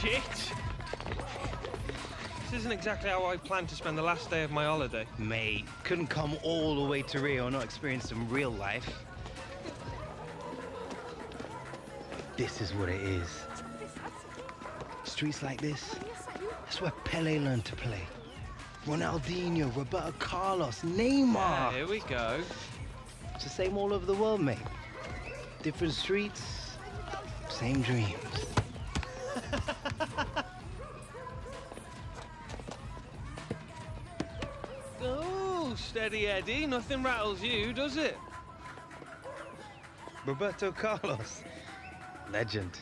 shit! This isn't exactly how I planned to spend the last day of my holiday. Mate, couldn't come all the way to Rio and not experience some real life. This is what it is. Streets like this, that's where Pele learned to play. Ronaldinho, Roberto Carlos, Neymar. Yeah, here we go. It's the same all over the world, mate. Different streets, same dreams. Oh, steady Eddie, nothing rattles you, does it? Roberto Carlos, legend.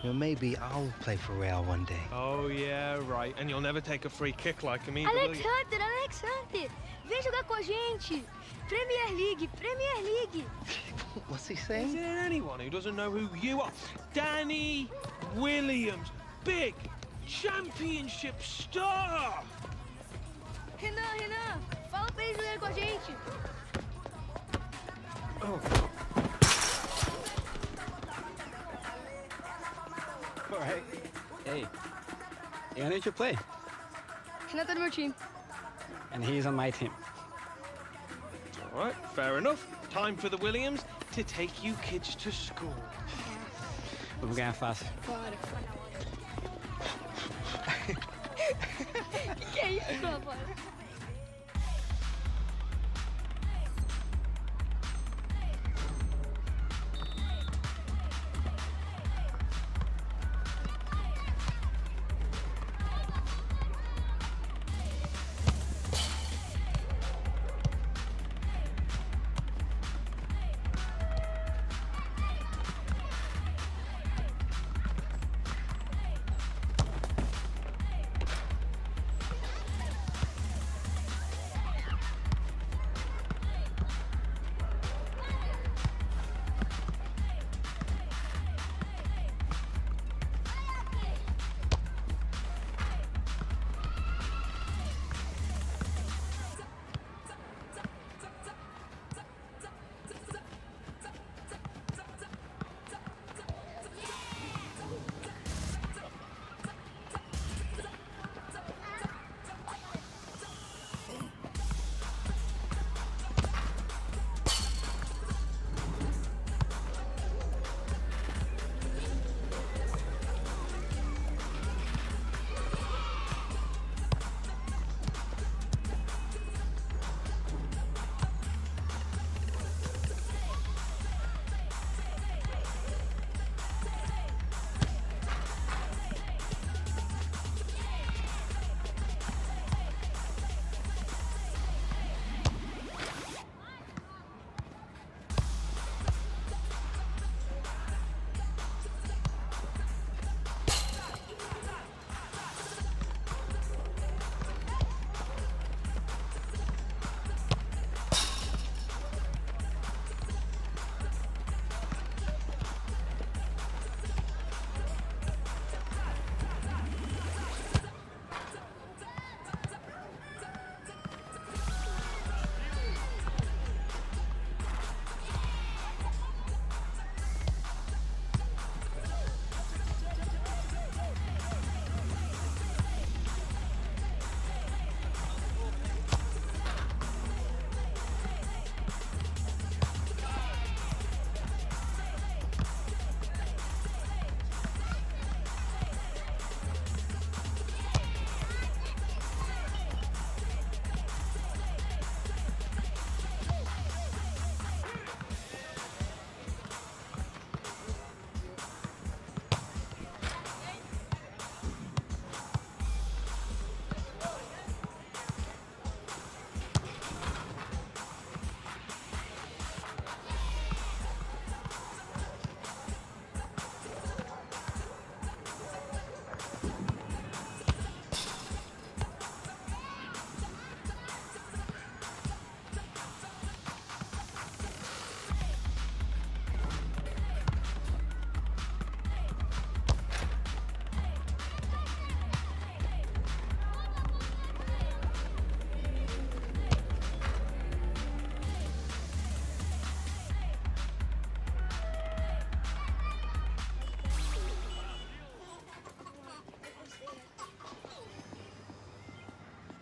You know, maybe I'll play for Real one day. Oh, yeah, right. And you'll never take a free kick like him either, will you? Alexander, vem jogar com a gente. Premier League, Premier League. What's he saying? Is there anyone who doesn't know who you are? Danny Williams, big championship star. Renan, fala pra eles jogarem com a gente. Oh. All right. Hey, I need to play. Renan tá no meu time. And he's on my team. All right, fair enough. Time for the Williams to take you kids to school. Vamos ganhar fácil. Bora. Que é isso, rapaz?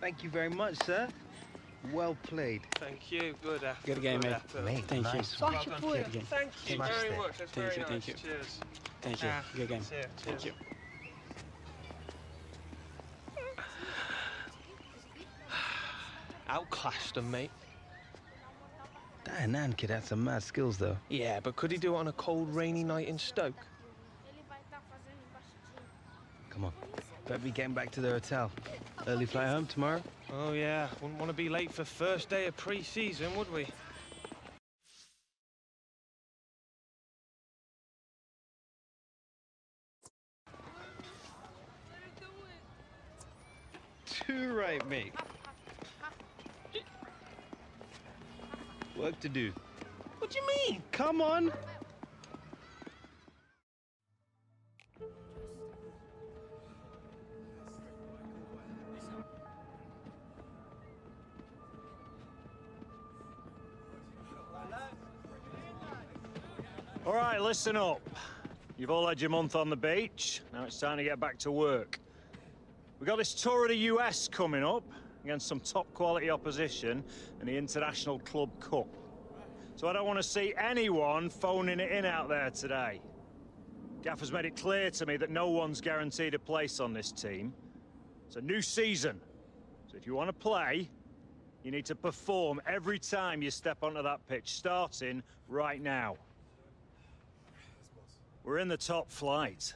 Thank you very much, sir. Well played. Thank you. Good effort. Good game, mate. effort. Mate, Thank you. nice. Sorte Well pura. Good game. Thank you Smash very it. much. That's Thank very you, nice. thank you. Cheers. Thank you. Good game. Cheers. Thank you. Outclassed him, mate. That Hernan kid had some mad skills, though. Yeah, but could he do it on a cold, rainy night in Stoke? Come on. Better be getting back to the hotel. Early flight home tomorrow? Oh, yeah. Wouldn't want to be late for first day of pre-season, would we? Too right, mate. Work to do. What do you mean? Come on. All right, listen up. You've all had your month on the beach. Now it's time to get back to work. We've got this tour of the US coming up against some top-quality opposition in the International Club Cup. So I don't want to see anyone phoning it in out there today. Gaffer's made it clear to me that no one's guaranteed a place on this team. It's a new season. So if you want to play, you need to perform every time you step onto that pitch, starting right now. We're in the top flight.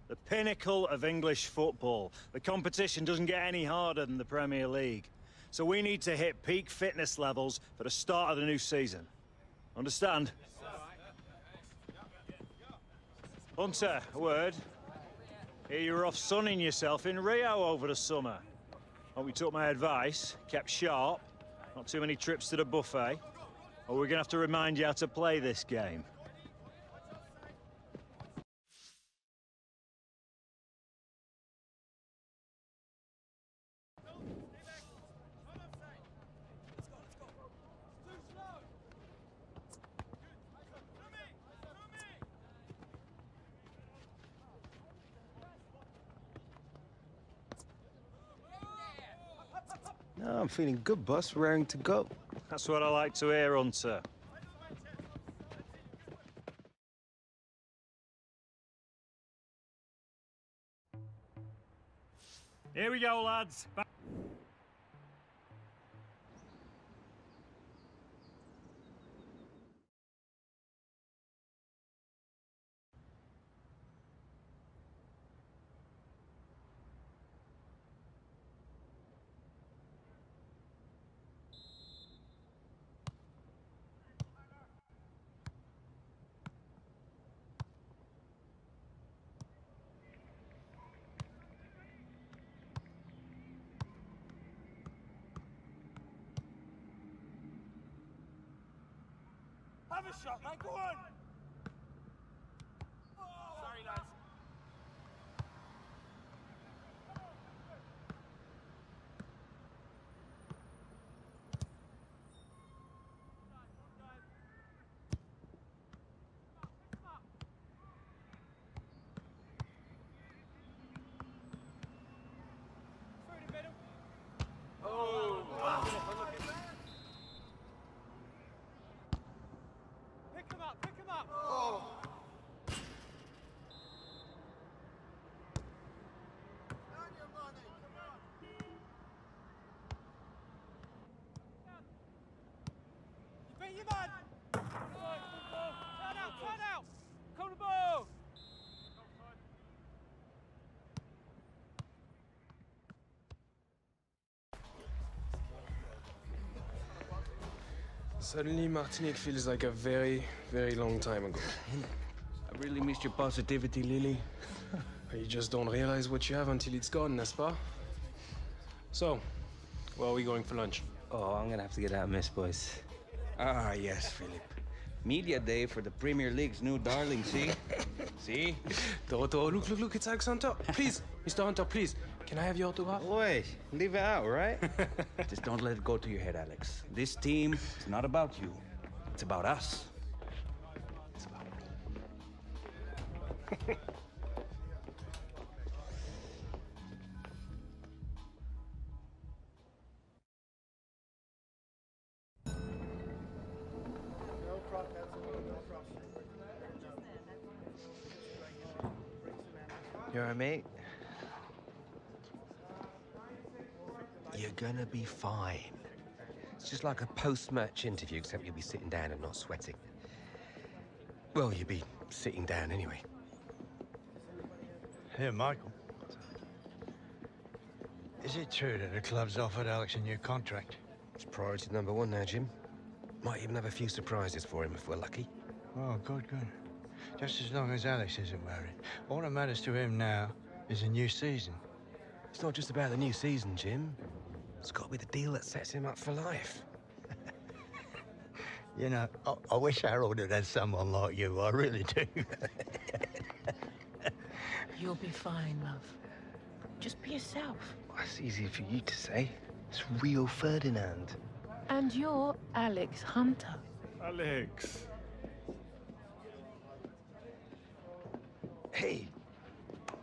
The pinnacle of English football. The competition doesn't get any harder than the Premier League. So we need to hit peak fitness levels for the start of the new season. Understand? Hunter, a word. Here you were off sunning yourself in Rio over the summer. Hope you took my advice, kept sharp, not too many trips to the buffet, or we're gonna have to remind you how to play this game. No, I'm feeling good, boss. Raring to go. That's what I like to hear, Hunter. Here we go, lads. Have a shot, mate. Go on. Sorry, lads. Pick him up. Oh. You beat your man. Turn out. Come the ball. Suddenly, Martinique feels like a very, very long time ago. I really missed your positivity, Lily. You just don't realize what you have until it's gone, n'est-ce pas? So, where are we going for lunch? Oh, I'm gonna have to get out, miss, boys. Ah, yes, Philip. Media day for the Premier League's new darling, see? See? Toto, look, it's Alex Hunter. Please, Mr. Hunter, please. Can I have your autograph? Wait, leave it out, right? Just don't let it go to your head, Alex. This team is not about you. It's about us. It's about... You all right, mate? You're gonna be fine. It's just like a post-match interview, except you'll be sitting down and not sweating. Well, you'll be sitting down anyway. Here, Michael. Is it true that the club's offered Alex a new contract? It's priority number one now, Jim. Might even have a few surprises for him if we're lucky. Oh, good, good. Just as long as Alex isn't worried. All that matters to him now is a new season. It's not just about the new season, Jim. It's got to be the deal that sets him up for life. You know, I wish Harold had someone like you. I really do. You'll be fine, love. Just be yourself. That's easy for you to say. It's Rio Ferdinand. And you're Alex Hunter. Alex. Hey.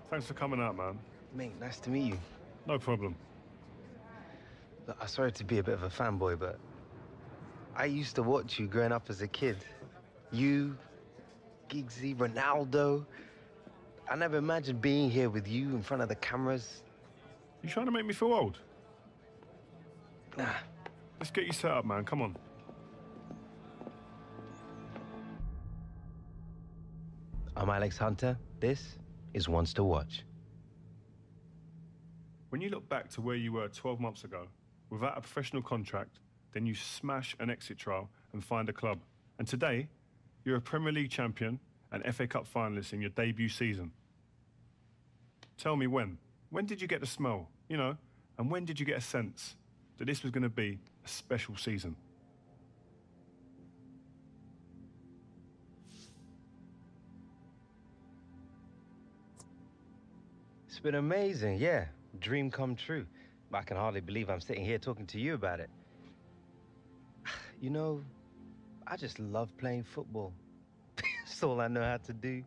Thanks for coming out, man. Mate, nice to meet you. No problem. Look, I'm sorry to be a bit of a fanboy, but I used to watch you growing up as a kid. You, Giggsy, Ronaldo. I never imagined being here with you in front of the cameras. You trying to make me feel old? Nah. Let's get you set up, man. Come on. I'm Alex Hunter. This is Ones to Watch. When you look back to where you were 12 months ago, without a professional contract, then you smash an exit trial and find a club. And today, you're a Premier League champion and FA Cup finalist in your debut season. Tell me when. When did you get the smell, you know? And when did you get a sense that this was going to be a special season? It's been amazing, yeah. Dream come true. I can hardly believe I'm sitting here talking to you about it. You know, I just love playing football. That's all I know how to do.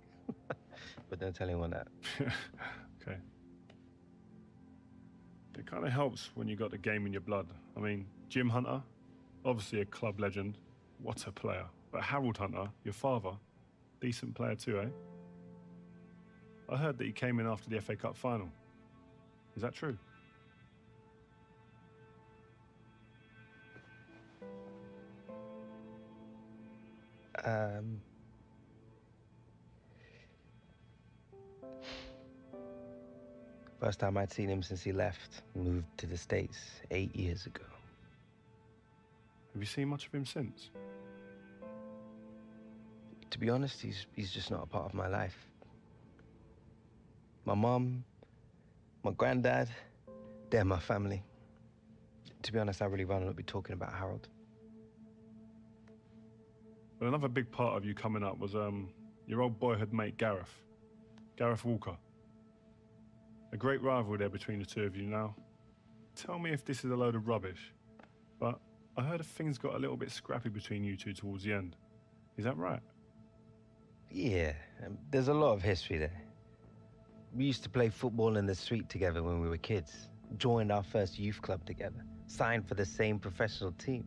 But don't tell anyone that. Okay. It kind of helps when you got the game in your blood. I mean, Jim Hunter, obviously a club legend. What a player. But Harold Hunter, your father, decent player too, eh? I heard that he came in after the FA Cup final. Is that true? First time I'd seen him since he left, moved to the States 8 years ago. Have you seen much of him since? To be honest, he's just not a part of my life. My mom, my granddad, they're my family. To be honest, I really rather not be talking about Harold. But another big part of you coming up was your old boyhood mate, Gareth Walker. A great rivalry there between the two of you now. Tell me if this is a load of rubbish, but I heard things got a little bit scrappy between you two towards the end. Is that right? Yeah, there's a lot of history there. We used to play football in the street together when we were kids, joined our first youth club together, signed for the same professional team.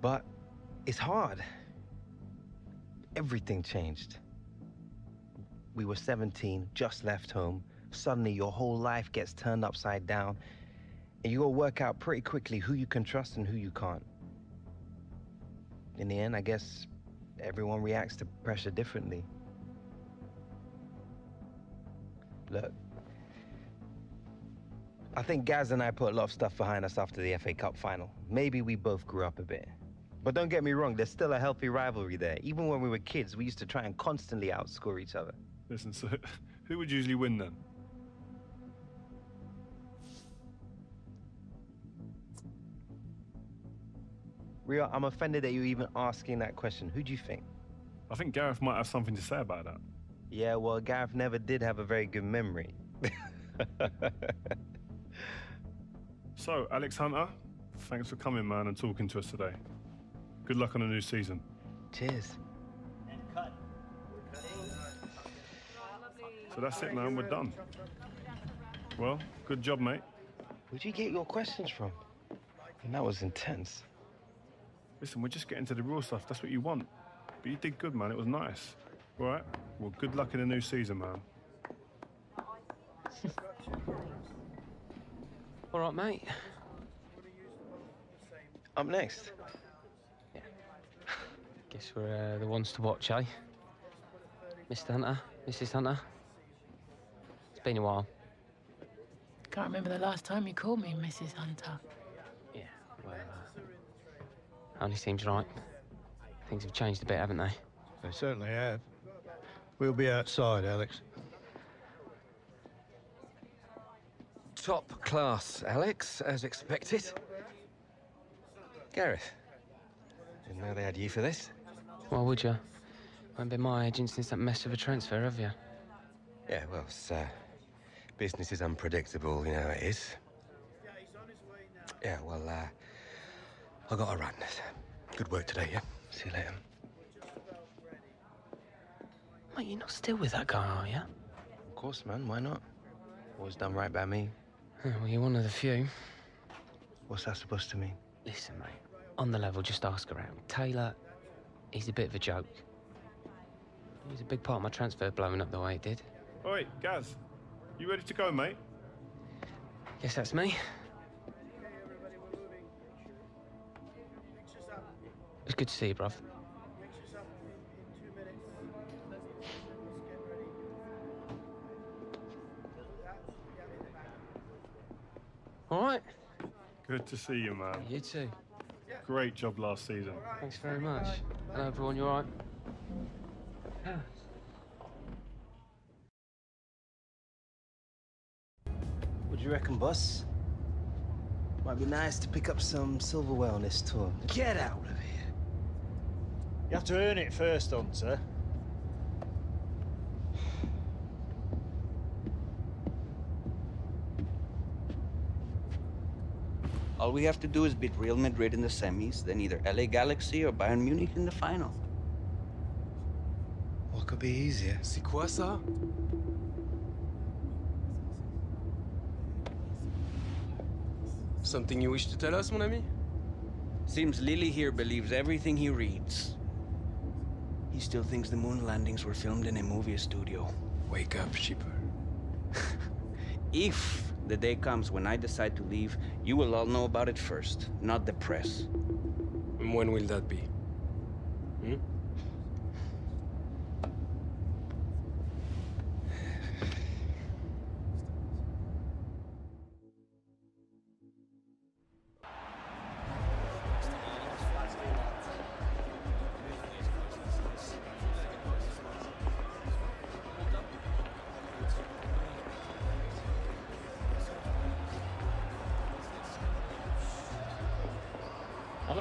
But it's hard. Everything changed. We were 17, just left home. Suddenly your whole life gets turned upside down, and you gotta work out pretty quickly who you can trust and who you can't. In the end, I guess everyone reacts to pressure differently. Look, I think Gaz and I put a lot of stuff behind us after the FA Cup final. Maybe we both grew up a bit. But don't get me wrong, there's still a healthy rivalry there. Even when we were kids, we used to try and constantly outscore each other. Listen, so who would usually win then? Rio, I'm offended that you're even asking that question. Who do you think? I think Gareth might have something to say about that. Yeah, well, Gareth never did have a very good memory. So, Alex Hunter, thanks for coming, man, and talking to us today. Good luck on the new season. Cheers. So that's it, man. We're done. Well, good job, mate. Where'd you get your questions from? And that was intense. Listen, we're just getting to the real stuff. That's what you want. But you did good, man. It was nice. All right? Well, good luck in the new season, man. All right, mate. Up next. Yeah. Guess we're the ones to watch, eh? Mr. Hunter, Mrs. Hunter. It's been a while. Can't remember the last time you called me Mrs. Hunter. Yeah, well, only seems right. Things have changed a bit, haven't they? They certainly have. We'll be outside, Alex. Top class, Alex, as expected. Gareth, didn't know they had you for this. Why would you? Won't been my agent since that mess of a transfer, have you? Yeah, well, business is unpredictable, you know it is. Yeah, well, I got to run. Good work today, yeah? See you later. Mate, you're not still with that guy, are you? Of course, man. Why not? Always done right by me. Well, you're one of the few. What's that supposed to mean? Listen, mate. On the level, just ask around. Taylor, he's a bit of a joke. He was a big part of my transfer blowing up the way it did. Oi, Gaz. You ready to go, mate? Guess that's me. It's good to see you, bruv. All right. Good to see you, man. You too. Great job last season. Thanks very much. Hello, everyone. You all right? What do you reckon, boss? Might be nice to pick up some silverware on this tour. Get out of here. You have to earn it first, Hunter. All we have to do is beat Real Madrid in the semis, then either LA Galaxy or Bayern Munich in the final. What could be easier? C'est quoi ça? Something you wish to tell us, mon ami? Seems Lily here believes everything he reads. He still thinks the moon landings were filmed in a movie studio. Wake up, sheeper. If the day comes when I decide to leave, you will all know about it first, not the press. And when will that be? Hmm?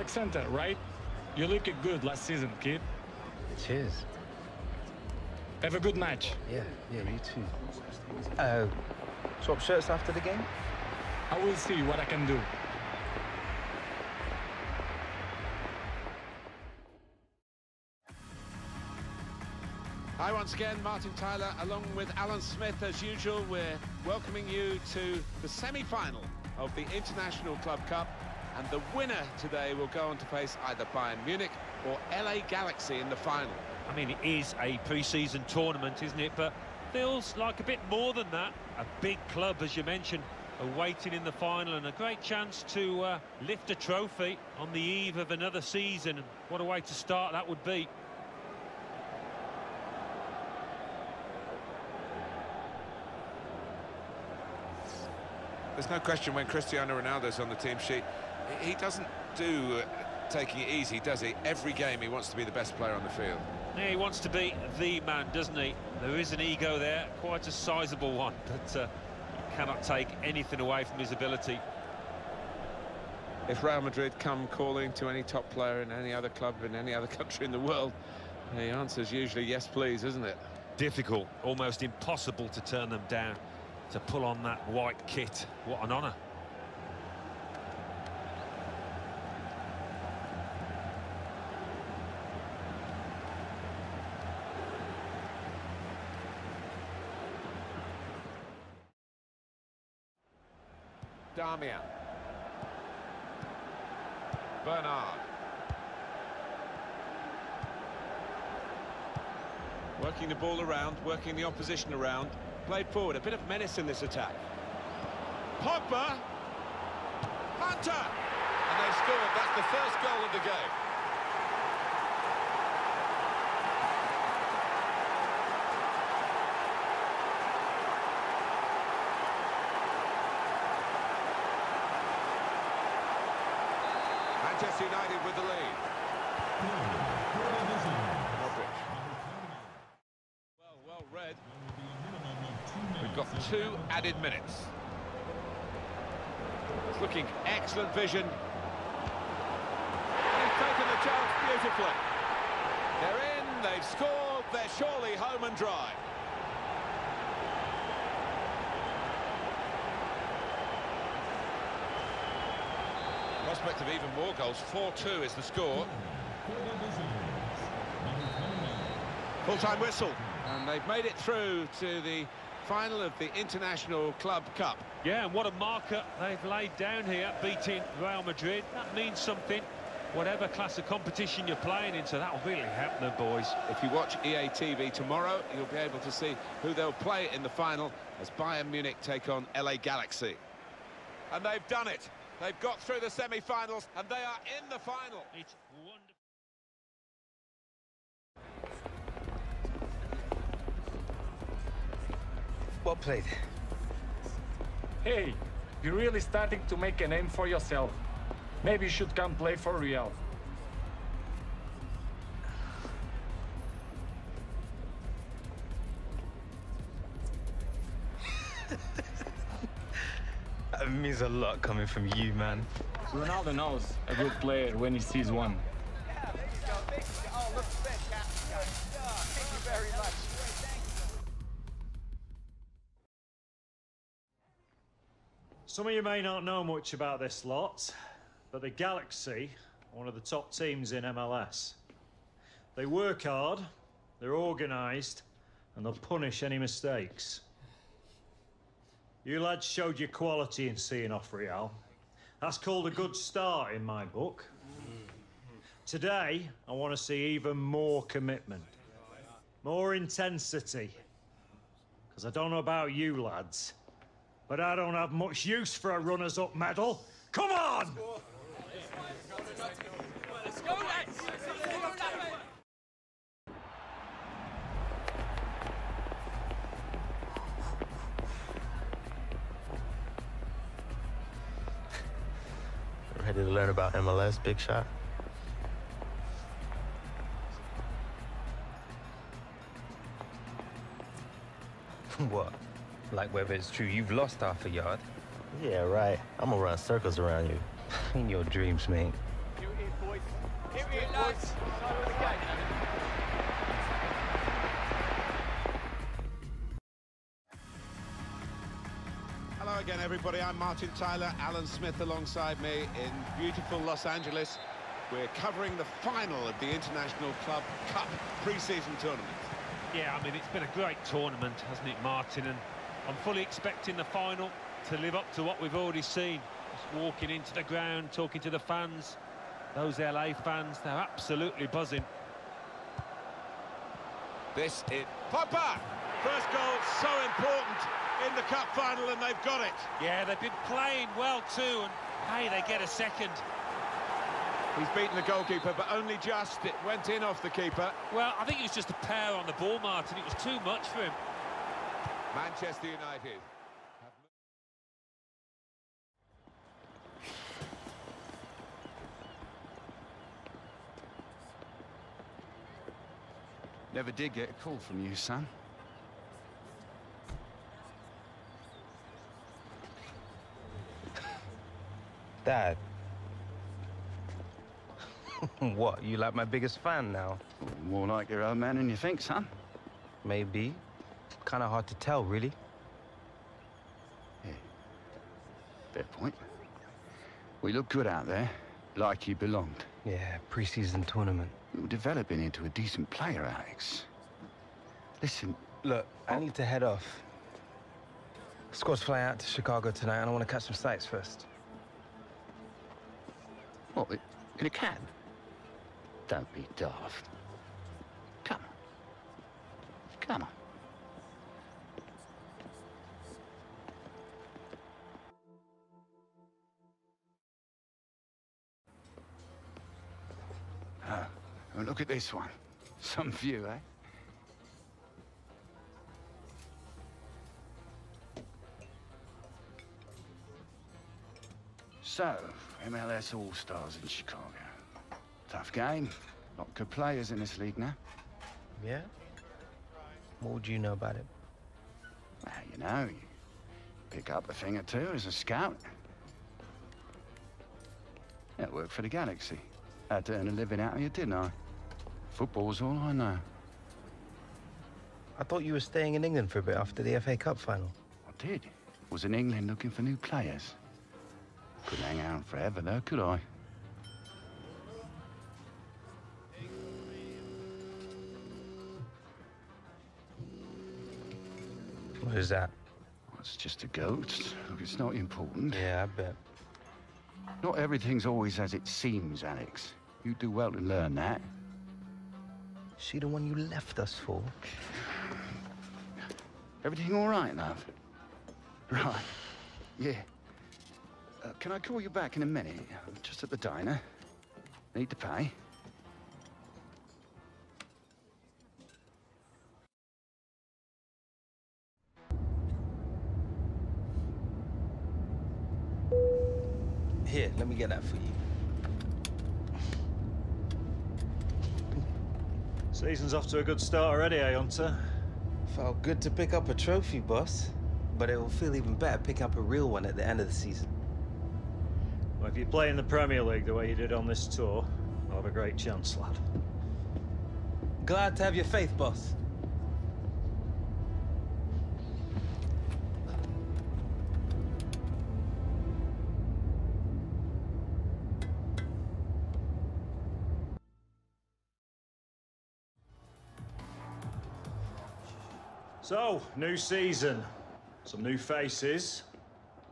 Center, right? You looked good last season, kid. Cheers. Have a good match. Yeah, you too. Swap shirts after the game? I will see what I can do. Hi once again, Martin Tyler, along with Alan Smith. As usual, we're welcoming you to the semi-final of the International Club Cup. And the winner today will go on to face either Bayern Munich or LA Galaxy in the final. I mean, it is a pre-season tournament, isn't it? But feels like a bit more than that. A big club, as you mentioned, awaiting in the final, and a great chance to lift a trophy on the eve of another season. And what a way to start that would be. There's no question when Cristiano Ronaldo's on the team sheet, he doesn't do taking it easy, does he? Every game he wants to be the best player on the field. Yeah, he wants to be the man, doesn't he? There is an ego there, quite a sizable one, but he cannot take anything away from his ability. If Real Madrid come calling to any top player in any other club in any other country in the world, the answer's usually yes please, isn't it? Difficult, almost impossible to turn them down, to pull on that white kit. What an honour. Damian. Bernard. Working the ball around, working the opposition around. Played forward, a bit of menace in this attack. Pogba! Hunter! And they scored. That's the first goal of the game. Manchester United with the lead. Well read. We've got 2 added minutes. It's looking excellent vision. He's taken the chance beautifully. They're in, they've scored, they're surely home and dry. Prospect of even more goals. 4-2 is the score. Full-time whistle. And they've made it through to the final of the International Club Cup. Yeah, and what a marker they've laid down here, beating Real Madrid. That means something, whatever class of competition you're playing in, so that'll really help the boys. If you watch EA TV tomorrow, you'll be able to see who they'll play in the final as Bayern Munich take on LA Galaxy. And they've done it. They've got through the semi-finals, and they are in the final. It's wonderful. Well played. Hey, you're really starting to make a name for yourself. Maybe you should come play for Real. That means a lot coming from you, man. Ronaldo knows a good player when he sees one. Yeah, there you go. Oh, look at that, Captain. Thank you very much. Some of you may not know much about this lot, but the Galaxy are one of the top teams in MLS. They work hard, they're organised, and they'll punish any mistakes. You lads showed your quality in seeing off Real. That's called a good start in my book. Today, I want to see even more commitment, more intensity. Because I don't know about you lads, but I don't have much use for a runners-up medal. Come on! Let's go, lads! Ready to learn about MLS, Big Shot? What? Like whether it's true you've lost half a yard? Yeah, right. I'm gonna run circles around you. In your dreams, mate. Here it is, boys. Here it is, boys. Hello again, everybody. I'm Martin Tyler, Alan Smith alongside me in beautiful Los Angeles. We're covering the final of the International Club Cup pre-season tournament. Yeah, I mean, it's been a great tournament, hasn't it, Martin? And I'm fully expecting the final to live up to what we've already seen. Just walking into the ground, talking to the fans. Those LA fans, they're absolutely buzzing. This is Pogba! First goal, so important in the cup final, and they've got it. Yeah, they've been playing well too, and hey, they get a second. He's beaten the goalkeeper, but only just. It went in off the keeper. Well, I think it was just a pair on the ball, Martin. It was too much for him. Manchester United. Never did get a call from you, son. Dad. What, you like my biggest fan now? More like your own man than you think, son. Maybe. Kind of hard to tell, really. Yeah. Fair point. We look good out there, like you belonged. Yeah, pre-season tournament. You're developing into a decent player, Alex. Listen... Look, I need to head off. Squad's flying out to Chicago tonight, and I want to catch some sights first. What, in a cab? Don't be daft. Come. Come on. Oh, look at this one. Some view, eh? So, MLS All-Stars in Chicago. Tough game. Lot of good players in this league now. Yeah? What would you know about it? Well, you know, you pick up a thing or two as a scout. Yeah, I worked for the Galaxy. Had to earn a living out of you, didn't I? Football's all I know. I thought you were staying in England for a bit after the FA Cup final. I did. Was in England looking for new players. Couldn't hang out forever, though, could I? What is that? Well, it's just a goat. Look, it's not important. Yeah, I bet. Not everything's always as it seems, Alex. You do well to learn that. She the one you left us for? Everything all right, love? Right. Yeah. Can I call you back in a minute? I'm just at the diner. Need to pay. Here, let me get that for you. Season's off to a good start already, eh, Hunter? Felt good to pick up a trophy, boss. But it will feel even better picking up a real one at the end of the season. Well, if you play in the Premier League the way you did on this tour, I'll have a great chance, lad. Glad to have your faith, boss. So, new season, some new faces,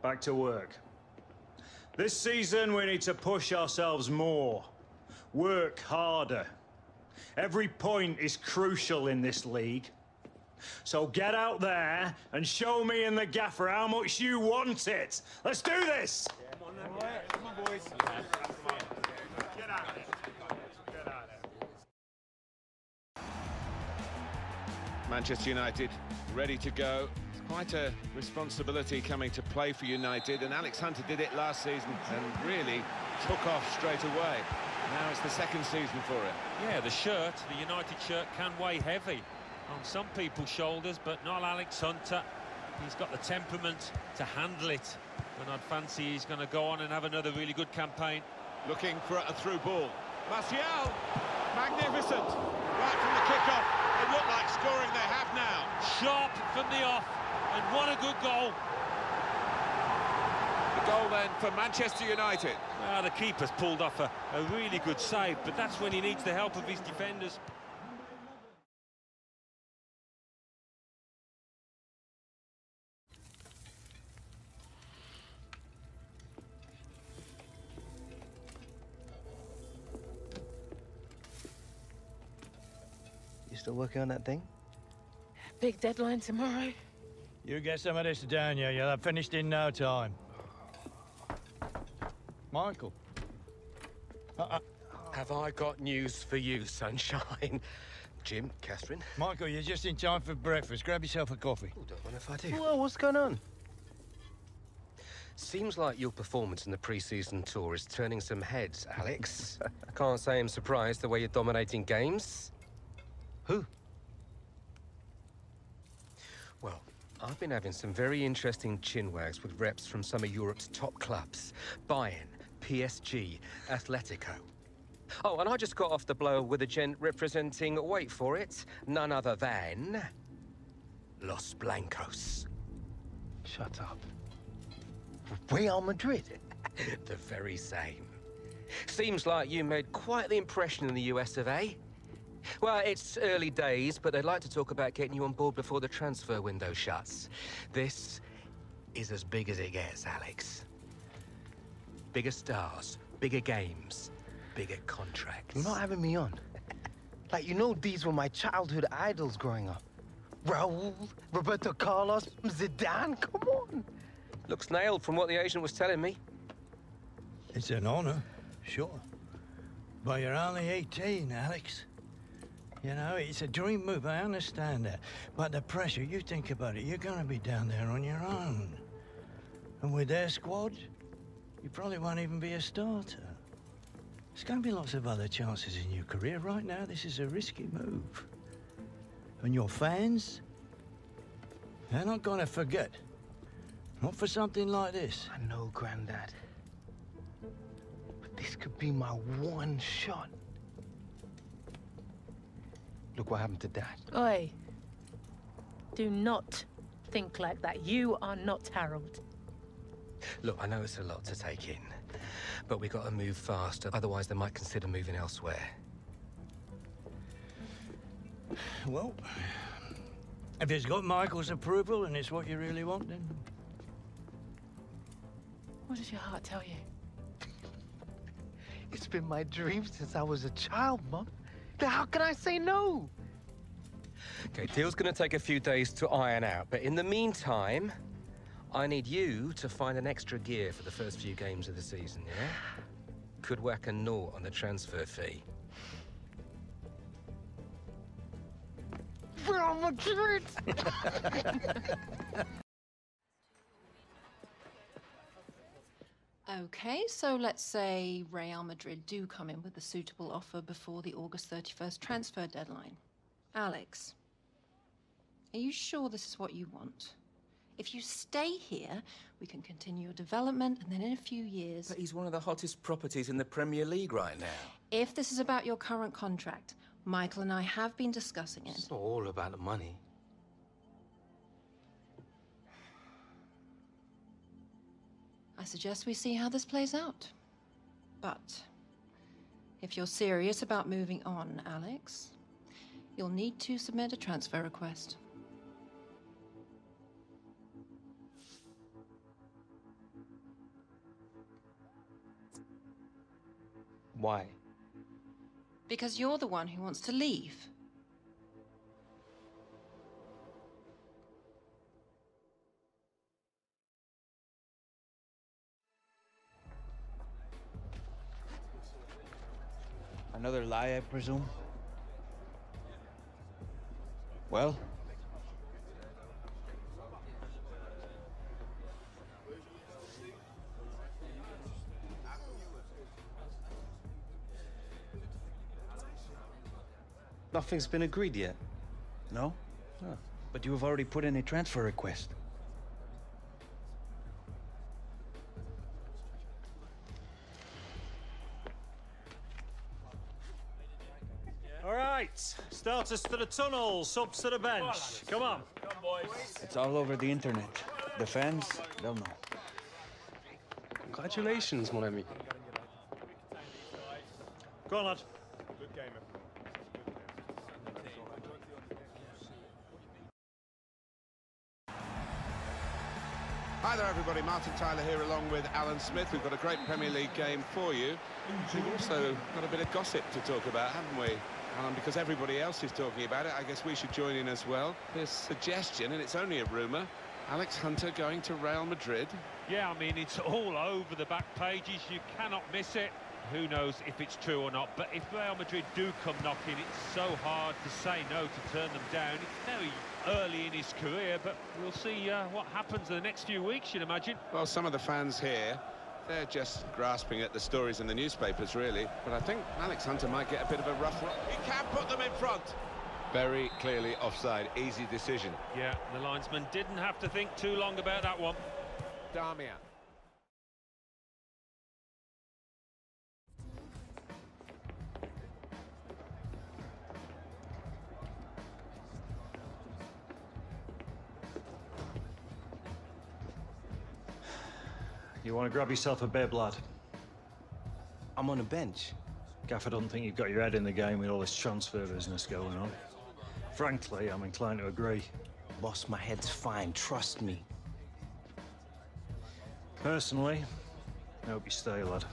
back to work. This season, we need to push ourselves more, work harder. Every point is crucial in this league. So get out there and show me and the gaffer how much you want it. Let's do this! Come on, boys. Get out of it. Get out of it. Manchester United ready to go. It's quite a responsibility coming to play for United, and Alex Hunter did it last season and really took off straight away. Now it's the second season for it. Yeah, the shirt, the United shirt, can weigh heavy on some people's shoulders, but not Alex Hunter. He's got the temperament to handle it, and I'd fancy he's going to go on and have another really good campaign. Looking for a through ball. Martial, magnificent, right from the kickoff. It looked like scoring they have now. Sharp from the off, and what a good goal. The goal then for Manchester United. Well, the keeper's pulled off a really good save, but that's when he needs the help of his defenders. You still working on that thing? Big deadline tomorrow. You get some of this down, yeah? You'll have finished in no time. Michael. Have I got news for you, sunshine? Jim, Catherine? Michael, you're just in time for breakfast. Grab yourself a coffee. Oh, don't mind if I do. Whoa, what's going on? Seems like your performance in the pre-season tour is turning some heads, Alex. Can't say I'm surprised the way you're dominating games. Who? Well, I've been having some very interesting chinwags with reps from some of Europe's top clubs. Bayern, PSG, Atletico. Oh, and I just got off the blow with a gent representing, wait for it, none other than... Los Blancos. Shut up. Real Madrid? The very same. Seems like you made quite the impression in the US of A. Well, it's early days, but they'd like to talk about getting you on board before the transfer window shuts. This is as big as it gets, Alex. Bigger stars, bigger games, bigger contracts. You're not having me on. Like, you know, these were my childhood idols growing up. Raul, Roberto Carlos, Zidane, come on. Looks nailed from what the agent was telling me. It's an honor, sure. But you're only 18, Alex. You know, it's a dream move, I understand that. But the pressure, you think about it, you're gonna be down there on your own. And with their squad, you probably won't even be a starter. There's gonna be lots of other chances in your career. Right now, this is a risky move. And your fans, they're not gonna forget. Not for something like this. I know, Grandad. But this could be my one shot. Look what happened to Dad. Oi. Do not think like that. You are not Harold. Look, I know it's a lot to take in, but we've got to move fast, otherwise they might consider moving elsewhere. Well, if it's got Michael's approval and it's what you really want, then... What does your heart tell you? It's been my dream since I was a child, Mum. How can I say no? Okay, deal's gonna take a few days to iron out, but in the meantime, I need you to find an extra gear for the first few games of the season, yeah? Could whack a naught on the transfer fee. Real Madrid! Okay, so let's say Real Madrid do come in with a suitable offer before the August 31st transfer deadline. Alex, are you sure this is what you want? If you stay here, we can continue your development, and then in a few years... But he's one of the hottest properties in the Premier League right now. If this is about your current contract, Michael and I have been discussing it. It's not all about the money. I suggest we see how this plays out. But if you're serious about moving on, Alex, you'll need to submit a transfer request. Why? Because you're the one who wants to leave. Another lie, I presume? Well? Nothing's been agreed yet. No? Oh. But you have already put in a transfer request. All right, starters to the tunnel, subs to the bench. Come on. Come, boys. It's all over the internet. The fans, they'll know. Congratulations, mon ami. Go on, lad. Good game, Hi there, everybody. Martin Tyler here along with Alan Smith. We've got a great Premier League game for you. We've also got a bit of gossip to talk about, haven't we, Alan? Because everybody else is talking about it, I guess we should join in as well. This suggestion, and it's only a rumour, Alex Hunter going to Real Madrid. Yeah, I mean, it's all over the back pages. You cannot miss it. Who knows if it's true or not, but if Real Madrid do come knocking, it's so hard to say no, to turn them down. It's very early in his career, but we'll see what happens in the next few weeks, you'd imagine. Well, some of the fans here, they're just grasping at the stories in the newspapers, really. But I think Alex Hunter might get a bit of a rough run. He can put them in front. Very clearly offside. Easy decision. Yeah, the linesman didn't have to think too long about that one. Damian. You want to grab yourself a bib, lad? I'm on a bench. Gaffer doesn't think you've got your head in the game with all this transfer business going on. Frankly, I'm inclined to agree. Boss, my head's fine, trust me. Personally, I hope you stay, lad.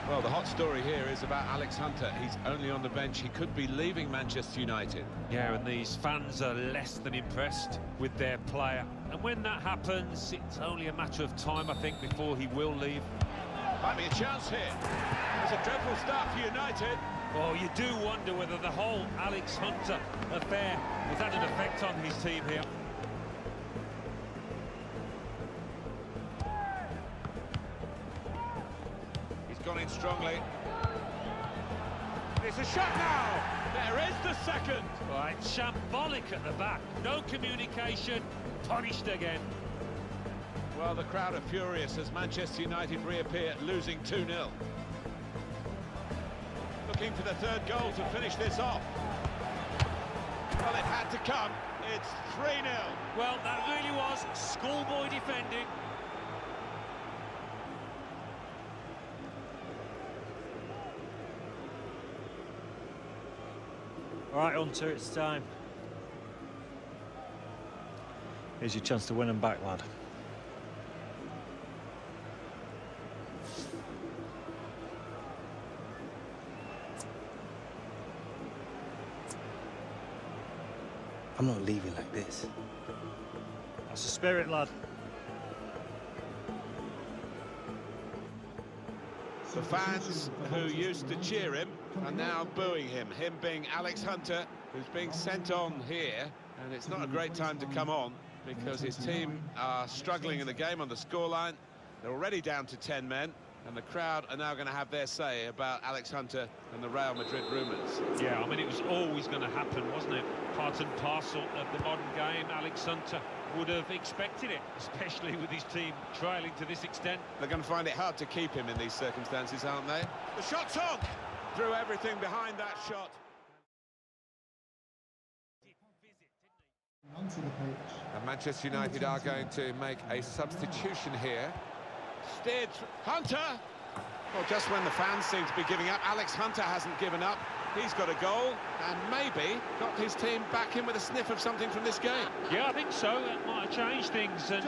Well, the hot story here is about Alex Hunter. He's only on the bench. He could be leaving Manchester United. Yeah, and these fans are less than impressed with their player. And when that happens, it's only a matter of time, I think, before he will leave. Might be a chance here. It's a dreadful start for United. Well, you do wonder whether the whole Alex Hunter affair has had an effect on his team here. He's gone in strongly. It's a shot now. There is the second. Right, shambolic at the back. No communication. Punished again. Well, the crowd are furious as Manchester United reappear, losing 2-0. Looking for the third goal to finish this off. Well, it had to come. It's 3-0. Well, that really was schoolboy defending. All right, Hunter, it's time. Here's your chance to win them back, lad. I'm not leaving like this. That's the spirit, lad. The fans who used to cheer him are now booing him. Him being Alex Hunter, who's being sent on here. And it's not a great time to come on because his team are struggling in the game on the scoreline. They're already down to 10 men. And the crowd are now going to have their say about Alex Hunter and the Real Madrid rumours. Yeah, I mean, it was always going to happen, wasn't it? Part and parcel of the modern game. Alex Hunter would have expected it, especially with his team trailing to this extent. They're going to find it hard to keep him in these circumstances, aren't they? The shot's on! Threw everything behind that shot. And Manchester United are going to make a substitution here. Steered Hunter. Well, just when the fans seem to be giving up, Alex Hunter hasn't given up. He's got a goal and maybe got his team back in with a sniff of something from this game. Yeah, I think so. That might have changed things and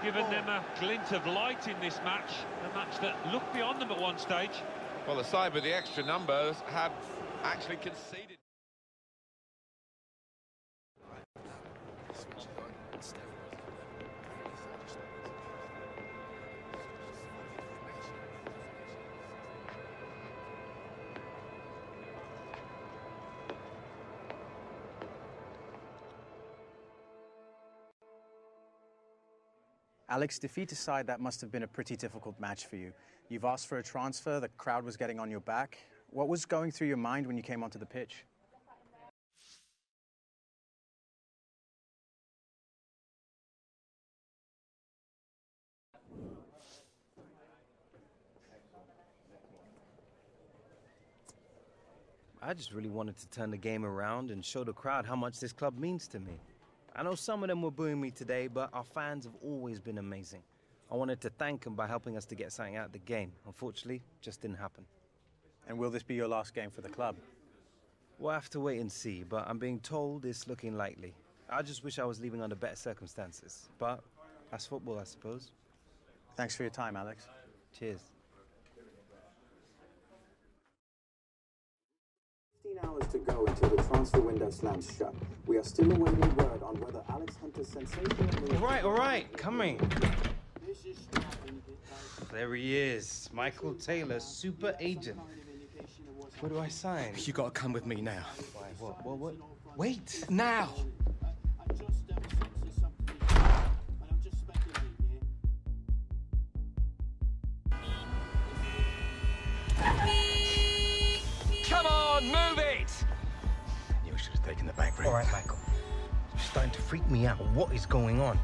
given them a glint of light in this match. A match that looked beyond them at one stage. Well, the side with the extra numbers had actually conceded. Alex, defeat aside, that must have been a pretty difficult match for you. You've asked for a transfer, the crowd was getting on your back. What was going through your mind when you came onto the pitch? I just really wanted to turn the game around and show the crowd how much this club means to me. I know some of them were booing me today, but our fans have always been amazing. I wanted to thank them by helping us to get something out of the game. Unfortunately, just didn't happen. And will this be your last game for the club? We'll have to wait and see, but I'm being told it's looking likely. I just wish I was leaving under better circumstances, but that's football, I suppose. Thanks for your time, Alex. Cheers. 15 hours to go until the transfer window slams shut. We are still awaiting word on whether Alex Hunter's sensational... All right, coming. There he is, Michael Taylor, super agent. Where do I sign? You gotta come with me now. Why, what? Wait! Now! Come on, move it! You should have taken the back room. All right, Michael. You're starting to freak me out. What is going on?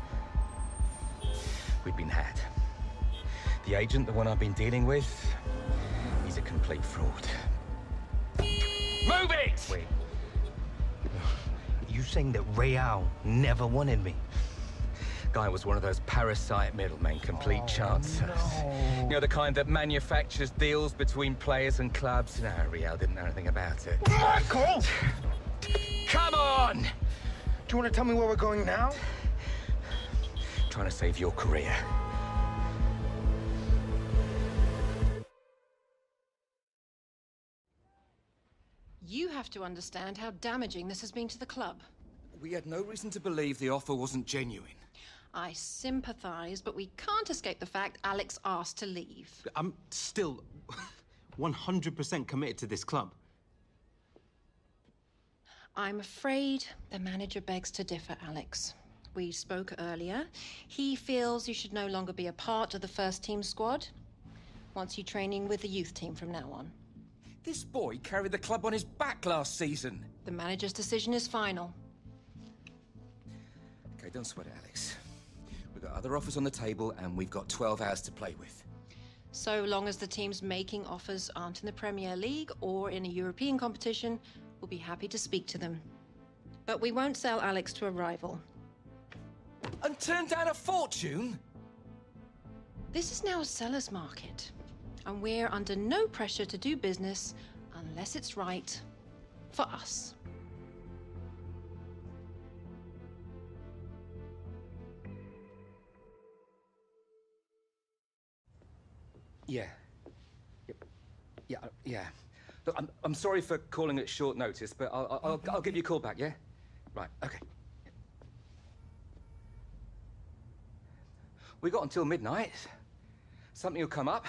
We've been had. The agent, the one I've been dealing with, he's a complete fraud. Move it! Wait. You saying that Real never wanted me? Guy was one of those parasite middlemen, complete chancers. No. You know, the kind that manufactures deals between players and clubs? No, Real didn't know anything about it. Michael! Come on! Do you want to tell me where we're going now? Trying to save your career. have to understand how damaging this has been to the club. We had no reason to believe the offer wasn't genuine. I sympathize, but we can't escape the fact Alex asked to leave. I'm still 100% committed to this club. I'm afraid the manager begs to differ, Alex. We spoke earlier. He feels you should no longer be a part of the first team squad. Wants you training with the youth team from now on. This boy carried the club on his back last season. The manager's decision is final. Okay, don't sweat it, Alex. We've got other offers on the table and we've got 12 hours to play with. So long as the teams making offers aren't in the Premier League or in a European competition, we'll be happy to speak to them. But we won't sell Alex to a rival. And turn down a fortune? This is now a seller's market, and we're under no pressure to do business unless it's right for us. Yeah. Yeah. Look, I'm sorry for calling it short notice, but I'll give you a call back, yeah? Right, okay. We got until midnight. Something will come up.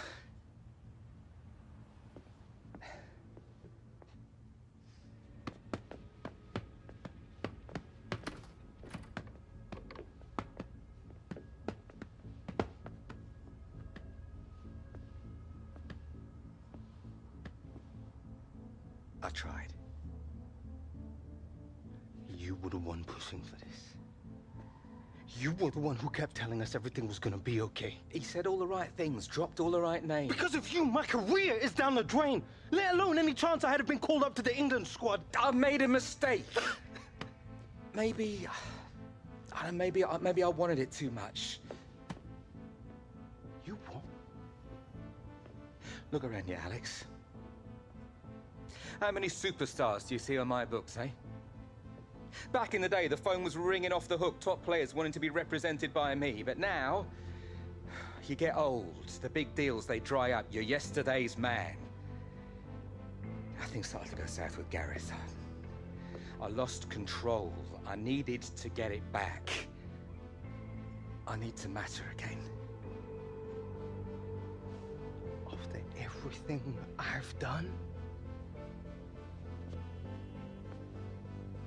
I tried. You were the one pushing for this. You were the one who kept telling us everything was gonna be okay. He said all the right things, dropped all the right names. Because of you, my career is down the drain. Let alone any chance I had of been called up to the England squad. I made a mistake. Maybe I wanted it too much. You what? Look around you, Alex. How many superstars do you see on my books, eh? Back in the day, the phone was ringing off the hook, top players wanting to be represented by me. But now, you get old, the big deals, they dry up. You're yesterday's man. Things started to go south with Gareth. I lost control. I needed to get it back. I need to matter again. After everything I've done?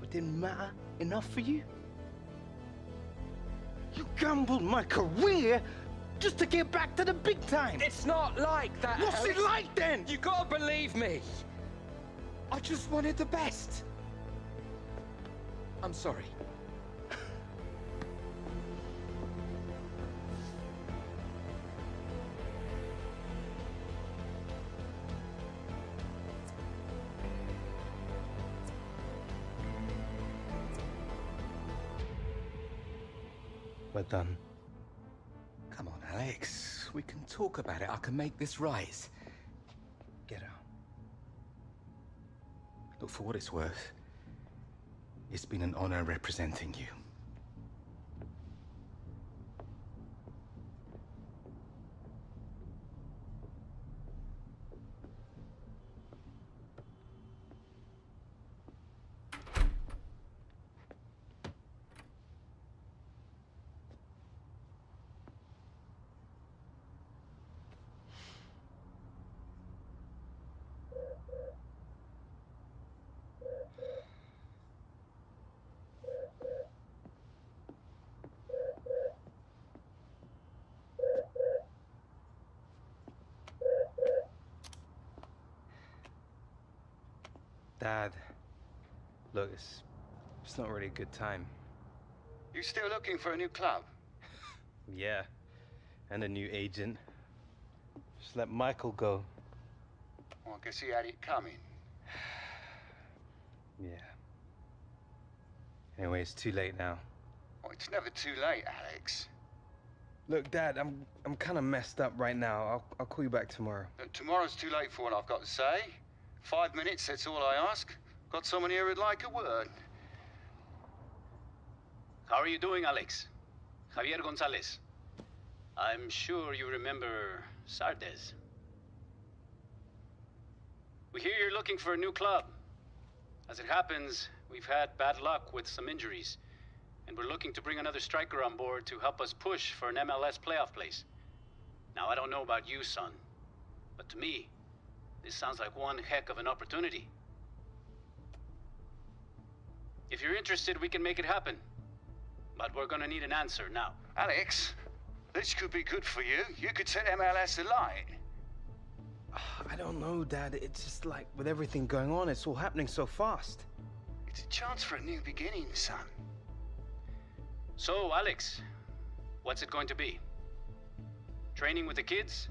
It didn't matter enough for you? You gambled my career just to get back to the big time. It's not like that, What's Alex. it like then? You gotta believe me. I just wanted the best. I'm sorry. We're done. Come on, Alex. We can talk about it. I can make this right. Get out. Look, for what it's worth, it's been an honor representing you. Dad, look, it's not really a good time. You still looking for a new club? Yeah, and a new agent. Just let Michael go. Well, I guess he had it coming. Yeah. Anyway, it's too late now. Oh, it's never too late, Alex. Look, Dad, I'm kind of messed up right now. I'll call you back tomorrow. Tomorrow's too late for what I've got to say. 5 minutes, that's all I ask. Got someone here who'd like a word. How are you doing, Alex? Javier Gonzalez. I'm sure you remember Sardes. We hear you're looking for a new club. As it happens, we've had bad luck with some injuries, and we're looking to bring another striker on board to help us push for an MLS playoff place. Now, I don't know about you, son, but to me, this sounds like one heck of an opportunity. If you're interested, we can make it happen. But we're gonna need an answer now. Alex, this could be good for you. You could set MLS alight. I don't know, Dad. It's just like, with everything going on, it's all happening so fast. It's a chance for a new beginning, son. So, Alex, what's it going to be? Training with the kids?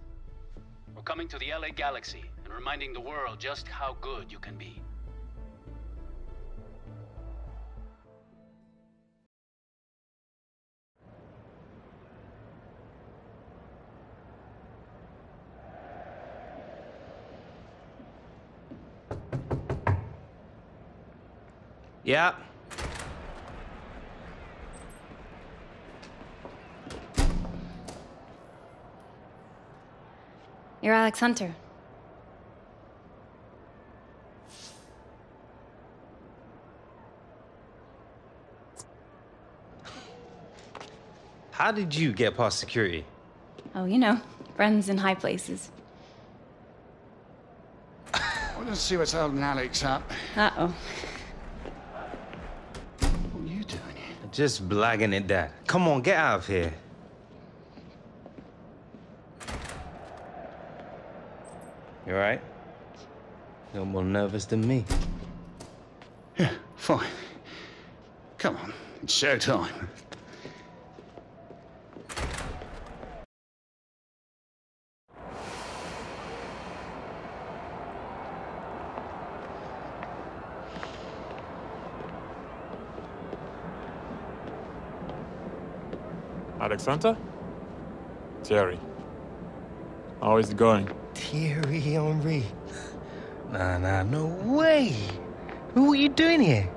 Or coming to the LA Galaxy and reminding the world just how good you can be? Yeah. You're Alex Hunter. How did you get past security? Oh, you know, friends in high places. Well, let's see what's holding Alex up. Uh-oh. What are you doing here? Just blagging it, Dad. Come on, get out of here. You all right? You're more nervous than me. Yeah, fine. Come on, it's showtime. Alex Hunter? Thierry. How is it going? Thierry Henry. Nah, no way. What are you doing here?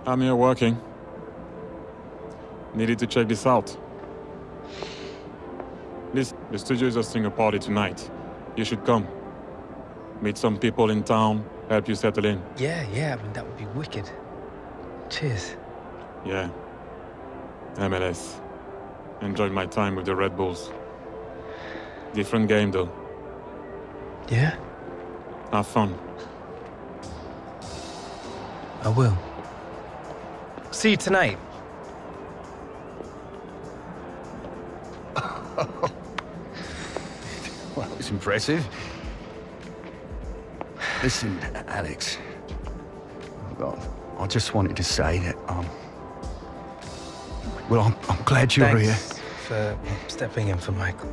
I'm here working. Needed to check this out. Listen, the studio is hosting a party tonight. You should come. Meet some people in town, help you settle in. Yeah, I mean, that would be wicked. Cheers. Yeah. MLS. Enjoyed my time with the Red Bulls. Different game, though. Yeah? Have fun. I will. See you tonight. Well, it's impressive. Listen, Alex. Well, I just wanted to say that, well, I'm glad you're here. Thanks for stepping in for Michael.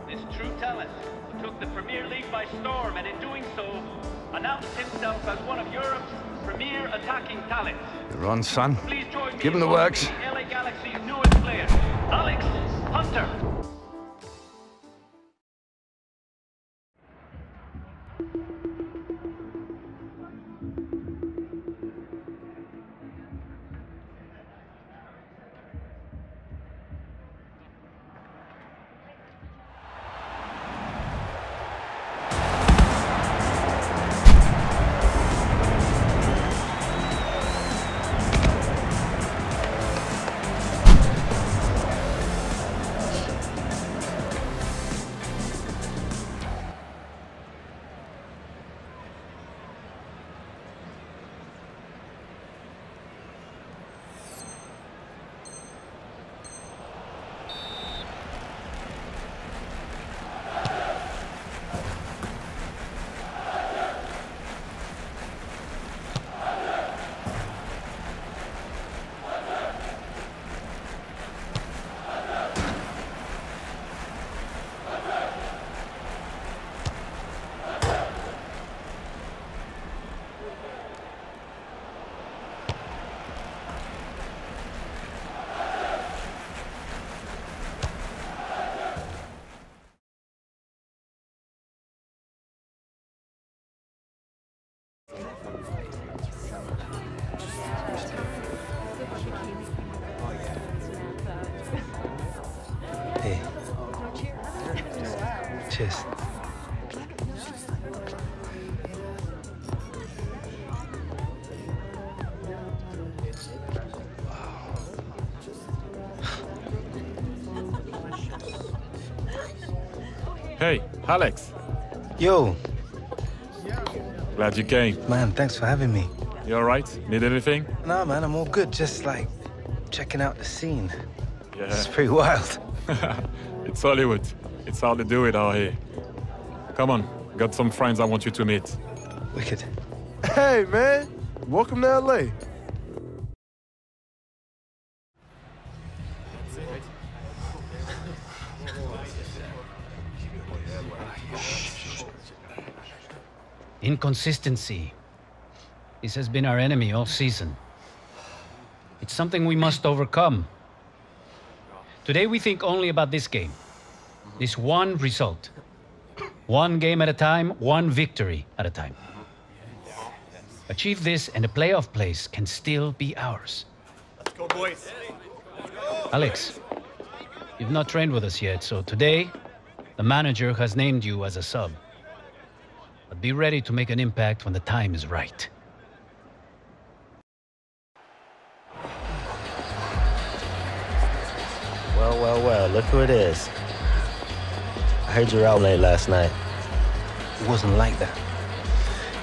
This true talent who took the Premier League by storm and in doing so, announced himself as one of Europe's premier attacking talents. You're on, son. Please join me Give him the in works. welcoming LA Galaxy's newest player, Alex Hunter. Hey. Cheers. Hey, Alex. Yo. Glad you came. Man, thanks for having me. You all right? Need anything? Nah, man, I'm all good. Just, like, checking out the scene. Yeah. It's pretty wild. It's Hollywood. It's hard to do it out here. Come on, got some friends I want you to meet. Wicked. Hey, man. Welcome to LA. Inconsistency. This has been our enemy all season. It's something we must overcome. Today we think only about this game. This one result. One game at a time, one victory at a time. Achieve this and a playoff place can still be ours. Let's go, boys. Alex, you've not trained with us yet, so today, the manager has named you as a sub. But be ready to make an impact when the time is right. Well, well, well, look who it is. I heard you were out late last night. It wasn't like that.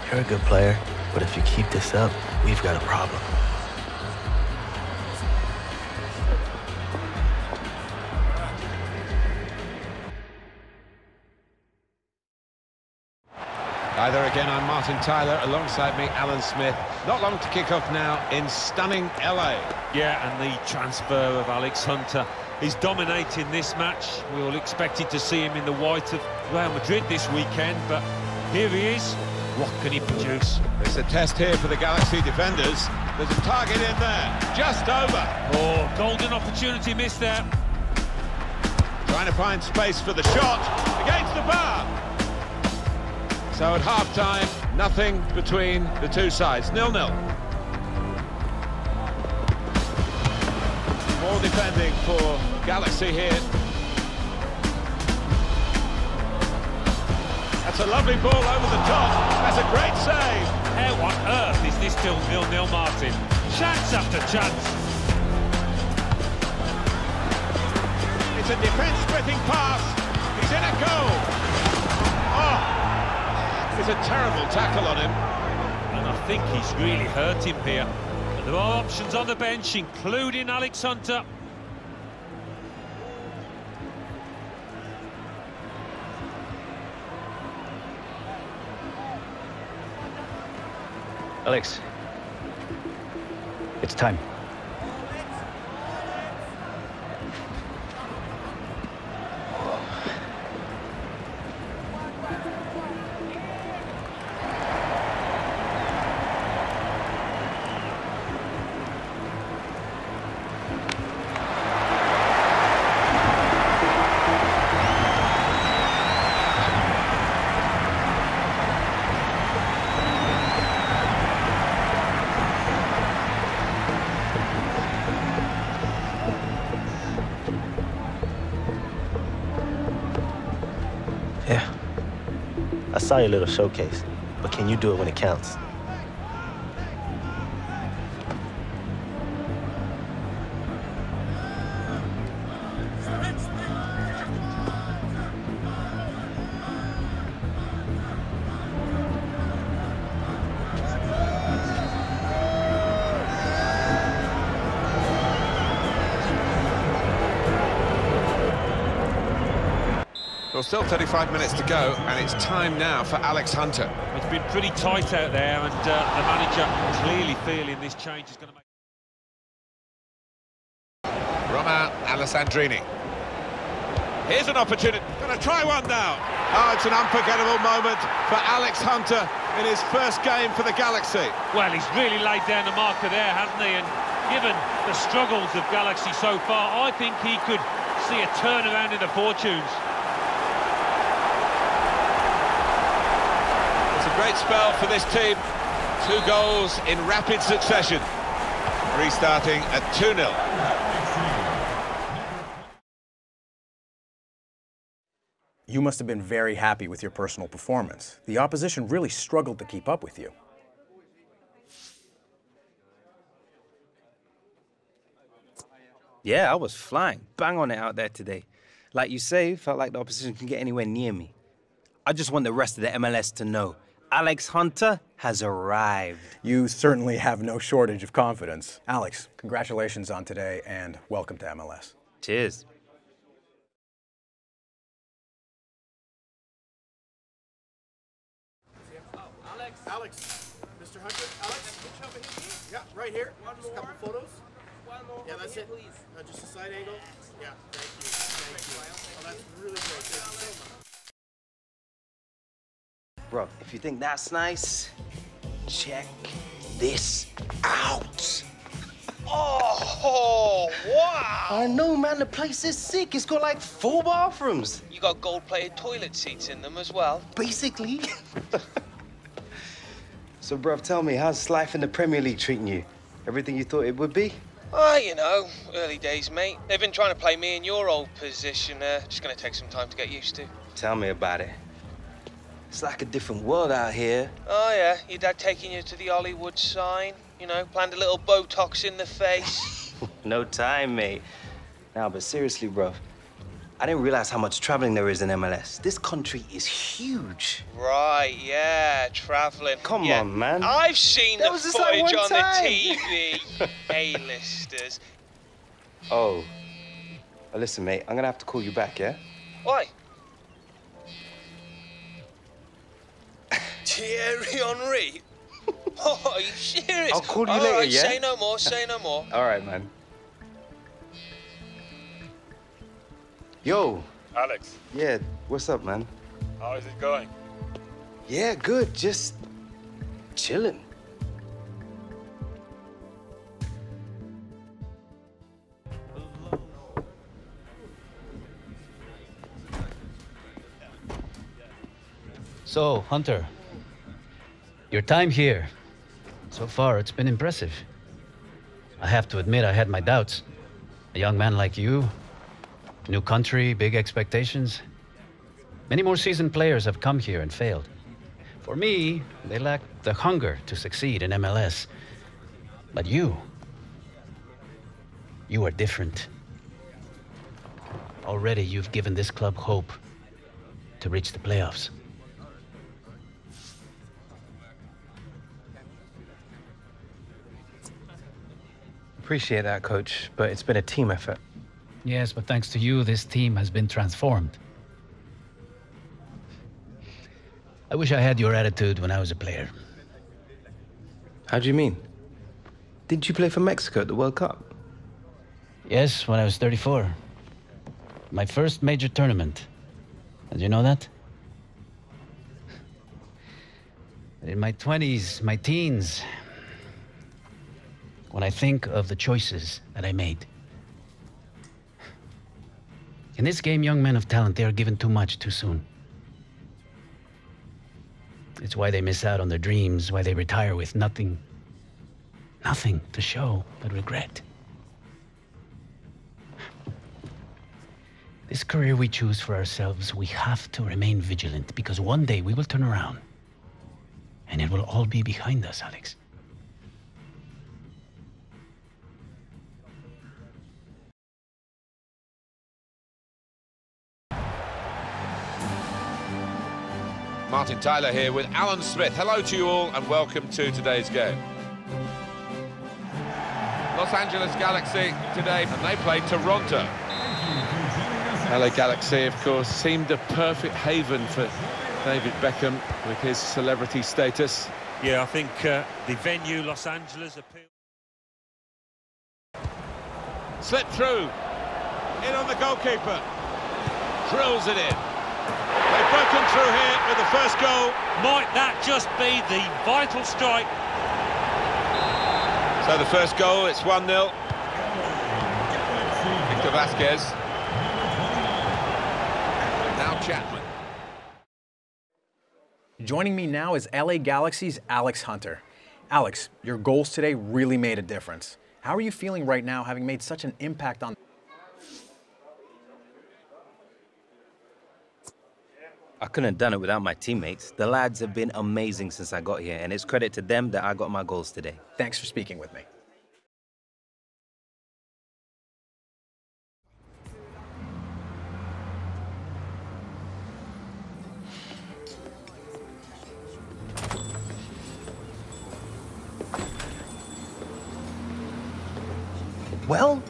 You're a good player, but if you keep this up, we've got a problem. Hi there again, I'm Martin Tyler, alongside me Alan Smith. Not long to kick off now in stunning LA. Yeah, and the transfer of Alex Hunter is dominating this match. We all expected to see him in the white of Real Madrid this weekend, but here he is. What can he produce? It's a test here for the Galaxy defenders. There's a target in there, just over. Oh, golden opportunity missed there. Trying to find space for the shot against the bar. So at half-time, nothing between the two sides, 0-0. More defending for Galaxy here. That's a lovely ball over the top. That's a great save. How on earth is this still 0-0, Martin? Chance after chance. It's a defence-splitting pass. He's in a goal. Oh! It's a terrible tackle on him. And I think he's really hurt him here. But there are options on the bench, including Alex Hunter. Alex, it's time. I saw your little showcase, but can you do it when it counts? Well, still 35 minutes to go, and it's time now for Alex Hunter. It's been pretty tight out there, and the manager clearly feeling this change is going to make... Romain Alessandrini. Here's an opportunity. Going to try one now. Oh, it's an unforgettable moment for Alex Hunter in his first game for the Galaxy. Well, he's really laid down the marker there, hasn't he? And given the struggles of Galaxy so far, I think he could see a turnaround in the fortunes. It's a great spell for this team. 2 goals in rapid succession. Restarting at 2-0. You must have been very happy with your personal performance. The opposition really struggled to keep up with you. Yeah, I was flying. Bang on it out there today. Like you say, felt like the opposition can get anywhere near me. I just want the rest of the MLS to know Alex Hunter has arrived. You certainly have no shortage of confidence. Alex, congratulations on today and welcome to MLS. Cheers. Alex, Mr. Hunter, Alex, yeah, right here. Just a couple photos. Yeah, that's it. Please. Just a side angle. Yeah, thank you. Oh, that's really great. Thank you so much. Bro, if you think that's nice, check this out. Oh, wow! I know, man. The place is sick. It's got like 4 bathrooms. You got gold-plated toilet seats in them as well? Basically. So, bruv, tell me, how's life in the Premier League treating you? Everything you thought it would be? Ah, you know, early days, mate. They've been trying to play me in your old position. Just gonna take some time to get used to. Tell me about it. It's like a different world out here. Oh, yeah? Your dad taking you to the Hollywood sign? You know, planned a little Botox in the face? No time, mate. Now, but seriously, bruv, I didn't realize how much traveling there is in MLS. This country is huge. Right, yeah, traveling. Come on, man. I've seen That the was just like footage one on time. the TV, A-listers. Oh. Well, listen, mate, I'm gonna have to call you back, yeah? Why? Thierry Henry? Oh, are you serious? I'll call you All later, right, yeah? say no more, say no more. All right, man. Yo. Alex, Yeah, what's up, man? how is it going? Yeah, good. Just chilling. So, Hunter, your time here, so far it's been impressive. I have to admit I had my doubts. A young man like you, new country, big expectations. Many more seasoned players have come here and failed. For me, they lack the hunger to succeed in MLS. But you are different. Already you've given this club hope to reach the playoffs. Appreciate that, Coach, but it's been a team effort. Yes, but thanks to you, this team has been transformed. I wish I had your attitude when I was a player. How do you mean? Didn't you play for Mexico at the World Cup? Yes, when I was 34. My first major tournament. Did you know that? In my 20s, my teens, when I think of the choices that I made. In this game, young men of talent, they are given too much too soon. It's why they miss out on their dreams, why they retire with nothing to show but regret. This career we choose for ourselves, we have to remain vigilant because one day we will turn around and it will all be behind us, Alex. Martin Tyler here with Alan Smith. Hello to you all and welcome to today's game. Los Angeles Galaxy today, and they play Toronto. LA Galaxy, of course, seemed a perfect haven for David Beckham with his celebrity status. Yeah, I think the venue, Los Angeles, appeals. Slipped through. In on the goalkeeper. Drills it in. They've broken through here with the first goal. Might that just be the vital strike? So the first goal, it's 1-0. Victor Vasquez. Now Chapman. Joining me now is LA Galaxy's Alex Hunter. Alex, your goals today really made a difference. How are you feeling right now, having made such an impact on... I couldn't have done it without my teammates. The lads have been amazing since I got here, and it's credit to them that I got my goals today. Thanks for speaking with me. Well?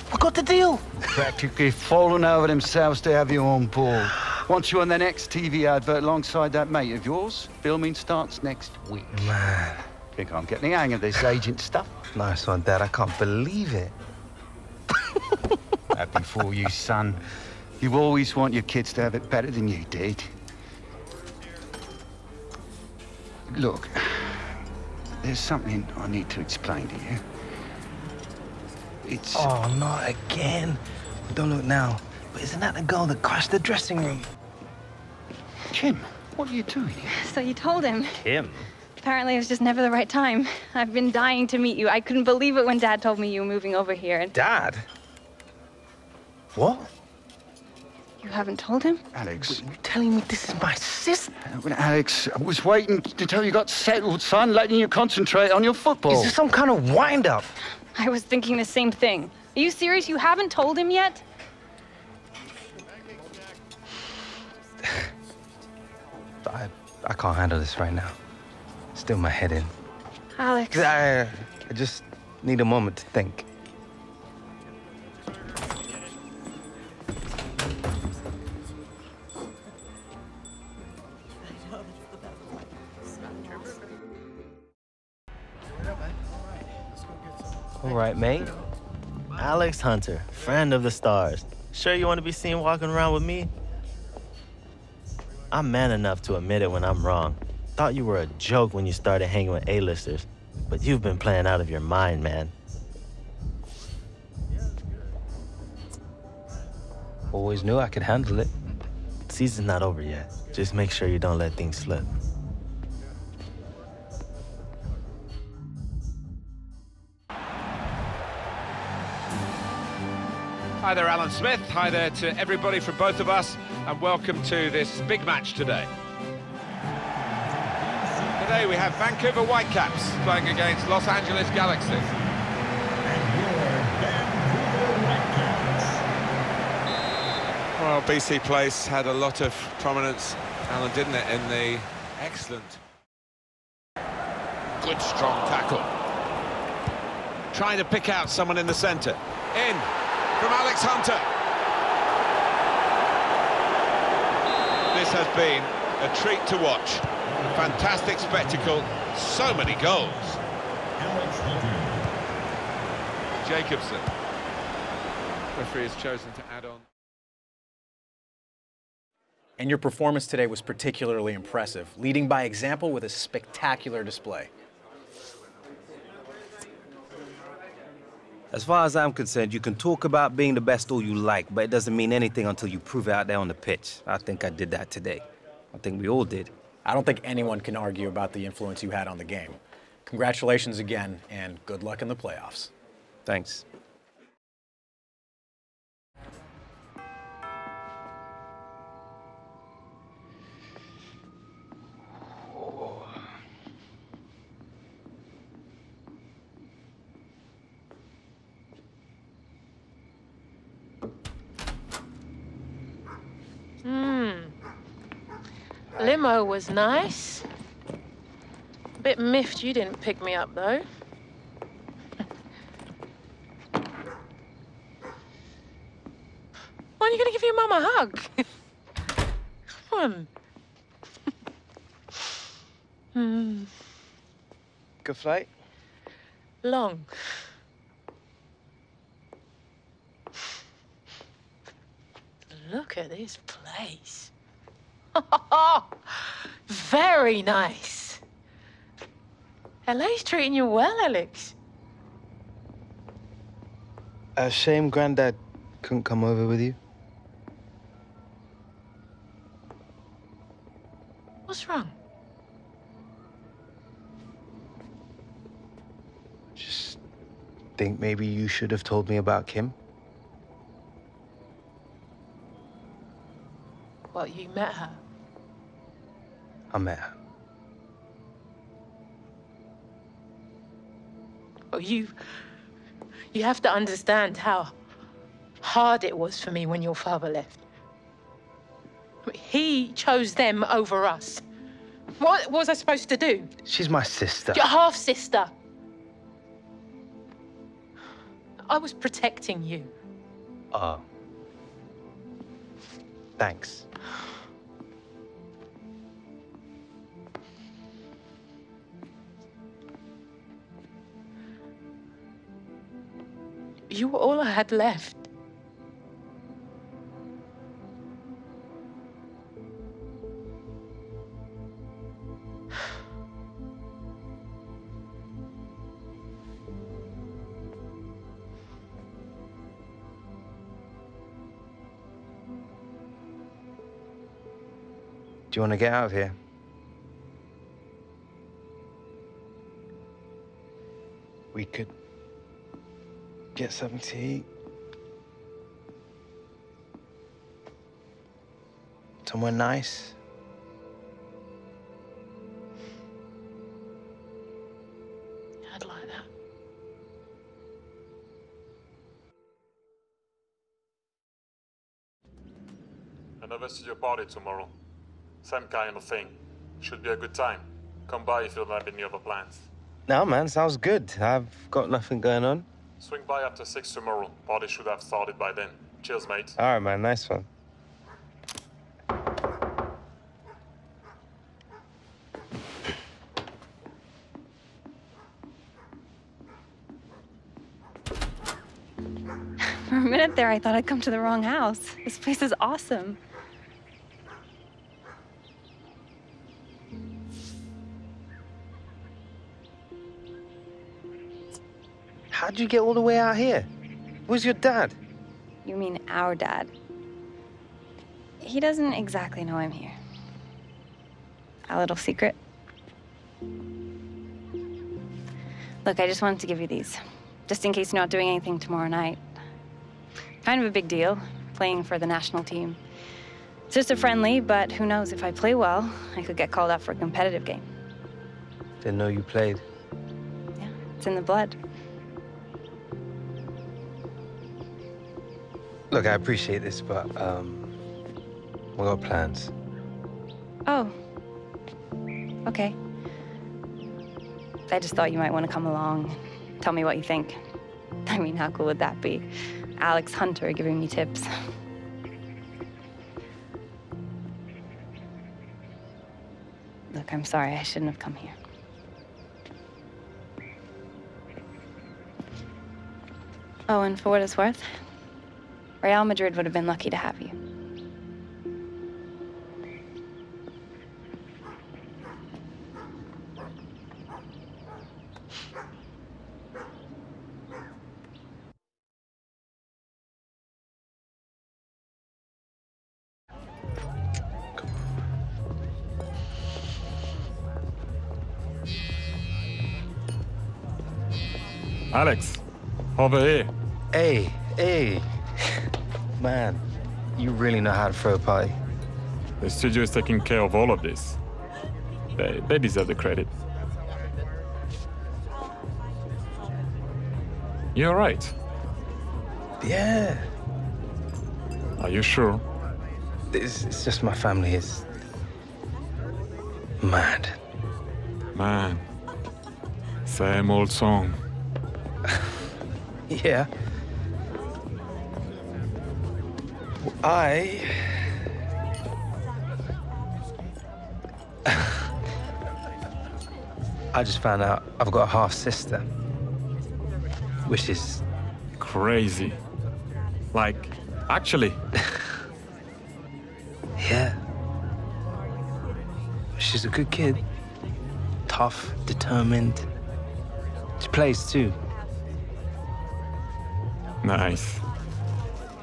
What got the deal? Practically falling over themselves to have you on board. Want you on the next TV advert alongside that mate of yours. Filming starts next week. Man. Think I'm getting the hang of this agent stuff. Nice one, Dad. I can't believe it. Happy for you, son. You always want your kids to have it better than you did. Look, there's something I need to explain to you. It's... Oh, not again. Don't look now. But isn't that the girl that crashed the dressing room? Kim, what are you doing? So you told him. Kim? Apparently it was just never the right time. I've been dying to meet you. I couldn't believe it when Dad told me you were moving over here. Dad? What? You haven't told him? Alex. You're telling me this is my sister? Alex, I was waiting until you got settled, son, letting you concentrate on your football. Is this some kind of wind-up? I was thinking the same thing. Are you serious? You haven't told him yet? I can't handle this right now. Still my head in. Alex. I just need a moment to think. All right, mate. Alex Hunter, friend of the stars. Sure you want to be seen walking around with me? I'm man enough to admit it when I'm wrong. Thought you were a joke when you started hanging with A-listers, but you've been playing out of your mind, man. Always knew I could handle it. Season's not over yet. Just make sure you don't let things slip. Hi there, Alan Smith. Hi there to everybody from both of us, and welcome to this big match today. Today we have Vancouver Whitecaps playing against Los Angeles Galaxy. Well, BC Place had a lot of prominence, Alan, didn't it, in the excellent... Good strong tackle. Trying to pick out someone in the centre. In from Alex Hunter. This has been a treat to watch. A fantastic spectacle, so many goals. Jacobson. Referee has chosen to add on. And your performance today was particularly impressive, leading by example with a spectacular display. As far as I'm concerned, you can talk about being the best all you like, but it doesn't mean anything until you prove it out there on the pitch. I think I did that today. I think we all did. I don't think anyone can argue about the influence you had on the game. Congratulations again, and good luck in the playoffs. Thanks. Limo was nice. A bit miffed you didn't pick me up, though. When are you going to give your mum a hug? Come on. Good flight? Long. Look at this place. Very nice. LA's treating you well, Alex. Shame Granddad couldn't come over with you. What's wrong? Just think maybe you should have told me about Kim. What, you met her? I met her. Well, you have to understand how hard it was for me when your father left. I mean, he chose them over us. What was I supposed to do? She's my sister. Your half-sister. I was protecting you. Oh. Thanks. You were all I had left. Do you want to get out of here? We could get something to eat. Somewhere nice. I'd like that. Another studio party tomorrow. Same kind of thing. Should be a good time. Come by if you don't have any other plans. No, man, sounds good. I've got nothing going on. Swing by after 6 tomorrow. Party should have started by then. Cheers, mate. All right, man, nice one. For a minute there, I thought I'd come to the wrong house. This place is awesome. How'd you get all the way out here? Where's your dad? You mean our dad? He doesn't exactly know I'm here. A little secret. Look, I just wanted to give you these, just in case you're not doing anything tomorrow night. Kind of a big deal, playing for the national team. It's just a friendly, but who knows, if I play well, I could get called up for a competitive game. Didn't know you played. Yeah, it's in the blood. Look, I appreciate this, but, we got plans. Oh. Okay. I just thought you might want to come along, tell me what you think. I mean, how cool would that be? Alex Hunter giving me tips. Look, I'm sorry, I shouldn't have come here. Oh, and for what it's worth, Real Madrid would have been lucky to have you. Alex, over here. Hey. Man, you really know how to throw a party. The studio is taking care of all of this. They deserve the credit. You're right. Yeah. Are you sure? It's just my family is mad. Man, same old song. Yeah. I just found out I've got a half-sister, which is crazy. Like, actually. Yeah. She's a good kid. Tough, determined. She plays too. Nice.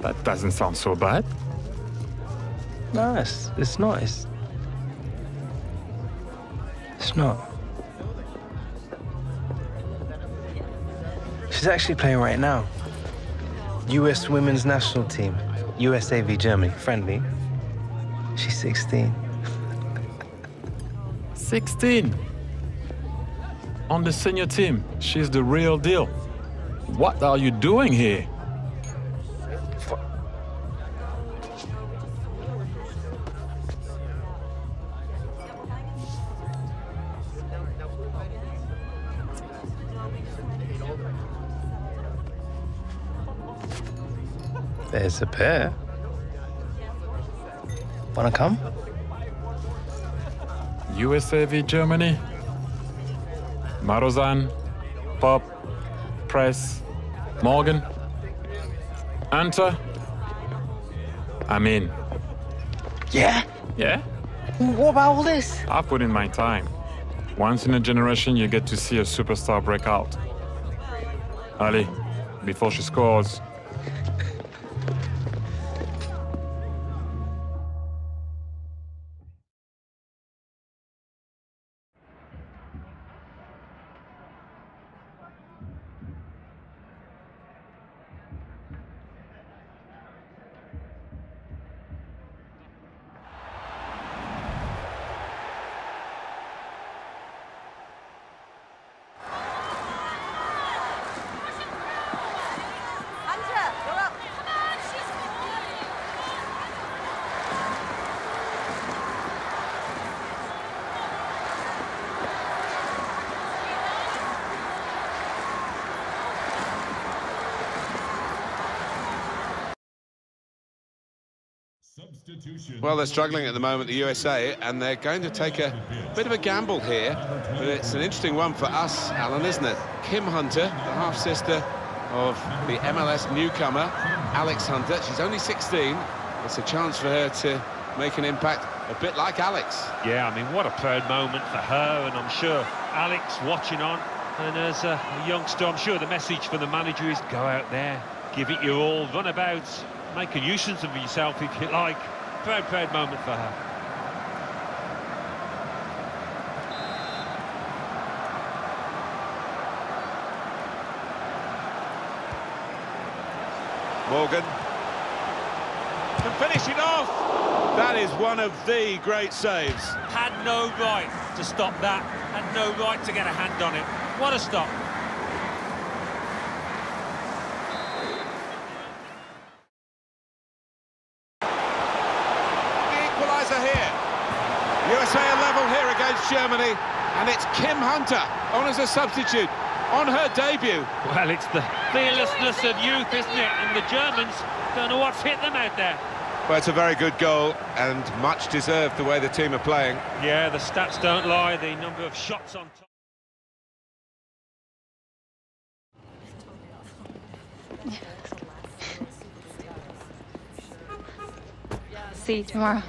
That doesn't sound so bad. No, it's not. It's not. She's actually playing right now. US women's national team. USA v Germany. Friendly. She's 16. 16? On the senior team. She's the real deal. What are you doing here? There's a pair. Wanna come? USA v Germany. Marozan, Pop, Press, Morgan, Anta. I'm in. Yeah? Yeah? What about all this? I've put in my time. Once in a generation, you get to see a superstar break out. Ali, before she scores. Well, they're struggling at the moment, the USA, and they're going to take a bit of a gamble here. But it's an interesting one for us, Alan, isn't it? Kim Hunter, the half-sister of the MLS newcomer, Alex Hunter. She's only 16. It's a chance for her to make an impact, a bit like Alex. Yeah, I mean, what a proud moment for her, and I'm sure Alex watching on. And as a youngster, I'm sure the message for the manager is go out there, give it your all, run about, make a nuisance of yourself if you like. Proud moment for her. Morgan can finish it off. That is one of the great saves. Had no right to stop that. Had no right to get a hand on it. What a stop. USA are level here against Germany, and it's Kim Hunter on as a substitute on her debut. Well, it's the fearlessness of youth, isn't it? And the Germans don't know what's hit them out there. Well, it's a very good goal and much deserved the way the team are playing. Yeah, the stats don't lie, the number of shots on top. See you tomorrow.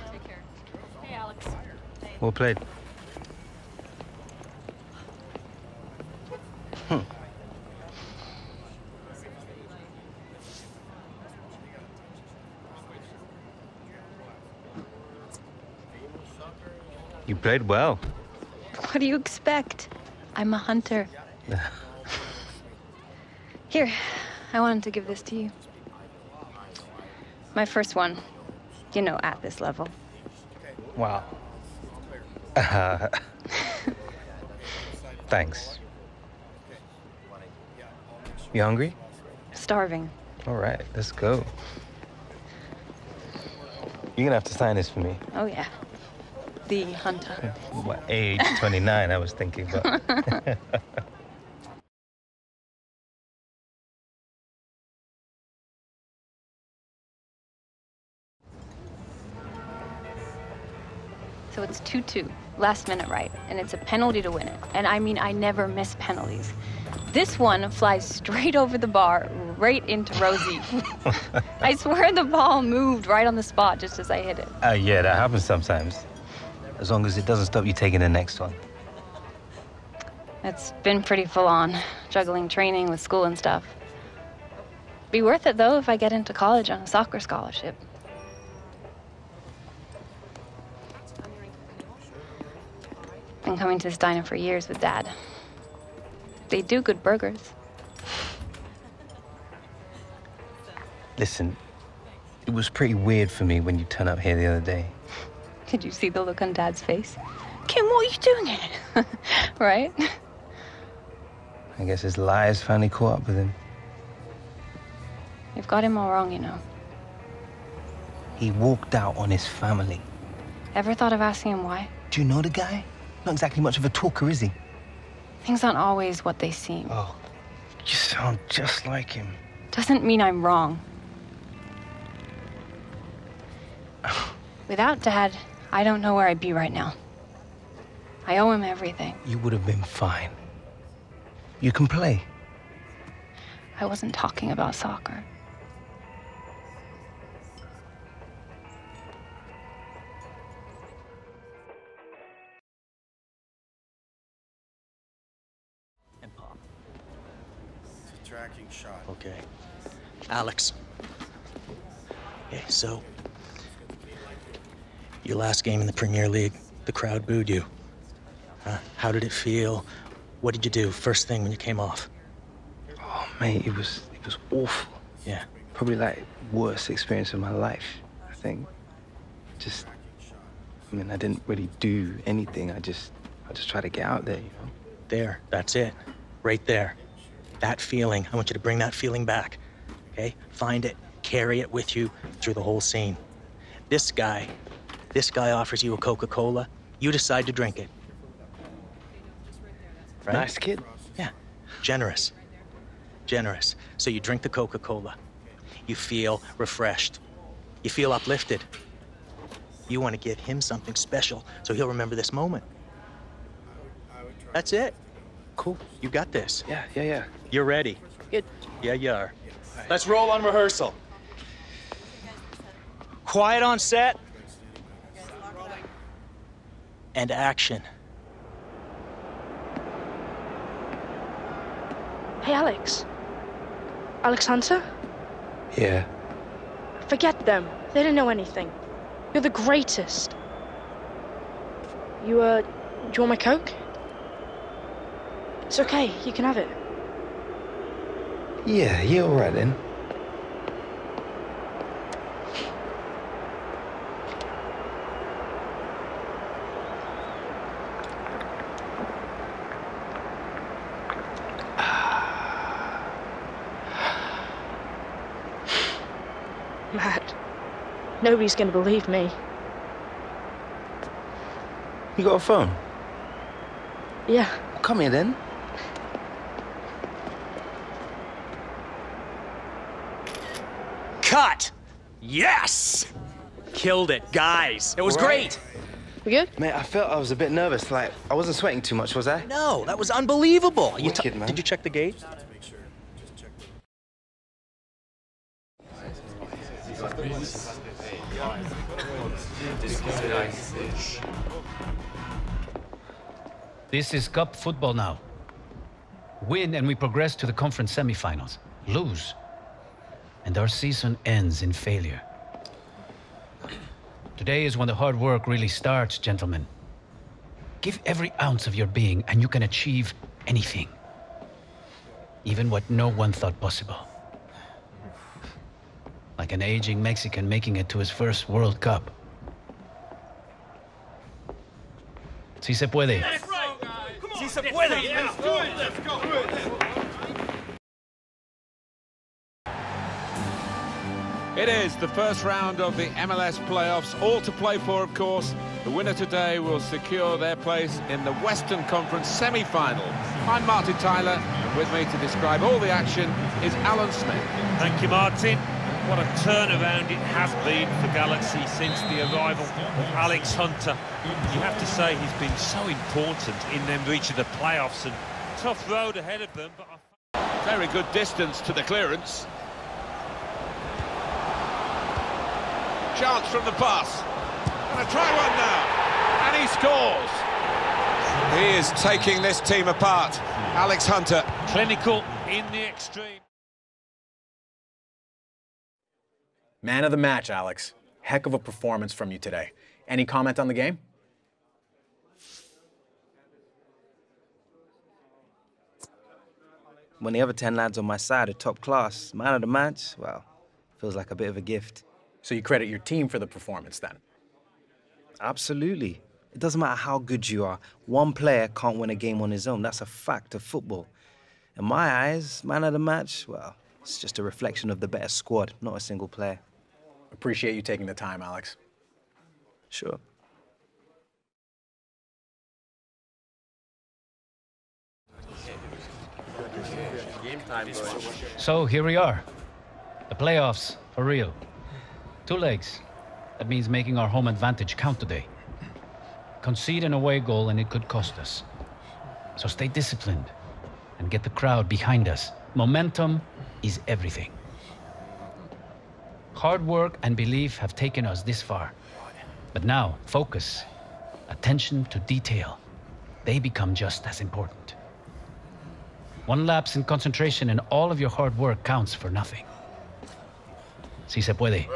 Well played. You played well. What do you expect? I'm a hunter. Here, I wanted to give this to you. My first one, you know, at this level. Wow. Thanks. You hungry? Starving. All right, let's go. You're gonna have to sign this for me. Oh, yeah. The hunter. What, age 29, I was thinking, but... So it's 2-2, last minute right, and it's a penalty to win it. And I mean, I never miss penalties. This one flies straight over the bar, right into Rosie. I swear the ball moved right on the spot just as I hit it. Yeah, that happens sometimes. As long as it doesn't stop you taking the next one. It's been pretty full on, juggling training with school and stuff. Be worth it, though, if I get into college on a soccer scholarship. Been coming to this diner for years with Dad. They do good burgers. Listen, it was pretty weird for me when you turned up here the other day. Did you see the look on Dad's face? Kim, what are you doing here? Right? I guess his lies finally caught up with him. You've got him all wrong, you know. He walked out on his family. Ever thought of asking him why? Do you know the guy? Not exactly much of a talker, is he? Things aren't always what they seem. Oh, you sound just like him. Doesn't mean I'm wrong. Without Dad, I don't know where I'd be right now. I owe him everything. You would have been fine. You can play. I wasn't talking about soccer. And pop. It's a tracking shot. Okay. Alex. Okay, so your last game in the Premier League, the crowd booed you. How did it feel? What did you do first thing when you came off? Oh, mate, it was awful. Yeah. Probably like worst experience of my life, I think. I mean, I didn't really do anything. I just tried to get out there, you know? There, that's it. Right there. That feeling, I want you to bring that feeling back, okay? Find it, carry it with you through the whole scene. This guy offers you a Coca-Cola, you decide to drink it. Right? Nice kid. Yeah, generous. Generous. So you drink the Coca-Cola. You feel refreshed. You feel uplifted. You want to give him something special so he'll remember this moment. That's it. Cool. You got this. Yeah. You're ready. Good. Yeah, you are. Let's roll on rehearsal. Quiet on set. And action. Hey, Alex. Alex Hunter? Yeah. Forget them. They don't know anything. You're the greatest. Do you want my Coke? It's okay. You can have it. Yeah, all right then. Matt, nobody's gonna believe me. You got a phone? Yeah. Come here then. Cut! Yes! Killed it, guys. It was great. We good? Mate, I felt I was a bit nervous. Like, I wasn't sweating too much, was I? No, that was unbelievable. Wicked, man. Did you check the gate? This is cup football now. Win and we progress to the conference semifinals. Lose, and our season ends in failure. Today is when the hard work really starts, gentlemen. Give every ounce of your being and you can achieve anything. Even what no one thought possible. Like an aging Mexican making it to his first World Cup. Si se puede. Si se puede. Let's do it. Let's go. It is the first round of the MLS playoffs, all to play for, of course. The winner today will secure their place in the Western Conference semi-final. I'm Martin Tyler, and with me to describe all the action is Alan Smith. Thank you, Martin. What a turnaround it has been for Galaxy since the arrival of Alex Hunter. You have to say he's been so important in them reaching the playoffs, and tough road ahead of them. But very good distance to the clearance. Chance from the pass. Gonna try one now. And he scores. He is taking this team apart. Alex Hunter. Clinical in the extreme. Man of the match, Alex. Heck of a performance from you today. Any comment on the game? When the other 10 lads on my side are top class, man of the match, well, feels like a bit of a gift. So you credit your team for the performance then? Absolutely. It doesn't matter how good you are. One player can't win a game on his own. That's a fact of football. In my eyes, man of the match, well, it's just a reflection of the better squad, not a single player. Appreciate you taking the time, Alex. Sure. So here we are. The playoffs, for real. 2 legs. That means making our home advantage count today. Concede an away goal and it could cost us. So stay disciplined and get the crowd behind us. Momentum is everything. Hard work and belief have taken us this far. But now, focus, attention to detail, they become just as important. One lapse in concentration and all of your hard work counts for nothing. Si se puede.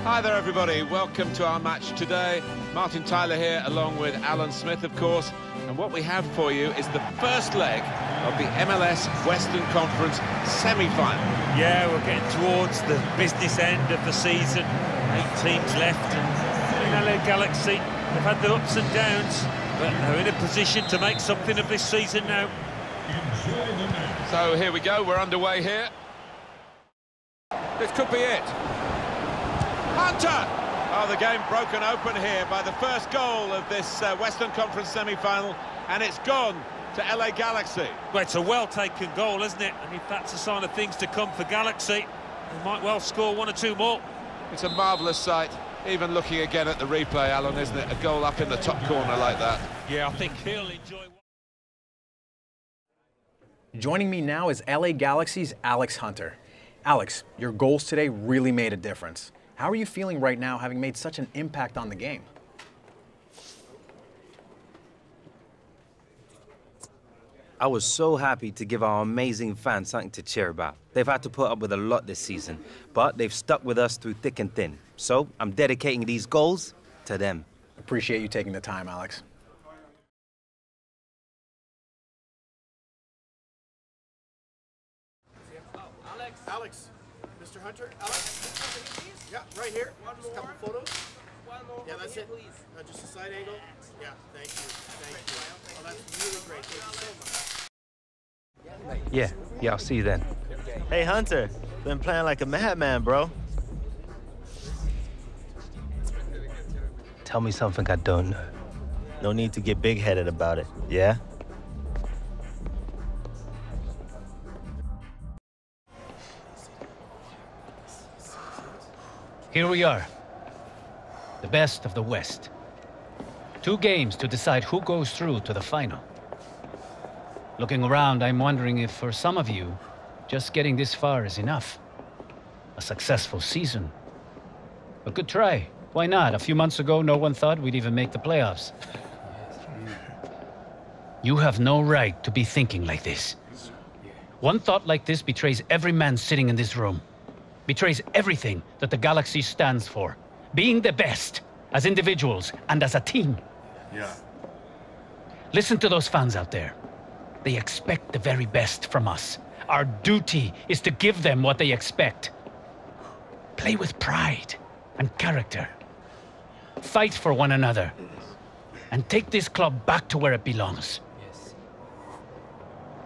Hi there, everybody. Welcome to our match today. Martin Tyler here, along with Alan Smith, of course. And what we have for you is the first leg of the MLS Western Conference semi-final. Yeah, we're getting towards the business end of the season. 8 teams left, and LA Galaxy, they've had their ups and downs, but they're in a position to make something of this season now. So here we go, we're underway here. This could be it. Hunter! Oh, the game broken open here by the first goal of this Western Conference semi-final, and it's gone to LA Galaxy. Well, it's a well-taken goal, isn't it? And if that's a sign of things to come for Galaxy, they might well score 1 or 2 more. It's a marvellous sight, even looking again at the replay, Alan, isn't it? A goal up in the top corner like that. Yeah, I think he'll enjoy... Joining me now is LA Galaxy's Alex Hunter. Alex, your goals today really made a difference. How are you feeling right now, having made such an impact on the game? I was so happy to give our amazing fans something to cheer about. They've had to put up with a lot this season, but they've stuck with us through thick and thin. So I'm dedicating these goals to them. Appreciate you taking the time, Alex. Alex, Mr. Hunter, Alex. Yeah, right here. Just a couple photos. Yeah, that's it. Just a side angle. Yeah, thank you. Thank you. Oh, that's really great. Thank you so much. Yeah, I'll see you then. Hey, Hunter. Been playing like a madman, bro. Tell me something I don't know. No need to get big-headed about it, yeah? Here we are, the best of the West. 2 games to decide who goes through to the final. Looking around, I'm wondering if for some of you, just getting this far is enough. A successful season. A good try. Why not? A few months ago, no one thought we'd even make the playoffs. You have no right to be thinking like this. One thought like this betrays every man sitting in this room. Betrays everything that the Galaxy stands for. Being the best, as individuals and as a team. Yeah. Listen to those fans out there. They expect the very best from us. Our duty is to give them what they expect. Play with pride and character. Fight for one another. And take this club back to where it belongs. Yes.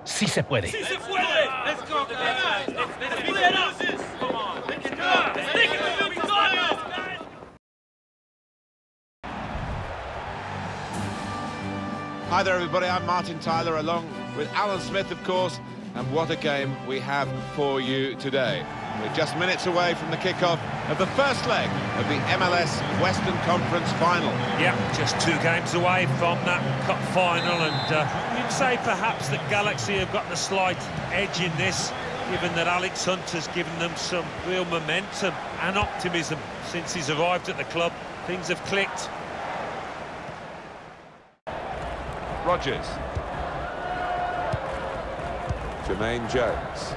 Si se puede. Si se puede! Let's go, guys! Let's play it up! Come on! Let's go! Let's take it to the guys! Hi there, everybody. I'm Martin Tyler, along with Alan Smith, of course. And what a game we have for you today. We're just minutes away from the kickoff of the first leg of the MLS Western Conference Final. Yeah, just 2 games away from that Cup Final, and you'd say perhaps that Galaxy have got the slight edge in this, given that Alex Hunter's given them some real momentum and optimism since he's arrived at the club. Things have clicked. Rogers. Jermaine Jones.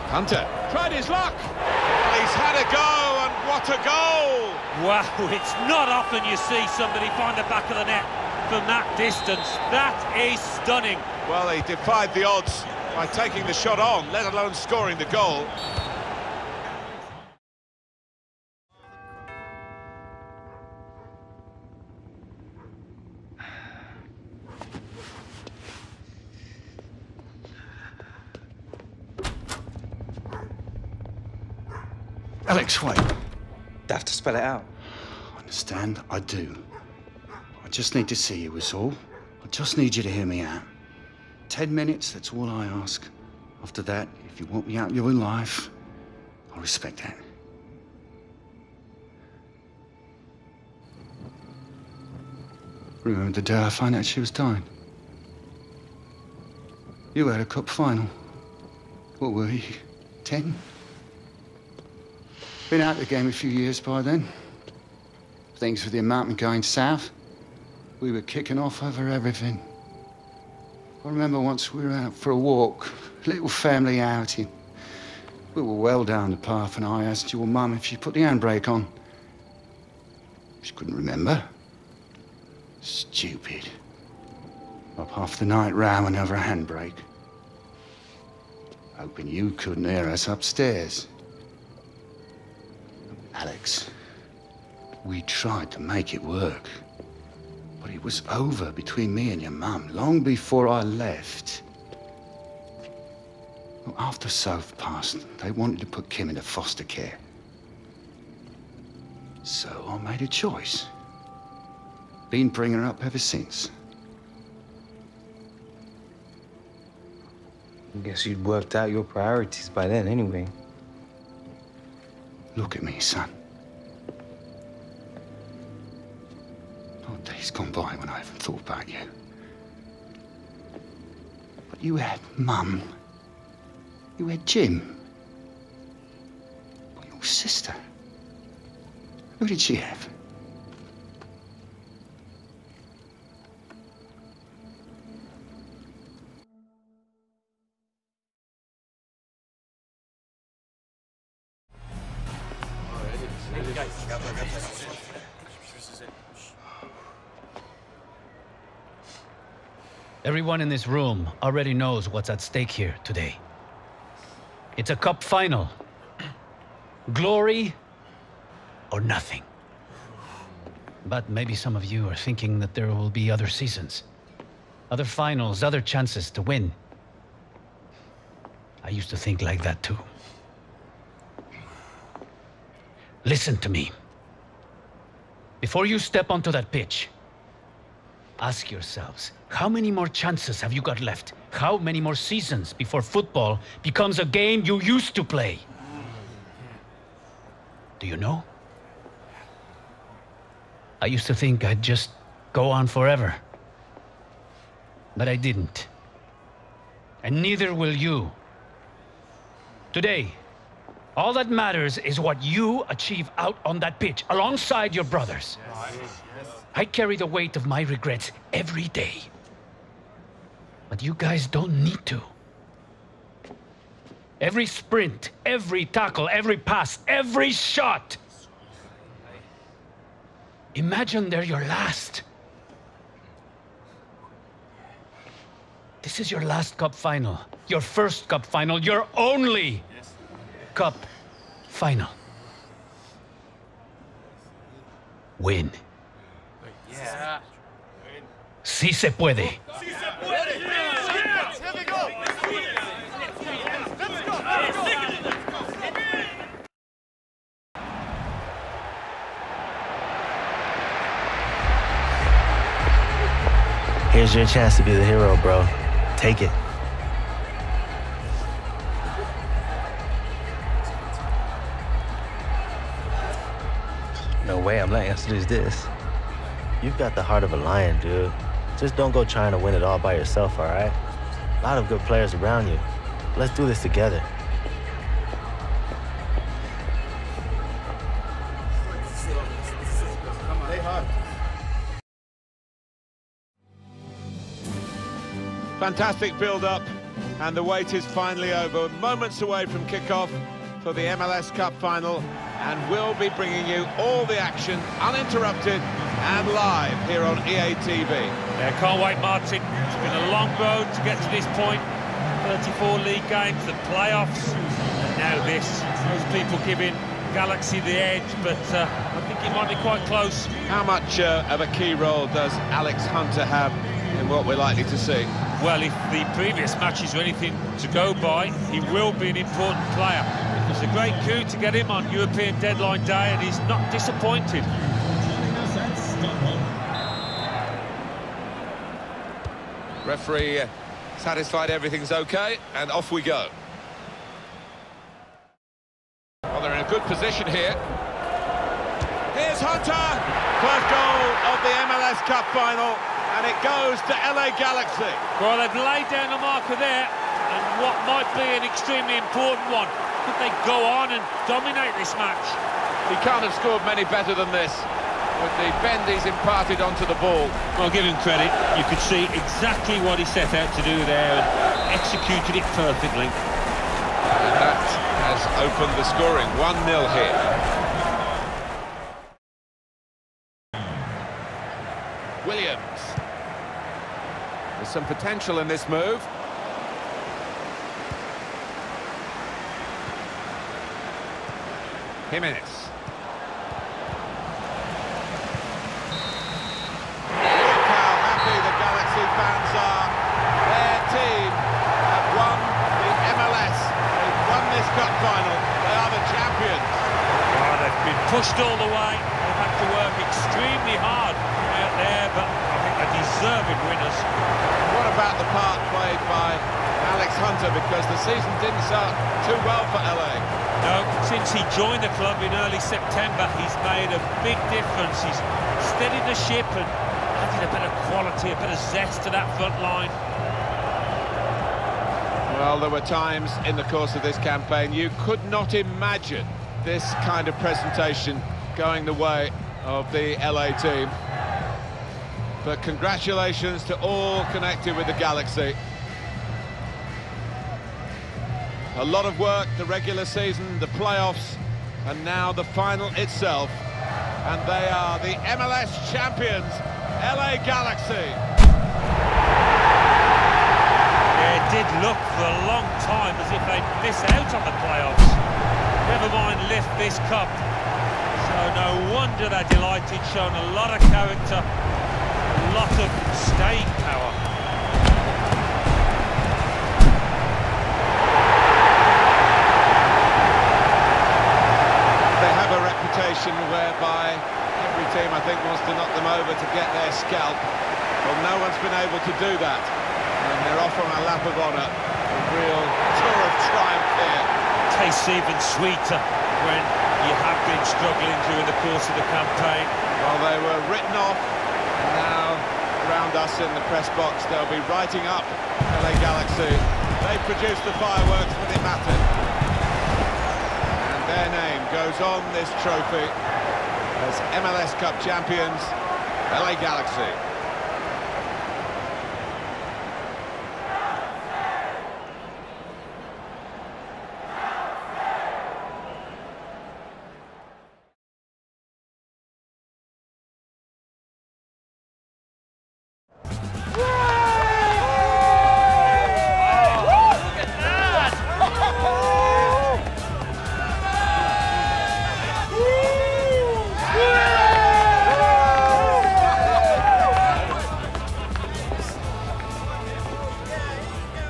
Hunter tried his luck. Well, he's had a go, and what a goal! Wow, it's not often you see somebody find the back of the net from that distance. That is stunning. Well, he defied the odds by taking the shot on, let alone scoring the goal. Alex, wait. I have to spell it out. Understand? I do. I just need to see you, is all. I just need you to hear me out. 10 minutes, that's all I ask. After that, if you want me out of your life, I'll respect that. Remember the day I found out she was dying? You had a cup final. What were you, 10? Been out of the game a few years by then. Things with the amount going south. We were kicking off over everything. I remember once we were out for a walk, a little family outing. We were well down the path and I asked your mum if she put the handbrake on. She couldn't remember. Stupid. Up half the night rowing over a handbrake. Hoping you couldn't hear us upstairs. Alex, we tried to make it work. But it was over between me and your mum long before I left. Well, after South passed, they wanted to put Kim into foster care. So I made a choice. Been bringing her up ever since. I guess you'd worked out your priorities by then anyway. Look at me, son. Not days gone by when I haven't thought about you. But you had Mum. You had Jim. But your sister. Who did she have? Everyone in this room already knows what's at stake here today. It's a cup final. Glory or nothing. But maybe some of you are thinking that there will be other seasons, other finals, other chances to win. I used to think like that too. Listen to me. Before you step onto that pitch, ask yourselves, how many more chances have you got left? How many more seasons before football becomes a game you used to play? Do you know? I used to think I'd just go on forever. But I didn't. And neither will you. Today, all that matters is what you achieve out on that pitch, alongside your brothers. I carry the weight of my regrets every day. But you guys don't need to. Every sprint, every tackle, every pass, every shot. Imagine they're your last. This is your last cup final, your first cup final, your only cup final. Win. Yeah. Sí se puede. Sí se puede. Here we go. Let's go. Here's your chance to be the hero, bro. Take it. No way I'm letting us lose this. You've got the heart of a lion, dude. Just don't go trying to win it all by yourself, all right? A lot of good players around you. Let's do this together. Fantastic build-up, and the wait is finally over. Moments away from kick-off for the MLS Cup Final, and we'll be bringing you all the action, uninterrupted and live here on EA TV. Yeah, can't wait, Martin. It's been a long road to get to this point. 34 league games, the playoffs, and now this. Most people giving Galaxy the edge, but I think it might be quite close. How much of a key role does Alex Hunter have in what we're likely to see? Well, if the previous matches are anything to go by, he will be an important player. It was a great coup to get him on European deadline day, and he's not disappointed. Referee satisfied everything's okay, and off we go. Well, they're in a good position here. Here's Hunter! First goal of the MLS Cup Final, and it goes to LA Galaxy. Well, they've laid down a marker there, and what might be an extremely important one. Could they go on and dominate this match? He can't have scored many better than this, with the bend he's imparted onto the ball. Well, give him credit. You could see exactly what he set out to do there and executed it perfectly. And that has opened the scoring. 1-0 here. Williams. There's some potential in this move. Jimenez. Look how happy the Galaxy fans are. Their team have won the MLS. They've won this cup final. They are the champions. Oh, they've been pushed all the way. They've had to work extremely hard out there, but I think they're deserving winners. What about the part played by Alex Hunter? Because the season didn't start too well for LA. No, since he joined the club in early September, he's made a big difference. He's steadied the ship and added a bit of quality, a bit of zest to that front line. Well, there were times in the course of this campaign you could not imagine this kind of presentation going the way of the LA team. But congratulations to all connected with the Galaxy. A lot of work, the regular season, the playoffs, and now the final itself. And they are the MLS champions, LA Galaxy. Yeah, it did look for a long time as if they'd miss out on the playoffs. Never mind lift this cup. So no wonder they're delighted, shown a lot of character, a lot of staying power. Whereby every team, I think, wants to knock them over to get their scalp. Well, no one's been able to do that, and they're off on a lap of honour. A real tour of triumph here. Tastes even sweeter when you have been struggling during the course of the campaign. Well, they were written off, and now around us in the press box they'll be writing up LA Galaxy. They produced the fireworks when it mattered. Their name goes on this trophy as MLS Cup champions, LA Galaxy.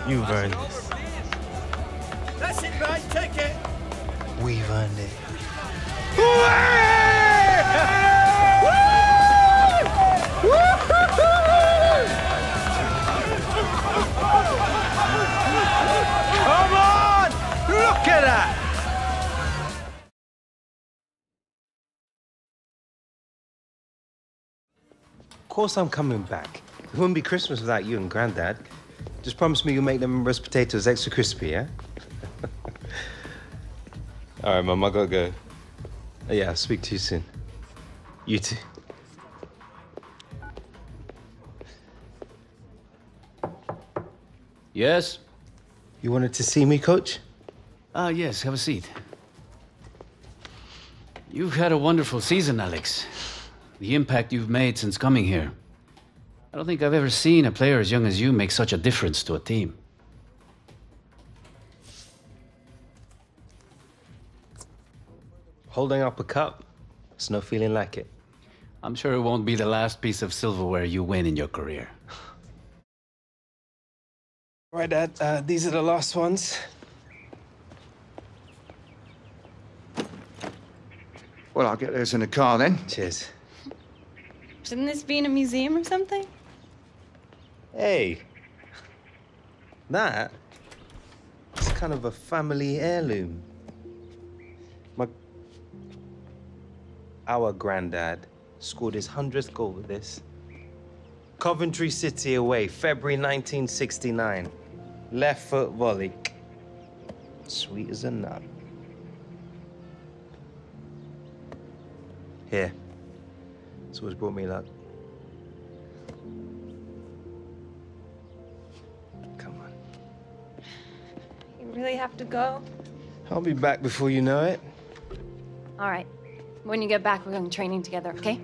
You've earned this. That's it, mate. Take it. We've earned it. Come on! Look at that! Of course I'm coming back. It wouldn't be Christmas without you and Granddad. Just promise me you'll make them roast potatoes extra crispy, yeah? All right, Mum, I gotta go. Yeah, I'll speak to you soon. You too. Yes? You wanted to see me, Coach? Yes, have a seat. You've had a wonderful season, Alex. The impact you've made since coming here. I don't think I've ever seen a player as young as you make such a difference to a team. Holding up a cup. There's no feeling like it. I'm sure it won't be the last piece of silverware you win in your career. Right, Dad, these are the last ones. Well, I'll get those in the car then. Cheers. Shouldn't this be in a museum or something? Hey, That is kind of a family heirloom. Our granddad scored his 100th goal with this. Coventry City away, February 1969. Left foot volley. Sweet as a nut. Here. It's always brought me luck. Come on. You really have to go? I'll be back before you know it. All right. When you get back, we're going training together, okay?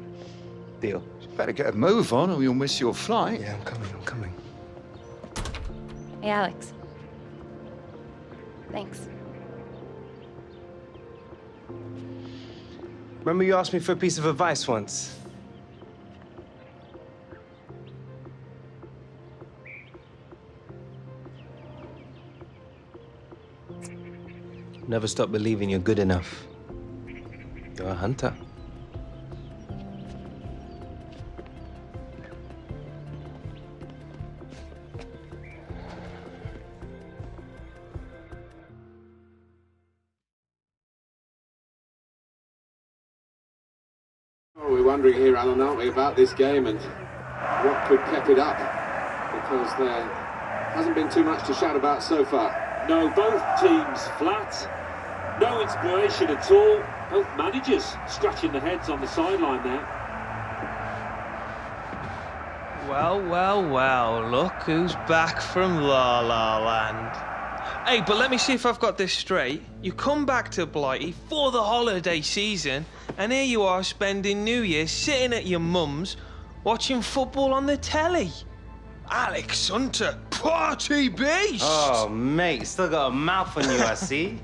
Deal. You better get a move on or you'll miss your flight. Yeah, I'm coming. Hey, Alex. Thanks. Remember you asked me for a piece of advice once? Never stop believing you're good enough. You're a hunter. Oh, we're wondering here, Alan, aren't we, about this game and what could keep it up? Because there hasn't been too much to shout about so far. No, both teams flat. No inspiration at all. Both managers scratching their heads on the sideline there. Well, look who's back from La La Land. Hey, but let me see if I've got this straight. You come back to Blighty for the holiday season, and here you are spending New Year sitting at your mum's, watching football on the telly. Alex Hunter, party beast! Oh, mate, still got a mouth on you, I see.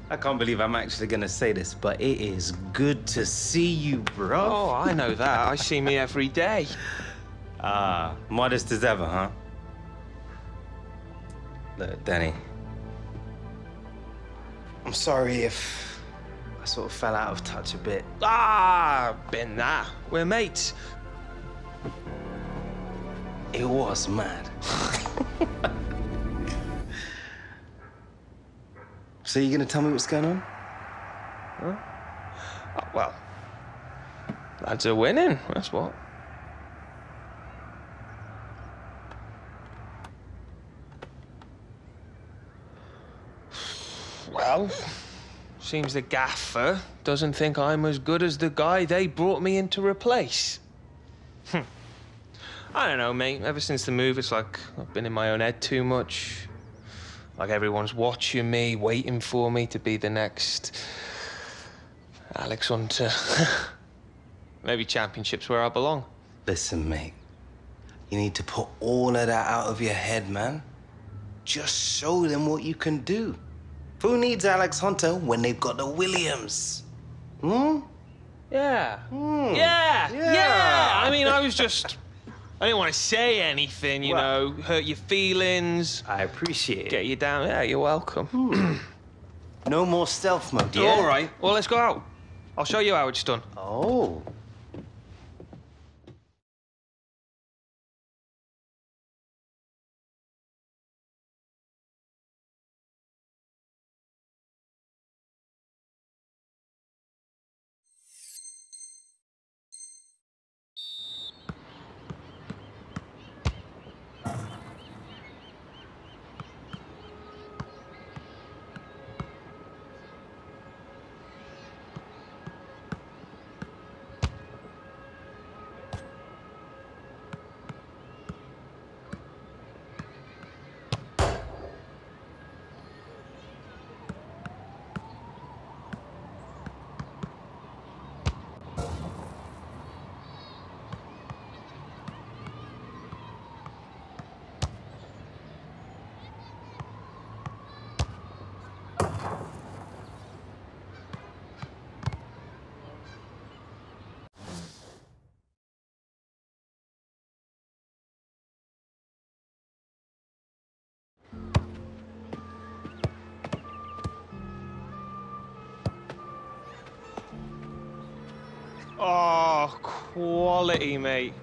I can't believe I'm actually gonna say this, but it is good to see you, bro. Oh, I know that. I see me every day. Ah, modest as ever, huh? Look, Danny, I'm sorry if I sort of fell out of touch a bit. Been that. We're mates. It was mad. So you gonna tell me what's going on? Huh? Oh, well, lads are winning, that's what. Well, seems the gaffer doesn't think I'm as good as the guy they brought me in to replace. I don't know, mate. Ever since the move, it's like I've been in my own head too much. Like everyone's watching me, waiting for me to be the next Alex Hunter. Maybe Championship's where I belong. Listen, mate. You need to put all of that out of your head, man. Just show them what you can do. Who needs Alex Hunter when they've got the Williams? Hmm? Yeah. Mm. Yeah. I mean, I didn't want to say anything, you know, hurt your feelings. I appreciate it. Get you down. Yeah, you're welcome. No more stealth mode, yeah? All right. Well, let's go out. I'll show you how it's done. Oh. Oh, quality, mate.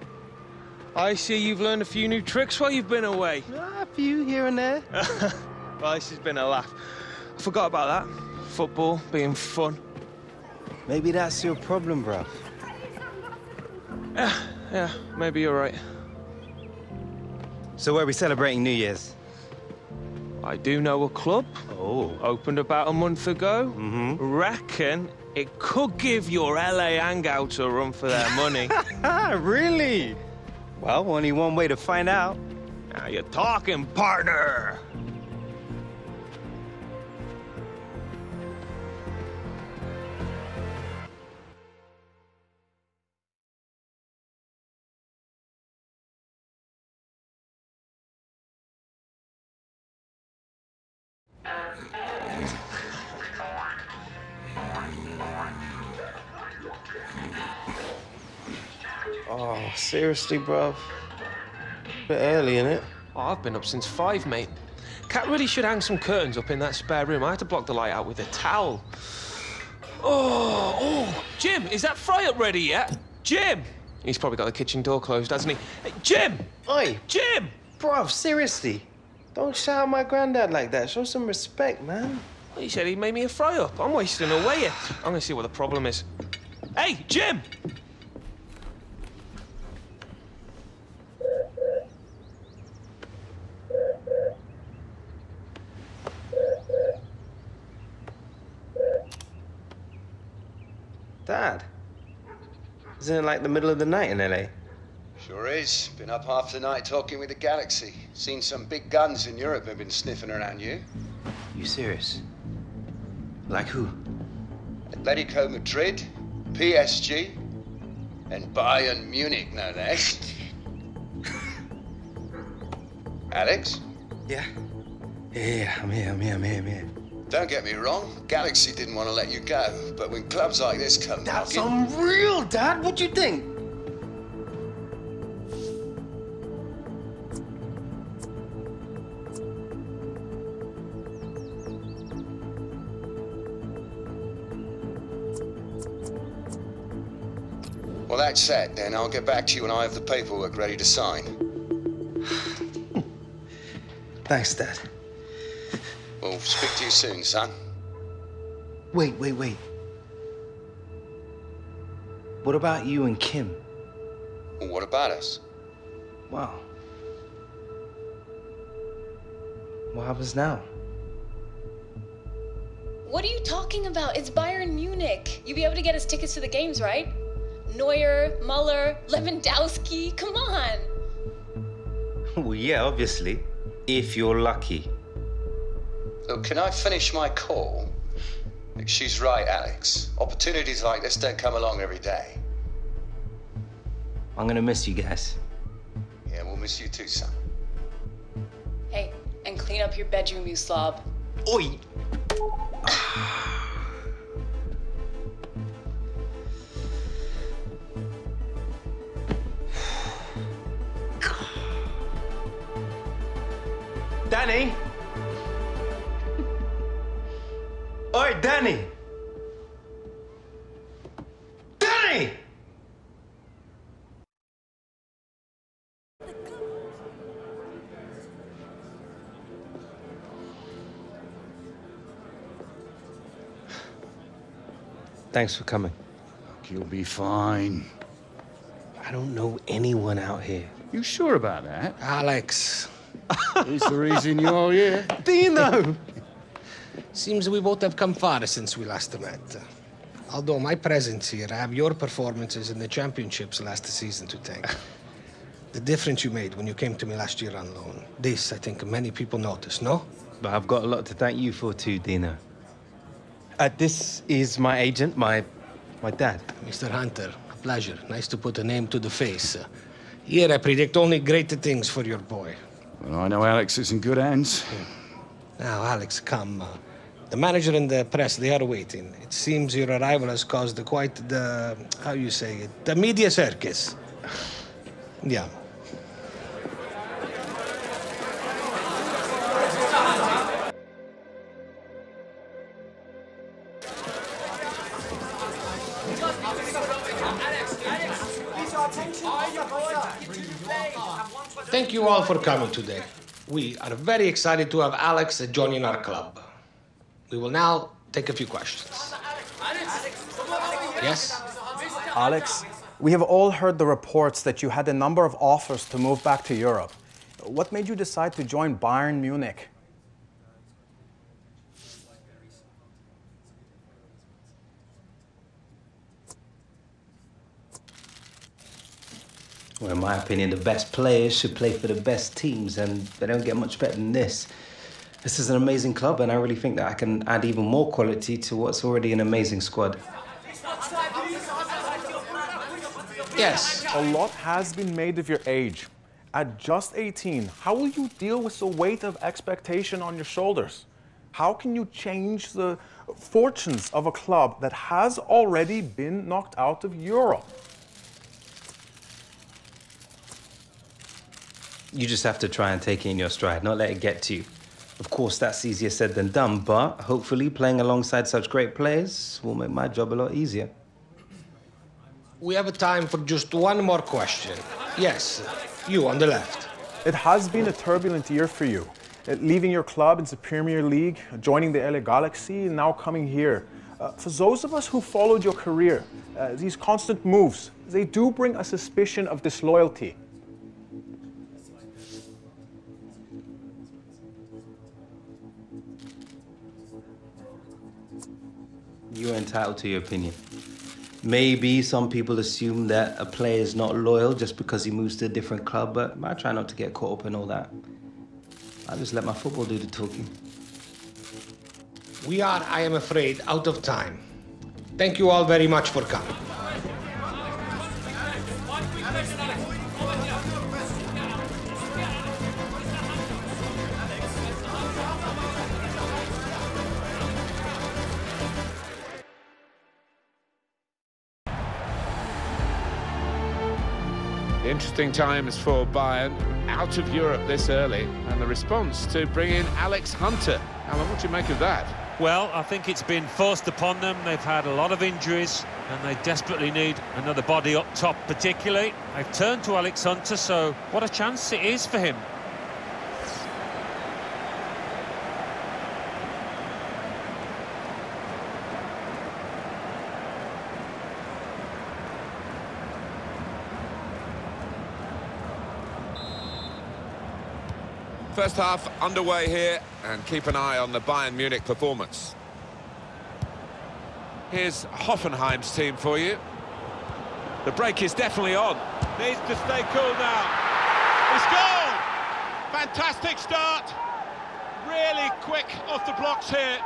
I see you've learned a few new tricks while you've been away. A few here and there. Well, this has been a laugh. I forgot about that. Football being fun. Maybe that's your problem, bruv. Yeah, maybe you're right. So where are we celebrating New Year's? I do know a club. Oh. Opened about a month ago. Reckon it could give your LA hangouts a run for their money. Really? Well, only one way to find out. Now you're talking, partner. Oh, seriously, bruv? Bit early, innit? Oh, I've been up since 5, mate. Cat really should hang some curtains up in that spare room. I had to block the light out with a towel. Oh, Jim, is that fry up ready yet? Jim! He's probably got the kitchen door closed, hasn't he? Hey, Jim! Oi! Jim! Bruv, seriously. Don't shout at my granddad like that. Show some respect, man. Well, he said he made me a fry up. I'm wasting away here. I'm gonna see what the problem is. Hey, Jim! Dad, isn't it like the middle of the night in LA? Sure is. Been up half the night talking with the Galaxy. Seen some big guns in Europe have been sniffing around you. You serious? Like who? Atletico Madrid, PSG, and Bayern Munich, no less. Alex? Yeah, I'm here. Don't get me wrong, Galaxy didn't want to let you go, but when clubs like this come That's knocking... unreal, Dad. What do you think? Well, that's set, then. I'll get back to you when I have the paperwork ready to sign. Thanks, Dad. We'll speak to you soon, son. Wait. What about you and Kim? Well, what about us? Wow. What happens now? What are you talking about? It's Bayern Munich. You'll be able to get us tickets to the games, right? Neuer, Muller, Lewandowski, come on. Well, yeah, obviously. If you're lucky. Look, can I finish my call? Look, she's right, Alex. Opportunities like this don't come along every day. I'm gonna miss you guys. Yeah, we'll miss you too, son. Hey, and clean up your bedroom, you slob. Oi! Danny! Oi, Danny! Danny! Thanks for coming. You'll be fine. I don't know anyone out here. You sure about that? Alex. He's the reason you're here. Dino! Seems we both have come far since we last met. Although my presence here, I have your performances in the championships last season to thank. The difference you made when you came to me last year on loan. This, I think, many people noticed, no? But I've got a lot to thank you for too, Dino. This is my agent, my dad. Mr. Hunter, a pleasure. Nice to put a name to the face. Here I predict only great things for your boy. Well, I know Alex is in good hands. Now, Alex, come. The manager and the press, they are waiting. It seems your arrival has caused quite the, how you say it, the media circus. Yeah. Thank you all for coming today. We are very excited to have Alex joining our club. We will now take a few questions. Yes? Alex, we have all heard the reports that you had a number of offers to move back to Europe. What made you decide to join Bayern Munich? Well, in my opinion, the best players should play for the best teams, and they don't get much better than this. This is an amazing club, and I really think that I can add even more quality to what's already an amazing squad. Yes. A lot has been made of your age. At just 18, how will you deal with the weight of expectation on your shoulders? How can you change the fortunes of a club that has already been knocked out of Europe? You just have to try and take it in your stride, not let it get to you. Of course, that's easier said than done, but hopefully playing alongside such great players will make my job a lot easier. We have time for just one more question. Yes, you on the left. It has been a turbulent year for you. Leaving your club in the Premier League, joining the LA Galaxy, and now coming here. For those of us who followed your career, these constant moves, they do bring a suspicion of disloyalty. You're entitled to your opinion. Maybe some people assume that a player is not loyal just because he moves to a different club, but I try not to get caught up in all that. I just let my football do the talking. We are, I am afraid, out of time. Thank you all very much for coming. Interesting times for Bayern, out of Europe this early, and the response to bring in Alex Hunter. Alan, what do you make of that? Well, I think it's been forced upon them. They've had a lot of injuries, and they desperately need another body up top particularly. They've turned to Alex Hunter, so what a chance it is for him. First half underway here, and keep an eye on the Bayern Munich performance. Here's Hoffenheim's team for you. The break is definitely on. Needs to stay cool now. He scored! Fantastic start. Really quick off the blocks here.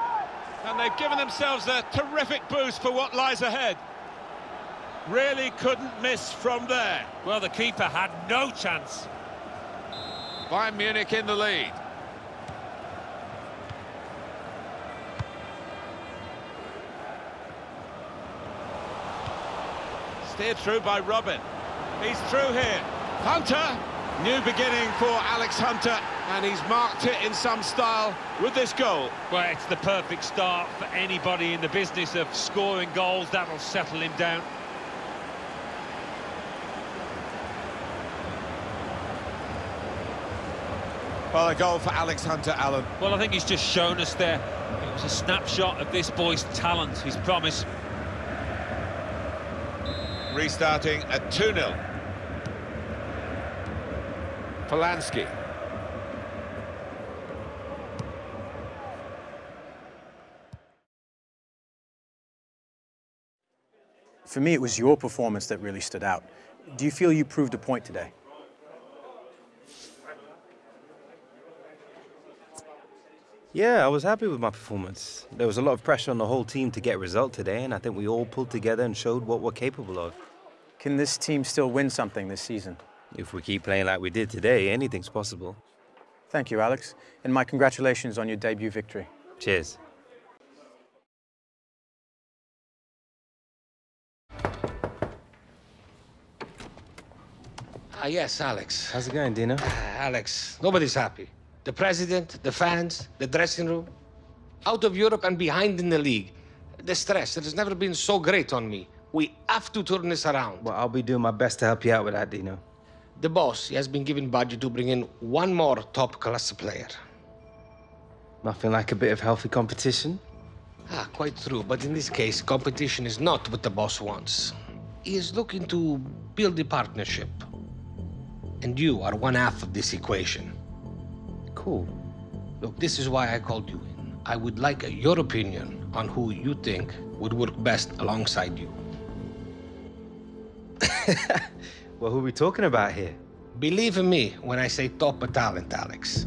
And they've given themselves a terrific boost for what lies ahead. Really couldn't miss from there. Well, the keeper had no chance. Bayern Munich in the lead. Steered through by Robin. He's through here. Hunter. New beginning for Alex Hunter, and he's marked it in some style with this goal. Well, it's the perfect start for anybody in the business of scoring goals. That'll settle him down. Well, a goal for Alex Hunter, Alan. Well, I think he's just shown us there. It was a snapshot of this boy's talent, his promise. Restarting at 2-0. Polanski. For me, it was your performance that really stood out. Do you feel you proved a point today? Yeah, I was happy with my performance. There was a lot of pressure on the whole team to get a result today, and I think we all pulled together and showed what we're capable of. Can this team still win something this season? If we keep playing like we did today, anything's possible. Thank you, Alex. And my congratulations on your debut victory. Cheers. Yes, Alex. How's it going, Dino? Alex, nobody's happy. The president, the fans, the dressing room. Out of Europe and behind in the league. The stress, it has never been so great on me. We have to turn this around. Well, I'll be doing my best to help you out with that, Dino. The boss, he has been given budget to bring in one more top-class player. Nothing like a bit of healthy competition? Ah, quite true. But in this case, competition is not what the boss wants. He is looking to build a partnership. And you are one half of this equation. Cool. Look, this is why I called you in. I would like your opinion on who you think would work best alongside you. Well, who are we talking about here? Believe in me when I say top talent, Alex.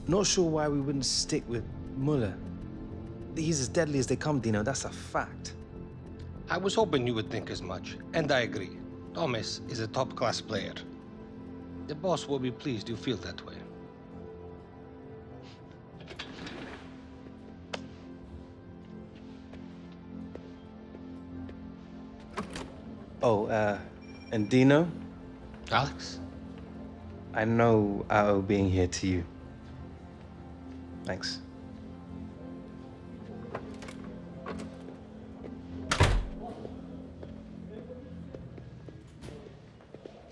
Not sure why we wouldn't stick with Muller. He's as deadly as they come, Dino. That's a fact. I was hoping you would think as much, and I agree. Thomas is a top-class player. The boss will be pleased you feel that way. Oh, and Dino? Alex? I know I owe being here to you. Thanks.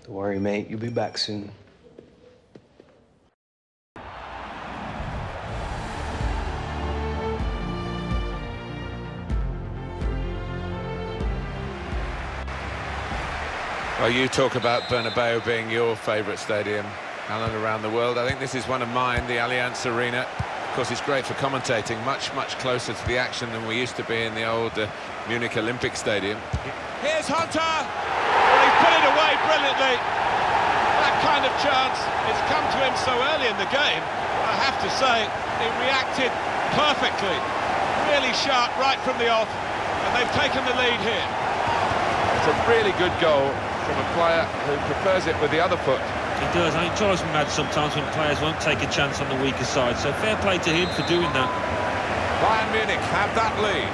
Don't worry, mate. You'll be back soon. Well, you talk about Bernabeu being your favourite stadium, Alan, around the world. I think this is one of mine, the Allianz Arena. Of course, it's great for commentating, much closer to the action than we used to be in the old Munich Olympic Stadium. Here's Hunter! Well, he's put it away brilliantly. That kind of chance, it's come to him so early in the game. I have to say, he reacted perfectly. Really sharp right from the off, and they've taken the lead here. It's a really good goal from a player who prefers it with the other foot. He does. It drives me mad sometimes when players won't take a chance on the weaker side. So fair play to him for doing that. Bayern Munich have that lead.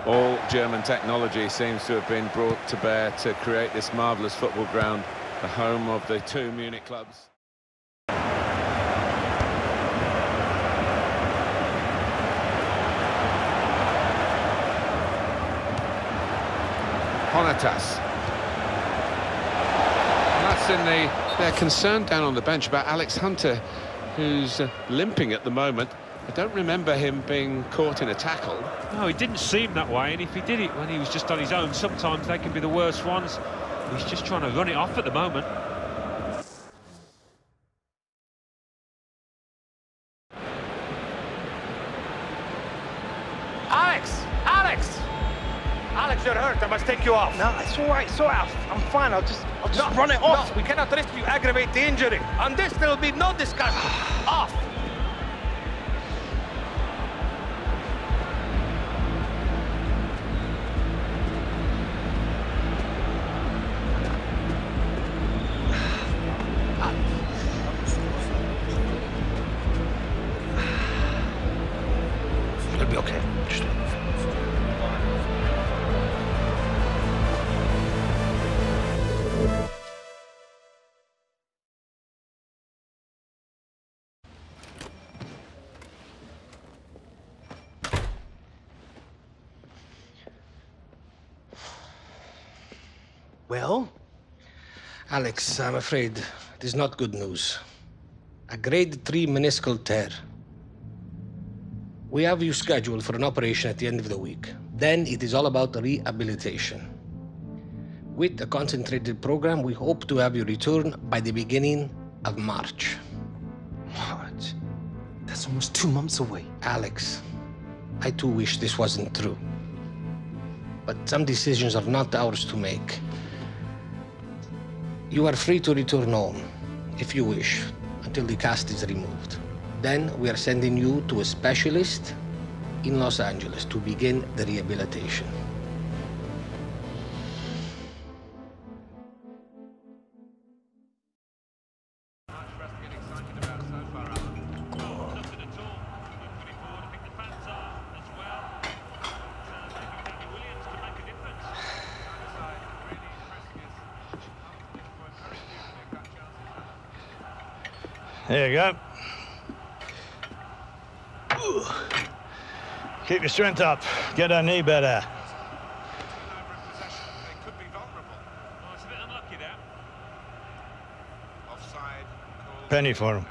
All German technology seems to have been brought to bear to create this marvellous football ground, the home of the two Munich clubs. Honatas. And that's in they're concerned down on the bench about Alex Hunter, who's limping at the moment. I don't remember him being caught in a tackle. No, it didn't seem that way, and if he did it when he was just on his own, sometimes they can be the worst ones. He's just trying to run it off at the moment. Alex, you're hurt. I must take you off. No, it's all right. It's all right. I'm fine. I'll just run it off. No, we cannot risk you aggravate the injury. On this, there will be no discussion. Off. It'll be okay. Well? Alex, I'm afraid it is not good news. A grade 3 meniscal tear. We have you scheduled for an operation at the end of the week. Then it is all about rehabilitation. With a concentrated program, we hope to have you return by the beginning of March. March? That's almost 2 months away. Alex, I too wish this wasn't true. But some decisions are not ours to make. You are free to return home, if you wish, till the cast is removed. Then we are sending you to a specialist in Los Angeles to begin the rehabilitation. There you go. Keep your strength up. Get her knee better. Penny for him.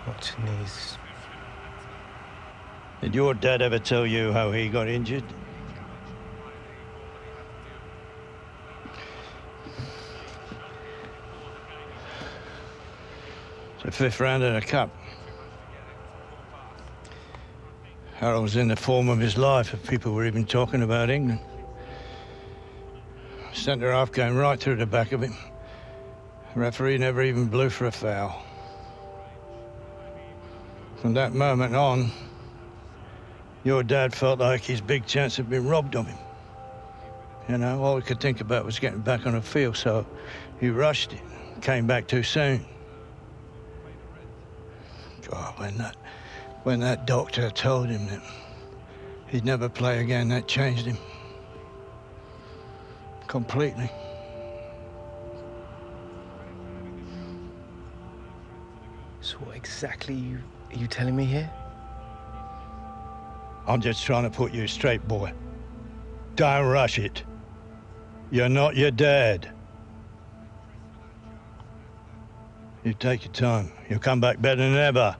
What knees? Did your dad ever tell you how he got injured? It's the 5th round of the Cup. Harold was in the form of his life if people were even talking about England. Centre half came right through the back of him. The referee never even blew for a foul. From that moment on, your dad felt like his big chance had been robbed of him. You know, all he could think about was getting back on the field, so he rushed it, came back too soon. God, when that doctor told him that he'd never play again, that changed him. Completely. So what exactly are you telling me here? I'm just trying to put you straight, boy. Don't rush it. You're not your dad. You take your time. You'll come back better than ever.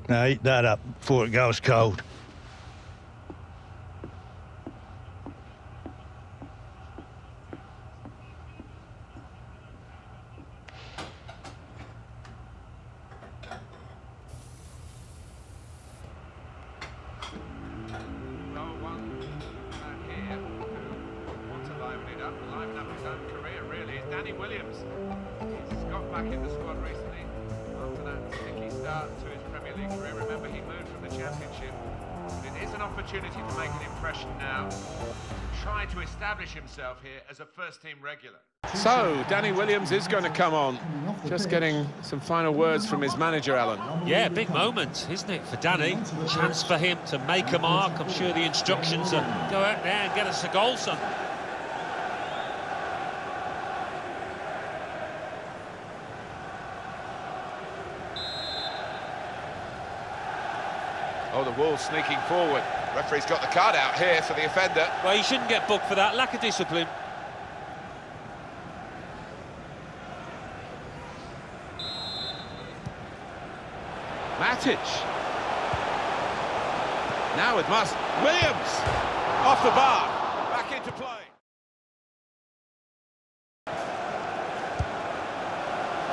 Now eat that up before it goes cold. Himself here as a first-team regular. So, Danny Williams is going to come on. Just getting some final words from his manager, Alan. Yeah, big moment, isn't it, for Danny? Chance for him to make a mark. I'm sure the instructions are go out there and get us a goal, son. Oh, the Wolves sneaking forward. Referee's got the card out here for the offender. Well, he shouldn't get booked for that. Lack of discipline. Matic. Now with Williams. Off the bar. Back into play.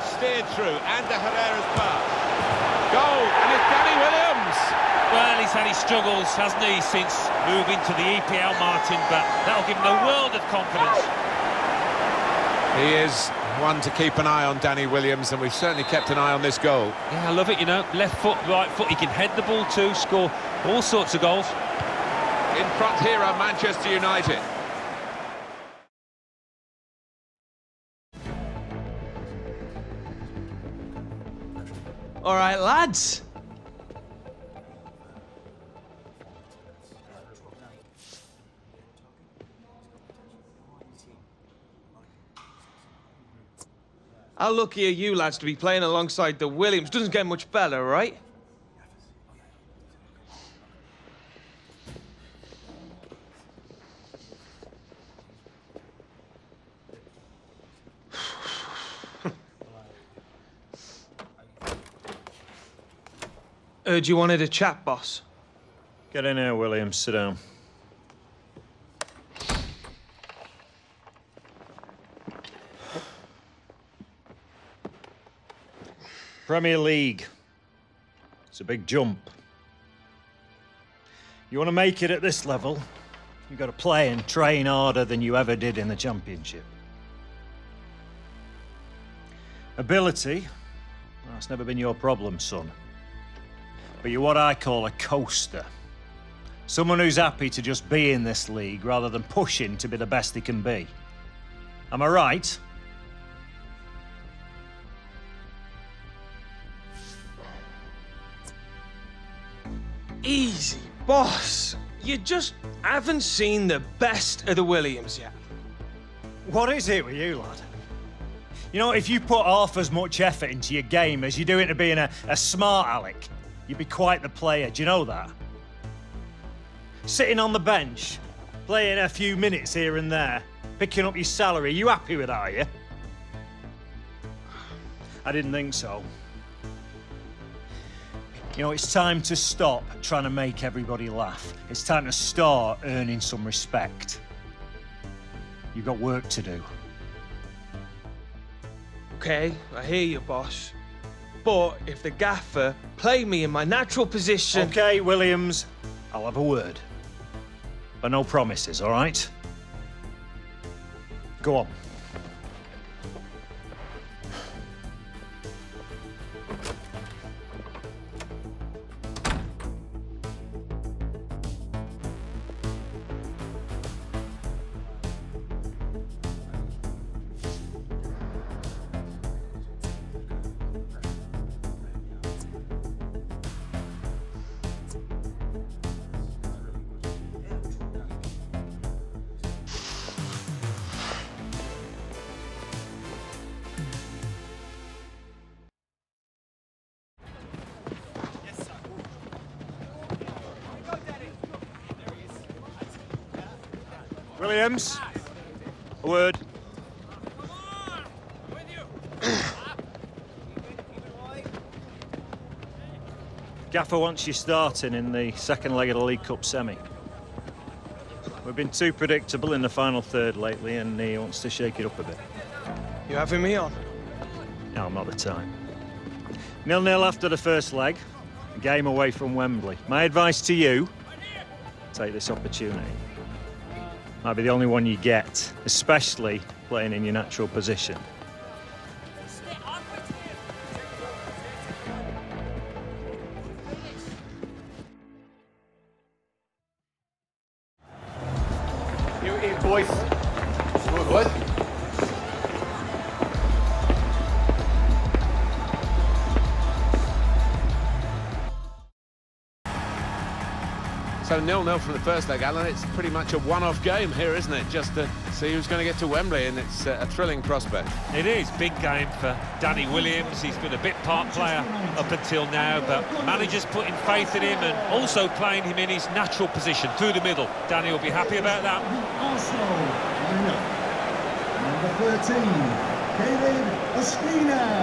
Steered through. Ander Herrera's pass. Goal. And it's Danny Williams. Well, he's had his struggles, hasn't he, since moving to the EPL, Martin, but that'll give him a world of confidence. He is one to keep an eye on, Danny Williams, and we've certainly kept an eye on this goal. Yeah, I love it, you know, left foot, right foot, he can head the ball too, score all sorts of goals. In front here are Manchester United. All right, lads. How lucky are you lads to be playing alongside the Williams? Doesn't get much better, right? Heard you wanted a chat, boss. Get in here, Williams. Sit down. Premier League. It's a big jump. You want to make it at this level, You've got to play and train harder than you ever did in the Championship. Ability, that's never been your problem, son. But you're what I call a coaster. Someone who's happy to just be in this league rather than pushing to be the best he can be. Am I right? Easy, boss. You just haven't seen the best of the Williams yet. What is it with you, lad? You know, if you put half as much effort into your game as you do into being a smart aleck, you'd be quite the player. Do you know that? Sitting on the bench, playing a few minutes here and there, picking up your salary, you happy with that, are you? I didn't think so. You know, it's time to stop trying to make everybody laugh. It's time to start earning some respect. You've got work to do. Okay, I hear you, boss. But if the gaffer played me in my natural position... Okay, Williams, I'll have a word. But no promises, all right? Go on. Williams, a word. Gaffer wants you starting in the second leg of the League Cup semi. We've been too predictable in the final third lately, and he wants to shake it up a bit. You having me on? No, not the time. 0-0 after the first leg, a game away from Wembley. My advice to you, take this opportunity. Might be the only one you get, especially playing in your natural position. Here, boys. What? So 0-0 from the first leg, Alan. It's pretty much a one-off game here, isn't it? Just to see who's going to get to Wembley, and it's a thrilling prospect. It is. Big game for Danny Williams. He's been a bit part player up until now, but manager's putting faith in him and also playing him in his natural position through the middle. Danny will be happy about that. Arsenal, number 13, David Ospina.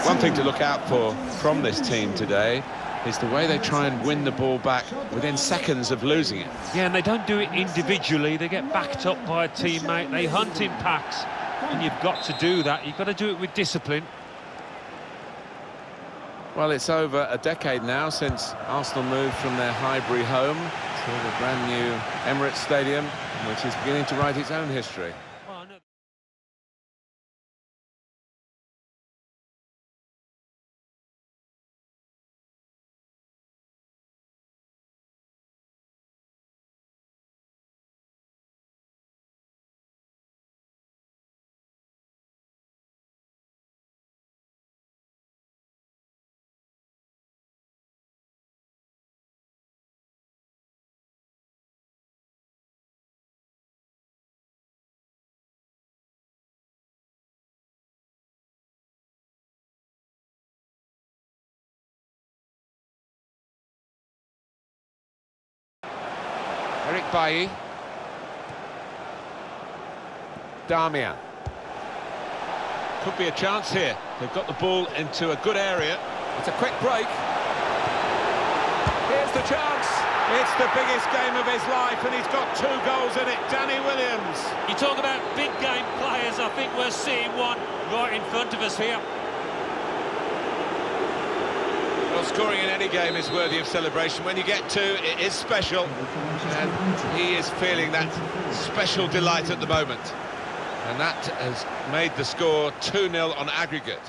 One thing to look out for from this team today is the way they try and win the ball back within seconds of losing it. Yeah, and they don't do it individually. They get backed up by a teammate. They hunt in packs, and you've got to do that. You've got to do it with discipline. Well, it's over a decade now since Arsenal moved from their Highbury home to the brand new Emirates Stadium, which is beginning to write its own history. Eric Bailly. Darmian. Could be a chance here. They've got the ball into a good area. It's a quick break. Here's the chance. It's the biggest game of his life, and he's got 2 goals in it. Danny Williams. You talk about big game players. I think we're seeing one right in front of us here. Well, scoring in any game is worthy of celebration. When you get two, it is special, and he is feeling that special delight at the moment. And that has made the score 2-0 on aggregate.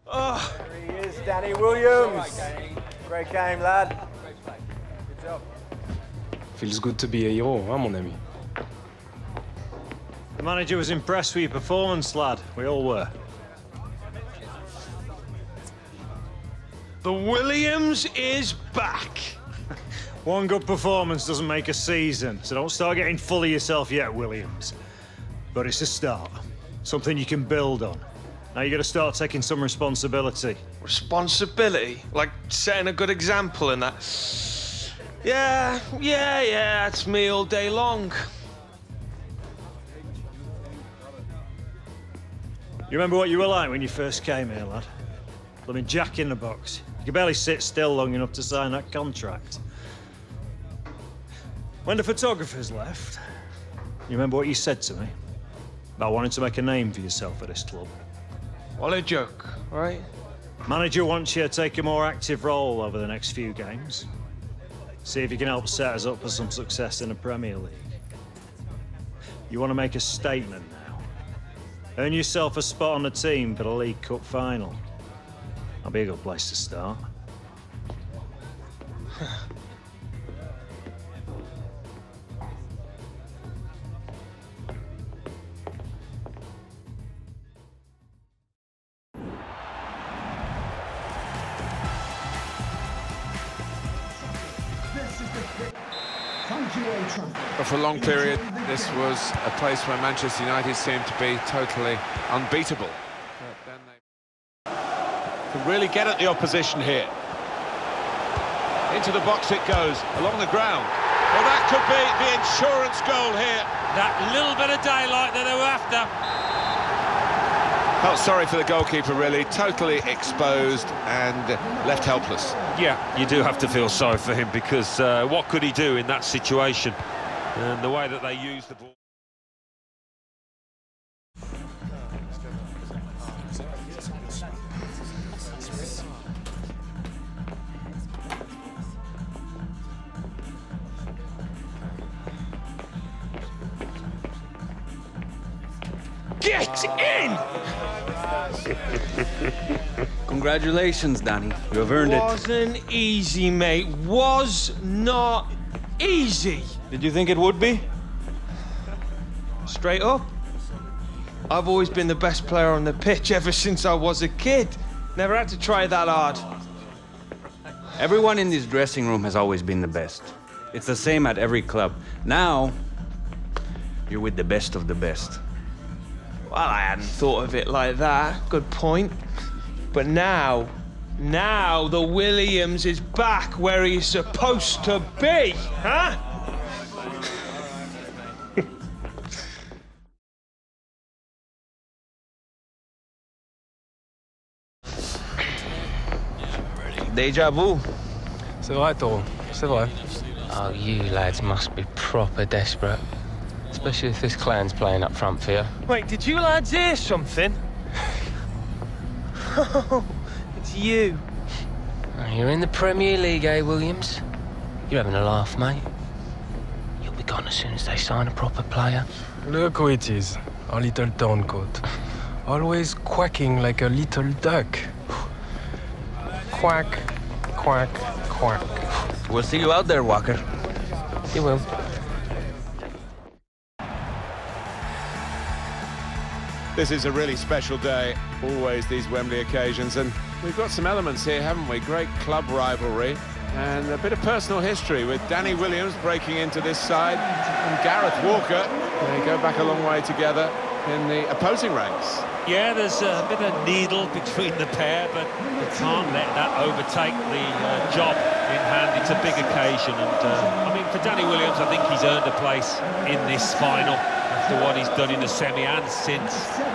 Oh. There he is, Danny Williams. Great game, lad. Good job. Feels good to be a hero, huh, mon ami? The manager was impressed with your performance, lad. We all were. The Williams is back. One good performance doesn't make a season, so don't start getting full of yourself yet, Williams. But it's a start. Something you can build on. Now you got to start taking some responsibility. Responsibility? Like setting a good example and that? Yeah, that's me all day long. You remember what you were like when you first came here, lad? Blooming Jack in the box. You could barely sit still long enough to sign that contract. When the photographers left, you remember what you said to me? About wanting to make a name for yourself at this club. What a joke, right? Manager wants you to take a more active role over the next few games. See if you can help set us up for some success in the Premier League. You want to make a statement now. Earn yourself a spot on the team for the League Cup Final. That'll be a good place to start. But for a long period, this was a place where Manchester United seemed to be totally unbeatable. But then they can really get at the opposition here. Into the box it goes, along the ground. Well, that could be the insurance goal here. That little bit of daylight that they were after. Felt sorry for the goalkeeper, really. Totally exposed and left helpless. Yeah, you do have to feel sorry for him because what could he do in that situation? And the way that they used the ball. Get in! Congratulations, Danny. You have earned it. Wasn't easy, mate. Was not easy. Did you think it would be? Straight up. I've always been the best player on the pitch ever since I was a kid. Never had to try that hard. Everyone in this dressing room has always been the best. It's the same at every club. Now, you're with the best of the best. Well, I hadn't thought of it like that. Good point. But now the Williams is back where he's supposed to be, huh? Deja vu. C'est vrai, Toro. C'est vrai. Oh, you lads must be proper desperate. Especially if this clan's playing up front for you. Wait, did you lads hear something? It's you. You're in the Premier League, eh, Williams? You're having a laugh, mate. You'll be gone as soon as they sign a proper player. Look who it is, our little turncoat. Always quacking like a little duck. Quack, quack, quack. We'll see you out there, Walker. You will. This is a really special day, always these Wembley occasions, and we've got some elements here, haven't we? Great club rivalry and a bit of personal history with Danny Williams breaking into this side and Gareth Walker. They go back a long way together in the opposing ranks. Yeah, there's a bit of needle between the pair, but they can't let that overtake the job in hand. It's a big occasion, and I mean, for Danny Williams, I think he's earned a place in this final after what he's done in the semi and since. 7,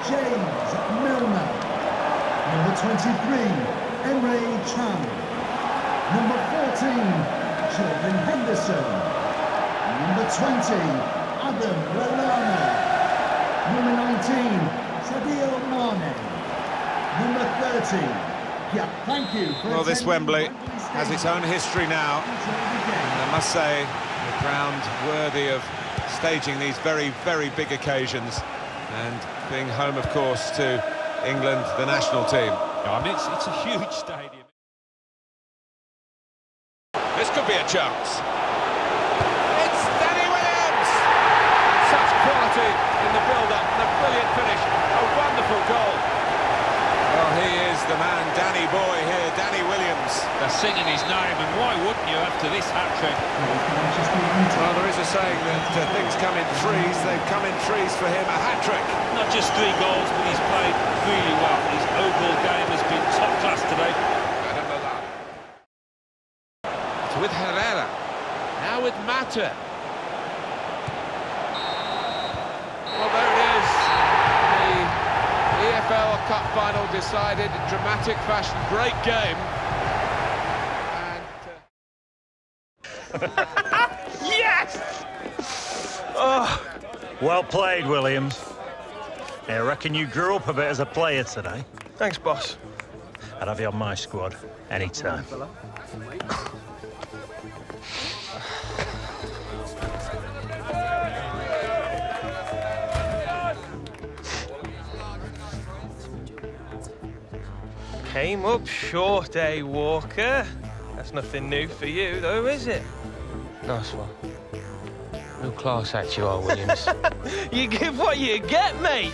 James Milner. Number 23, Emre Can. Number 14, Jordan Henderson. Number 20, Adam Lallana. Number 19, Sadio Mane. Number 30. Yeah, thank you. Well, this Wembley has its own history now. And I must say, the ground worthy of staging these very, very big occasions. And being home, of course, to England, the national team. I mean, it's a huge stadium. This could be a chance. It's Danny Williams! Such quality in the build-up, and a brilliant finish. A wonderful goal. Well, he is the man, Danny boy here, Danny Williams. They're singing his name, and why wouldn't you after this hat-trick? Well, there is a saying that things come in threes. They've come in threes for him, a hat-trick. Not just 3 goals, but he's played really well. His overall game has been top class today. It's with Herrera. Now with Mata. Well, there it is. The EFL Cup Final decided in dramatic fashion. Great game. And, Yes! Oh, well played, Williams. I reckon you grew up a bit as a player today. Thanks, boss. I'd have you on my squad anytime. Came up short, eh, Walker? That's nothing new for you, though, is it? Nice one. Real class act you are, Williams. You give what you get, mate.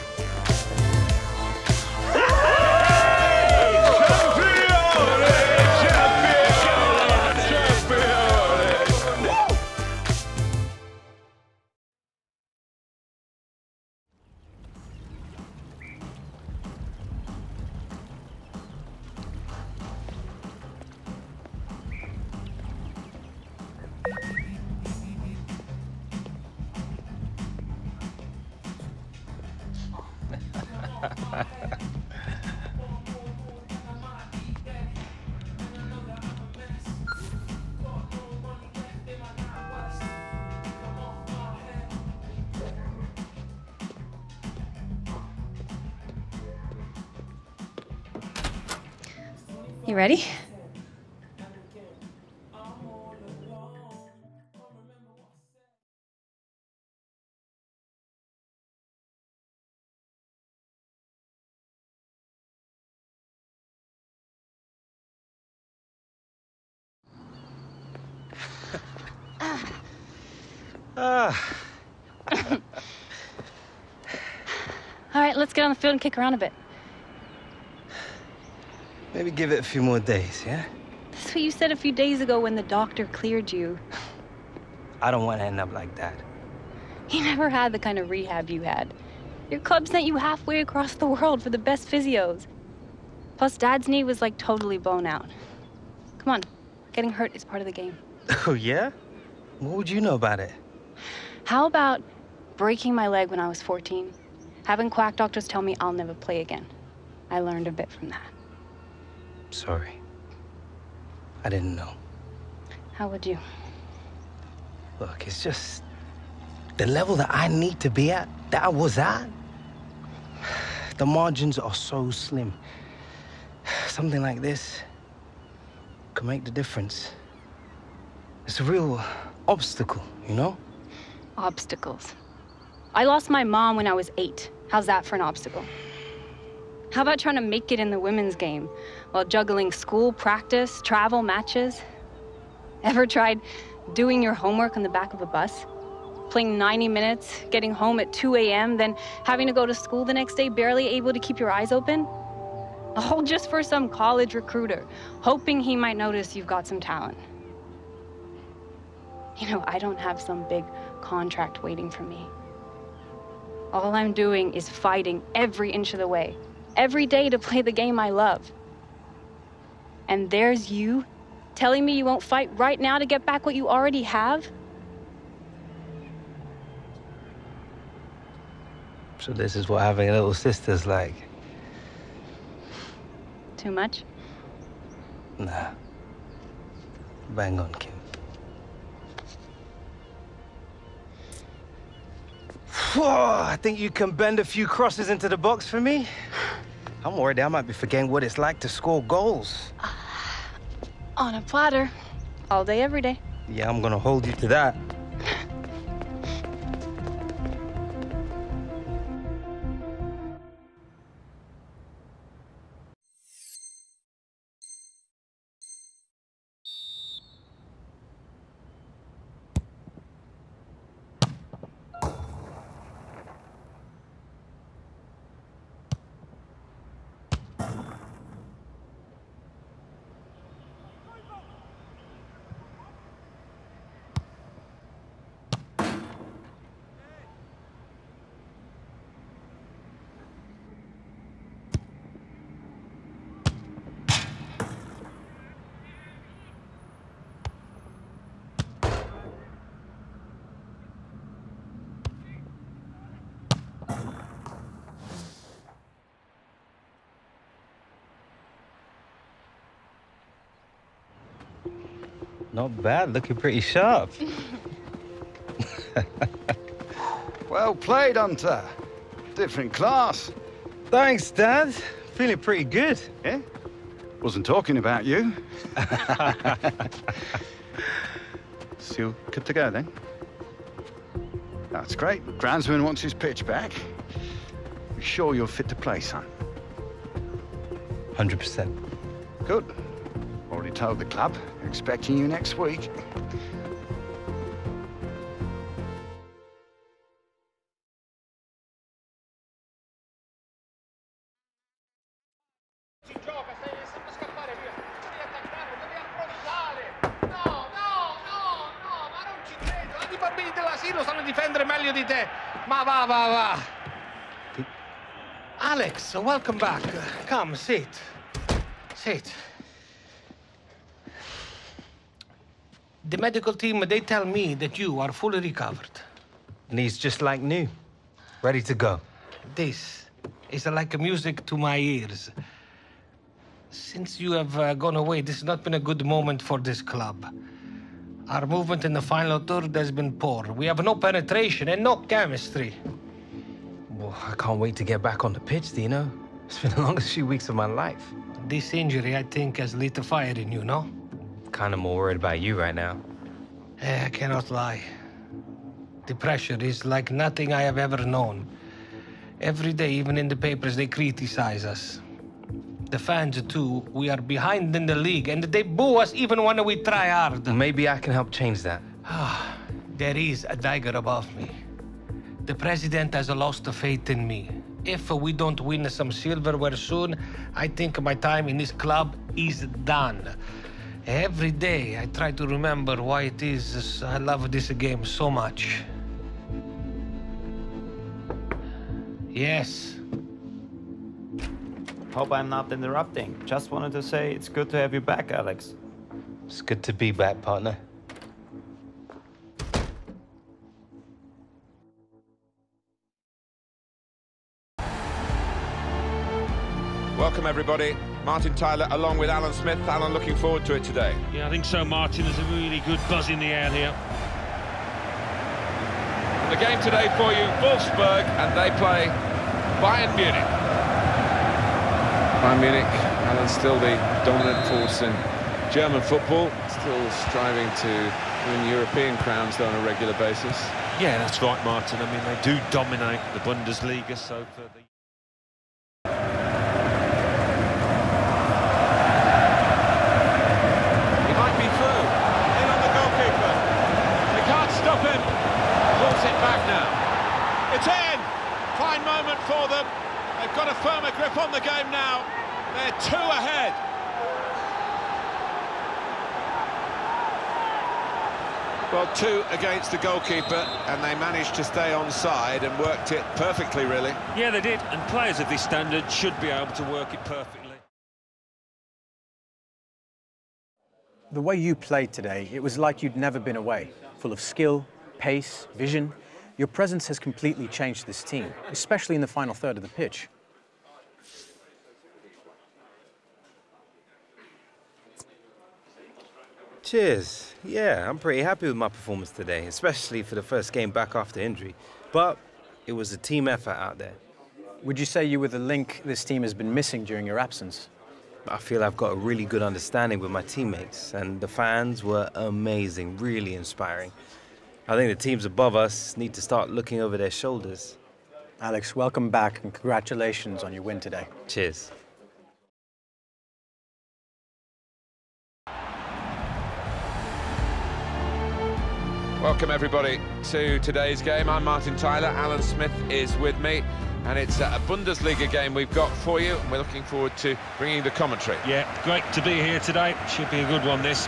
You ready? All right, let's get on the field and kick around a bit. Maybe give it a few more days, yeah? That's what you said a few days ago when the doctor cleared you. I don't want to end up like that. You never had the kind of rehab you had. Your club sent you halfway across the world for the best physios. Plus, Dad's knee was like totally blown out. Come on, getting hurt is part of the game. Oh, yeah? What would you know about it? How about breaking my leg when I was 14? Having quack doctors tell me I'll never play again. I learned a bit from that. Sorry. I didn't know. How would you? Look, it's just the level that I need to be at, that I was at. The margins are so slim. Something like this could make the difference. It's a real obstacle, you know? Obstacles. I lost my mom when I was 8. How's that for an obstacle? How about trying to make it in the women's game while juggling school, practice, travel, matches? Ever tried doing your homework on the back of a bus? Playing 90 minutes, getting home at 2 a.m., then having to go to school the next day, barely able to keep your eyes open? All just for some college recruiter, hoping he might notice you've got some talent. You know, I don't have some big contract waiting for me. All I'm doing is fighting every inch of the way, every day to play the game I love. And there's you telling me you won't fight right now to get back what you already have? So this is what having a little sister's like. Too much? Nah. Bang on, Kim. I think you can bend a few crosses into the box for me. I'm worried I might be forgetting what it's like to score goals. On a platter. All day, every day. Yeah, I'm gonna hold you to that. Not bad, looking pretty sharp. Well played, Hunter. Different class. Thanks, Dad. Feeling pretty good. Yeah? Wasn't talking about you. Still good to go, then? That's great. Griezmann wants his pitch back. You sure you're fit to play, son? 100%. Good. Already told the club. Expecting you next week. I bambini dell'asilo sanno difendere meglio di te. Ma va. Alex, welcome back. Come, sit. Sit. The medical team, they tell me that you are fully recovered. And he's just like new, ready to go. This is like music to my ears. Since you have gone away, this has not been a good moment for this club. Our movement in the final third has been poor. We have no penetration and no chemistry. Well, I can't wait to get back on the pitch, Dino. It's been the longest few weeks of my life. This injury, I think, has lit a fire in you, no? Kind of more worried about you right now. I cannot lie. The pressure is like nothing I have ever known. Every day, even in the papers, they criticize us. The fans, too, we are behind in the league, and they boo us even when we try hard. Maybe I can help change that. There is a dagger above me. The president has lost faith in me. If we don't win some silverware soon, I think my time in this club is done. Every day I try to remember why it is I love this game so much. Yes. Hope I'm not interrupting. Just wanted to say it's good to have you back, Alex. It's good to be back, partner. Welcome, everybody. Martin Tyler along with Alan Smith. Alan, looking forward to it today. Yeah, I think so, Martin. There's a really good buzz in the air here. The game today for you, Wolfsburg, and they play Bayern Munich. Bayern Munich, Alan, still the dominant force in German football, still striving to win European crowns though on a regular basis. Yeah, that's right, Martin. I mean, they do dominate the Bundesliga, so for the... For them, they've got a firmer grip on the game now. They're 2 ahead. Well, 2 against the goalkeeper, and they managed to stay onside and worked it perfectly, really. Yeah, they did, and players of this standard should be able to work it perfectly. The way you played today, it was like you'd never been away. Full of skill, pace, vision. Your presence has completely changed this team, especially in the final third of the pitch. Cheers. Yeah, I'm pretty happy with my performance today, especially for the first game back after injury. But It was a team effort out there. Would you say you were the link this team has been missing during your absence? I feel I've got a really good understanding with my teammates, and the fans were amazing, really inspiring. I think the teams above us need to start looking over their shoulders. Alex, welcome back and congratulations on your win today. Cheers. Welcome everybody to today's game. I'm Martin Tyler, Alan Smith is with me, and it's a Bundesliga game we've got for you, and we're looking forward to bringing the commentary. Yeah, great to be here today. Should be a good one, this.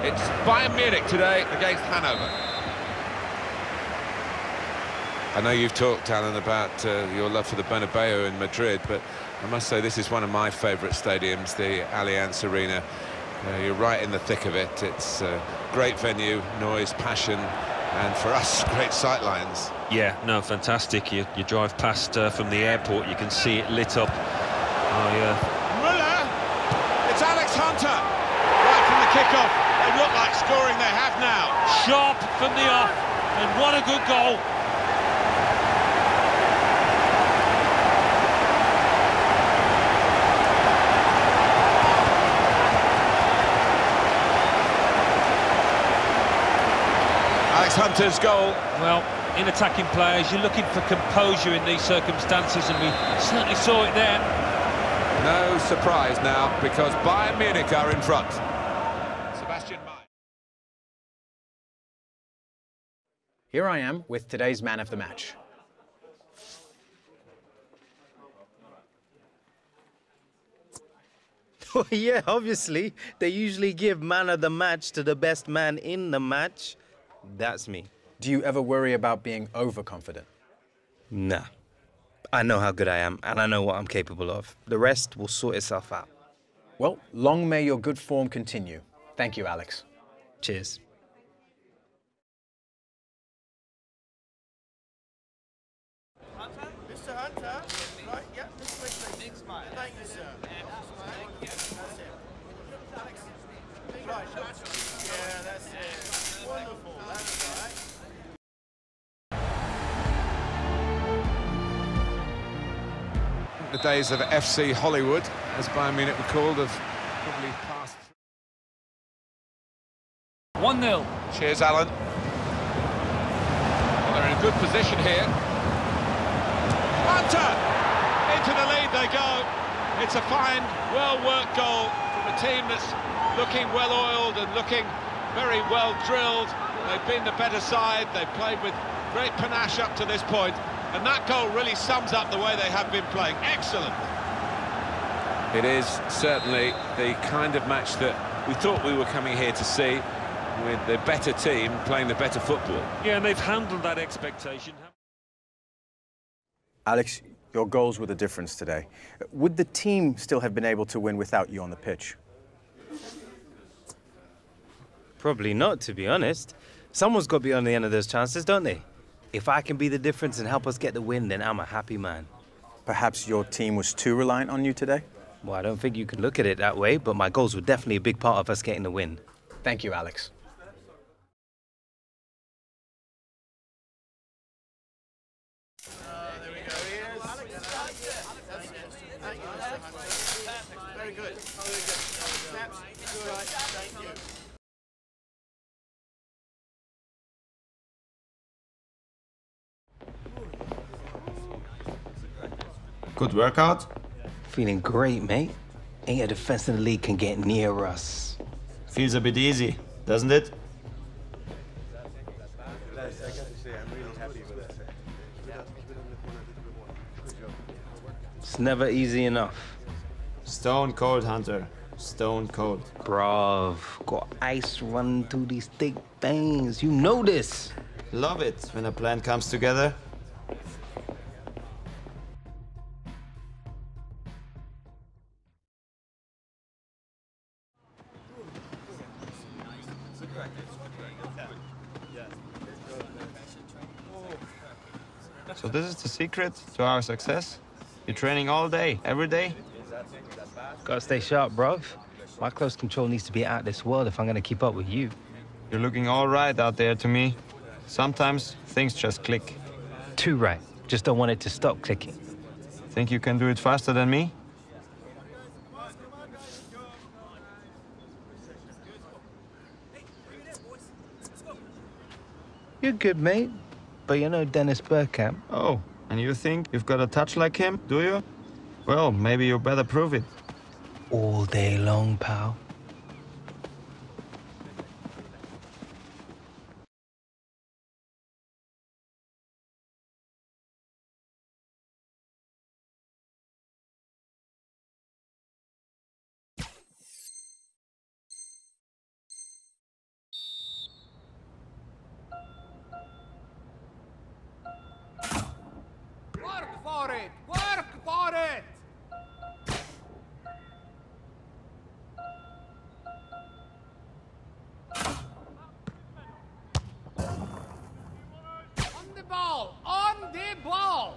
It's Bayern Munich today against Hanover. I know you've talked, Alan, about your love for the Bernabeu in Madrid, but I must say this is one of my favourite stadiums, the Allianz Arena. You're right in the thick of it. It's a great venue, noise, passion, and for us, great sightlines. Yeah, no, fantastic. You drive past from the airport, you can see it lit up. Müller! It's Alex Hunter! Right from the kickoff. They look like scoring, they have now. Sharp from the off, and what a good goal. Alex Hunter's goal. Well, in attacking players, you're looking for composure in these circumstances, and we certainly saw it there. No surprise now, because Bayern Munich are in front. Sebastian May. Here I am with today's man of the match. Well, yeah, obviously. They usually give man of the match to the best man in the match. That's me. Do you ever worry about being overconfident? Nah. I know how good I am, and I know what I'm capable of. The rest will sort itself out. Well, long may your good form continue. Thank you, Alex. Cheers. Mr. Hunter, right, yeah, this way, please. Thank you, sir. That's it. Alex, right, yeah, that's it. Wonderful, that's right. The days of FC Hollywood, as Bayern Munich were called, have probably passed. 1-0. Cheers, Alan. Well, they're in a good position here. Hunter! Into the lead they go. It's a fine, well-worked goal from a team that's looking well-oiled and looking very well-drilled. They've been the better side. They've played with great panache up to this point. And that goal really sums up the way they have been playing. Excellent. It is certainly the kind of match that we thought we were coming here to see, with the better team playing the better football. Yeah, and they've handled that expectation. Alex, your goals were the difference today. Would the team still have been able to win without you on the pitch? Probably not, to be honest. Someone's got to be on the end of those chances, don't they? If I can be the difference and help us get the win, then I'm a happy man. Perhaps your team was too reliant on you today? Well, I don't think you can look at it that way, but my goals were definitely a big part of us getting the win. Thank you, Alex. There we go. Very good. Snaps. You're right. Thank you. Good workout? Feeling great, mate. Ain't a defense in the league can get near us. Feels a bit easy, doesn't it? It's never easy enough. Stone cold, Hunter. Stone cold. Bruv, got ice running through these thick veins. You know this. Love it when a plan comes together. So this is the secret to our success? You're training all day, every day? Gotta stay sharp, bruv. My close control needs to be out this world if I'm gonna keep up with you. You're looking all right out there to me. Sometimes things just click. Too right. Just don't want it to stop clicking. Think you can do it faster than me? You're good, mate. But you're no Dennis Bergkamp. Oh, and you think you've got a touch like him, do you? Well, maybe you better prove it. All day long, pal. Work for it! Work for it! On the ball! On the ball!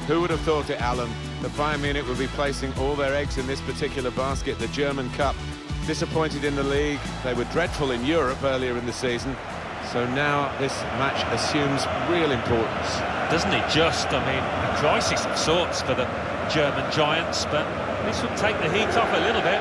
Who would have thought it, Alan, that Bayern Munich would be placing all their eggs in this particular basket, the German Cup. Disappointed in the league, they were dreadful in Europe earlier in the season, so now this match assumes real importance. Doesn't it just? I mean, a crisis of sorts for the German giants, but this would take the heat off a little bit.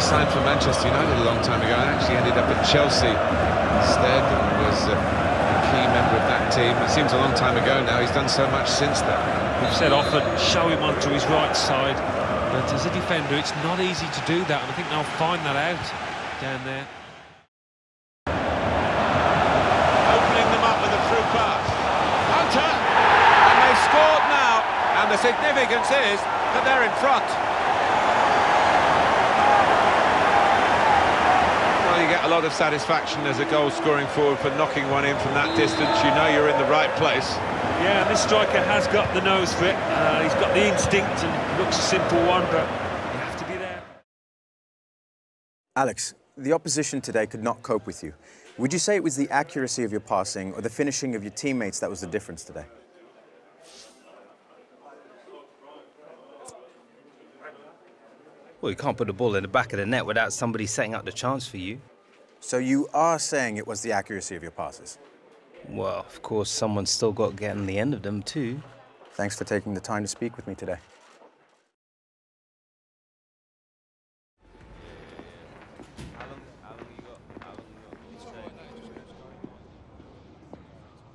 Signed for Manchester United a long time ago and actually ended up at Chelsea instead and was a key member of that team. It seems a long time ago now. He's done so much since then. We've said often, show him onto his right side, but as a defender it's not easy to do that, and I think they'll find that out down there. Opening them up with a through pass. Hunter! And they've scored now, and the significance is that they're in front. You get a lot of satisfaction as a goal-scoring forward for knocking one in from that distance. You know you're in the right place. Yeah, and this striker has got the nose for it. He's got the instinct, and it looks a simple one, but you have to be there. Alex, the opposition today could not cope with you. Would you say it was the accuracy of your passing or the finishing of your teammates that was the difference today? Well, you can't put the ball in the back of the net without somebody setting up the chance for you. So you are saying it was the accuracy of your passes? Well, of course, someone's still got to get on the end of them too. Thanks for taking the time to speak with me today.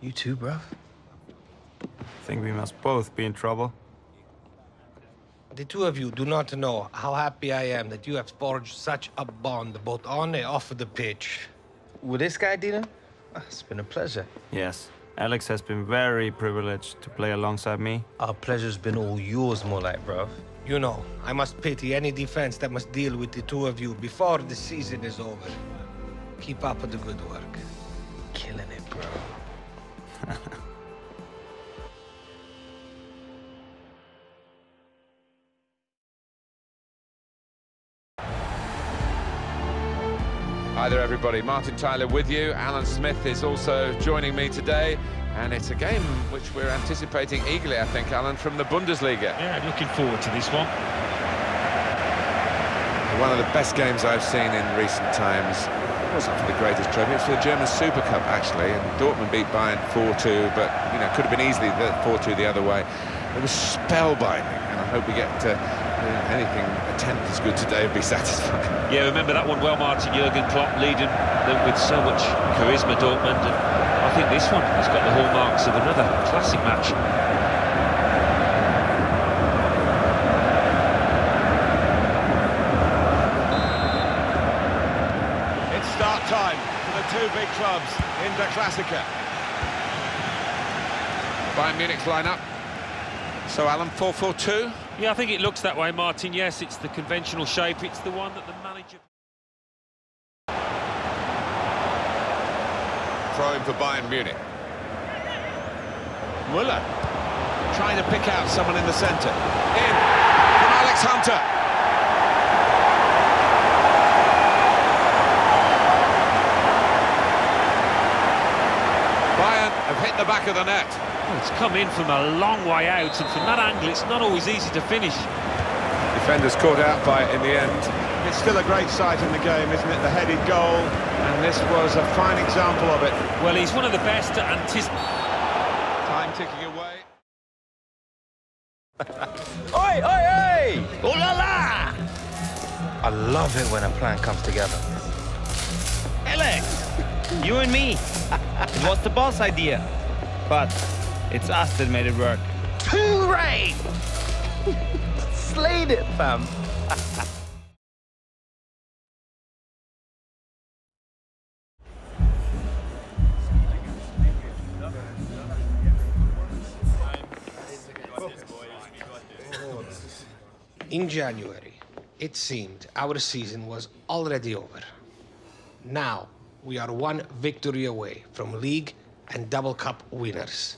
You too, bruv? Think we must both be in trouble. The two of you do not know how happy I am that you have forged such a bond both on and off the pitch. With this guy, Dino? It's been a pleasure. Yes, Alex has been very privileged to play alongside me. Our pleasure's been all yours, more like, bruv. You know, I must pity any defense that must deal with the two of you before the season is over. Keep up with the good work. Killing it, bro. Hi there, everybody. Martin Tyler with you. Alan Smith is also joining me today. And it's a game which we're anticipating eagerly, I think, Alan, from the Bundesliga. Yeah, looking forward to this one. One of the best games I've seen in recent times. It wasn't for the greatest trophy, it's for the German Super Cup, actually. And Dortmund beat Bayern 4-2, but, you know, could have been easily 4-2 the other way. It was spellbinding, and I hope we get anything a tenth as good today would be satisfying. Yeah, remember that one well, Martin. Jurgen Klopp leading them with so much charisma, Dortmund, and I think this one has got the hallmarks of another classic match. It's start time for the two big clubs in the Klassiker. Bayern Munich's lineup. So, Alan, 4-4-2? Yeah, I think it looks that way, Martin. Yes, it's the conventional shape. It's the one that the manager... throw-in for Bayern Munich. Müller trying to pick out someone in the centre. In from Alex Hunter. Bayern have hit the back of the net. Well, it's come in from a long way out, and from that angle it's not always easy to finish. Defenders caught out by it in the end. It's still a great sight in the game, isn't it? The headed goal, and this was a fine example of it. Well, he's one of the best to anticipate. Time ticking away. Oi, oi, oi! Ooh la la! I love it when a plan comes together. Alex, you and me. It was the boss idea, but it's us that made it work. Hooray! Slayed it, fam. In January, it seemed our season was already over. Now, we are one victory away from league and double cup winners.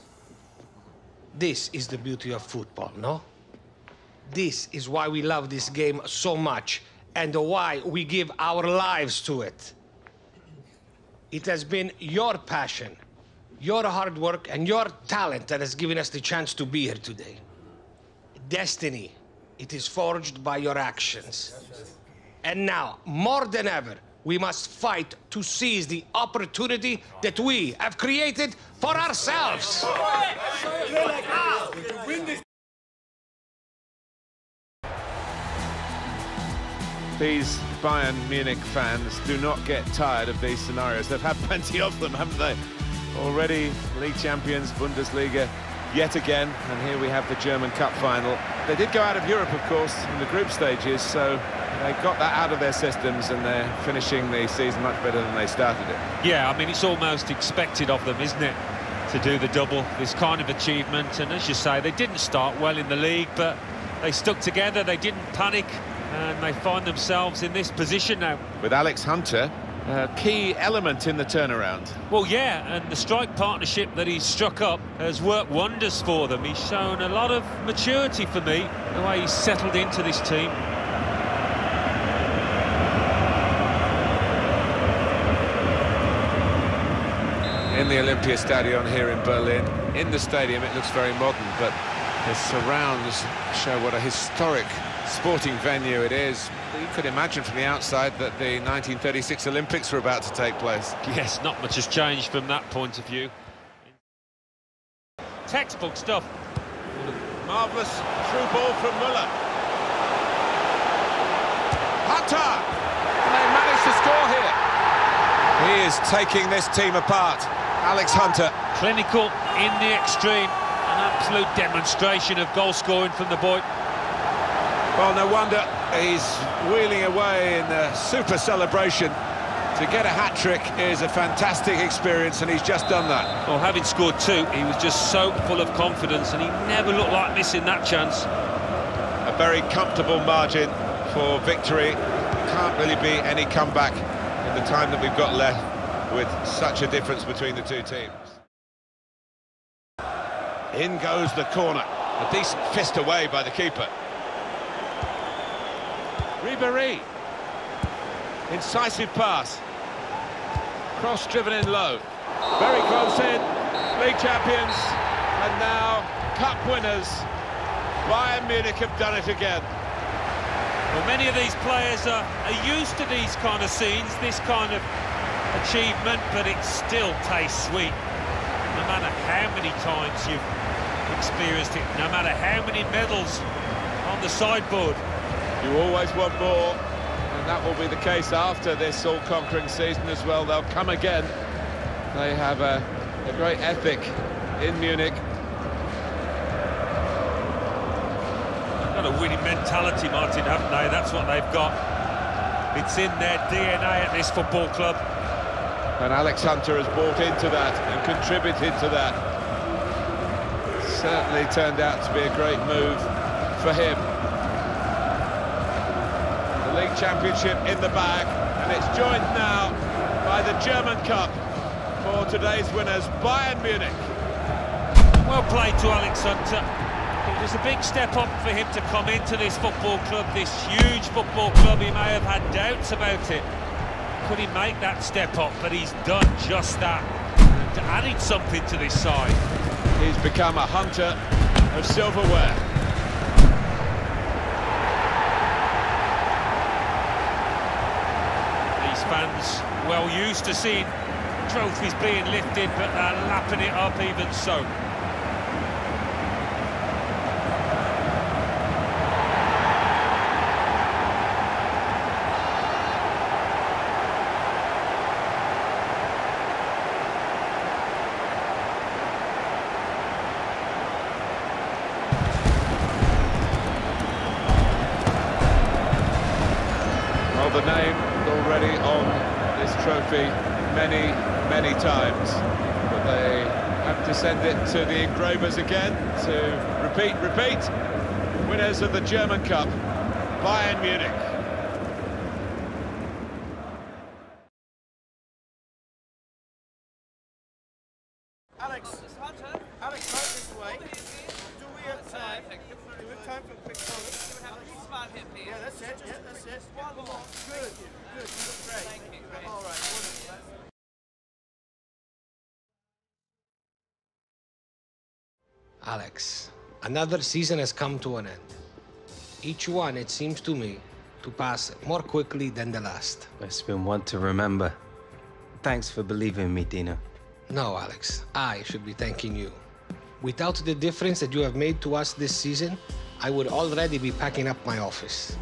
This is the beauty of football, no? This is why we love this game so much and why we give our lives to it. It has been your passion, your hard work, and your talent that has given us the chance to be here today. Destiny. It is forged by your actions. And now, more than ever, we must fight to seize the opportunity that we have created for ourselves. These Bayern Munich fans do not get tired of these scenarios. They've had plenty of them, haven't they? Already league champions, Bundesliga, yet again, and here we have the German Cup Final. They did go out of Europe, of course, in the group stages, so they got that out of their systems, and they're finishing the season much better than they started it. Yeah, I mean, it's almost expected of them, isn't it, to do the double, this kind of achievement. And as you say, they didn't start well in the league, but they stuck together, they didn't panic, and they find themselves in this position now. With Alex Hunter, a key element in the turnaround. Well, yeah, and the strike partnership that he's struck up has worked wonders for them. He's shown a lot of maturity for me, the way he's settled into this team. In the Olympiastadion here in Berlin. In the stadium it looks very modern, but the surrounds show what a historic sporting venue it is. You could imagine from the outside that the 1936 Olympics were about to take place. Yes, not much has changed from that point of view. Textbook stuff. Marvellous through ball from Müller. Hunter! And they managed to score here. He is taking this team apart. Alex Hunter. Clinical in the extreme. An absolute demonstration of goal scoring from the boy. Well, no wonder he's wheeling away in a super celebration. To get a hat-trick is a fantastic experience, and he's just done that. Well, having scored two, he was just so full of confidence, and he never looked like missing that chance. A very comfortable margin for victory. Can't really be any comeback in the time that we've got left with such a difference between the two teams. In goes the corner. A decent fist away by the keeper. Ribéry. Incisive pass. Cross driven in low. Very close in. League champions. And now cup winners. Bayern Munich have done it again. Well, many of these players are used to these kind of scenes, this kind of achievement, but it still tastes sweet. No matter how many times you've experienced it, no matter how many medals on the sideboard. You always want more, and that will be the case after this all-conquering season as well. They'll come again. They have a great ethic in Munich. They've got a winning mentality, Martin, haven't they? That's what they've got. It's in their DNA at this football club. And Alex Hunter has bought into that and contributed to that. Certainly turned out to be a great move for him. The League Championship in the bag, and it's joined now by the German Cup for for today's winners, Bayern Munich. Well played to Alex Hunter. It was a big step up for him to come into this football club, this huge football club. He may have had doubts about it. Could he make that step up? But he's done just that, and added something to this side. He's become a hunter of silverware. These fans well used to seeing trophies being lifted, but they're lapping it up even so. Well, the name already on this trophy many times, but they have to send it to the engravers again to repeat. Winners of the German Cup, Bayern Munich. Alex, right this way. Do we have time? Do we have time for a quick comment? Yeah, that's it. Yeah, that's it. One more. Good. You look great. Thank you. All right, wonderful. Alex, another season has come to an end. Each one, it seems to me, to pass more quickly than the last. It's been one to remember. Thanks for believing in me, Dino. No, Alex, I should be thanking you. Without the difference that you have made to us this season, I would already be packing up my office.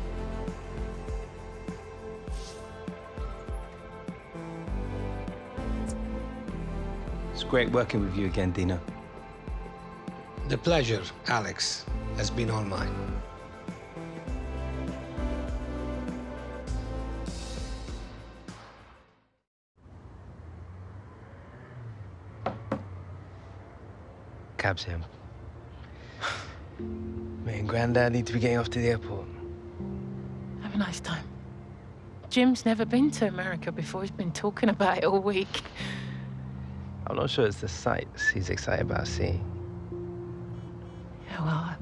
It's great working with you again, Dino. The pleasure, Alex, has been all mine. Cab's him. Me and Granddad need to be getting off to the airport. Have a nice time. Jim's never been to America before. He's been talking about it all week. I'm not sure it's the sights he's excited about seeing. Yeah, well,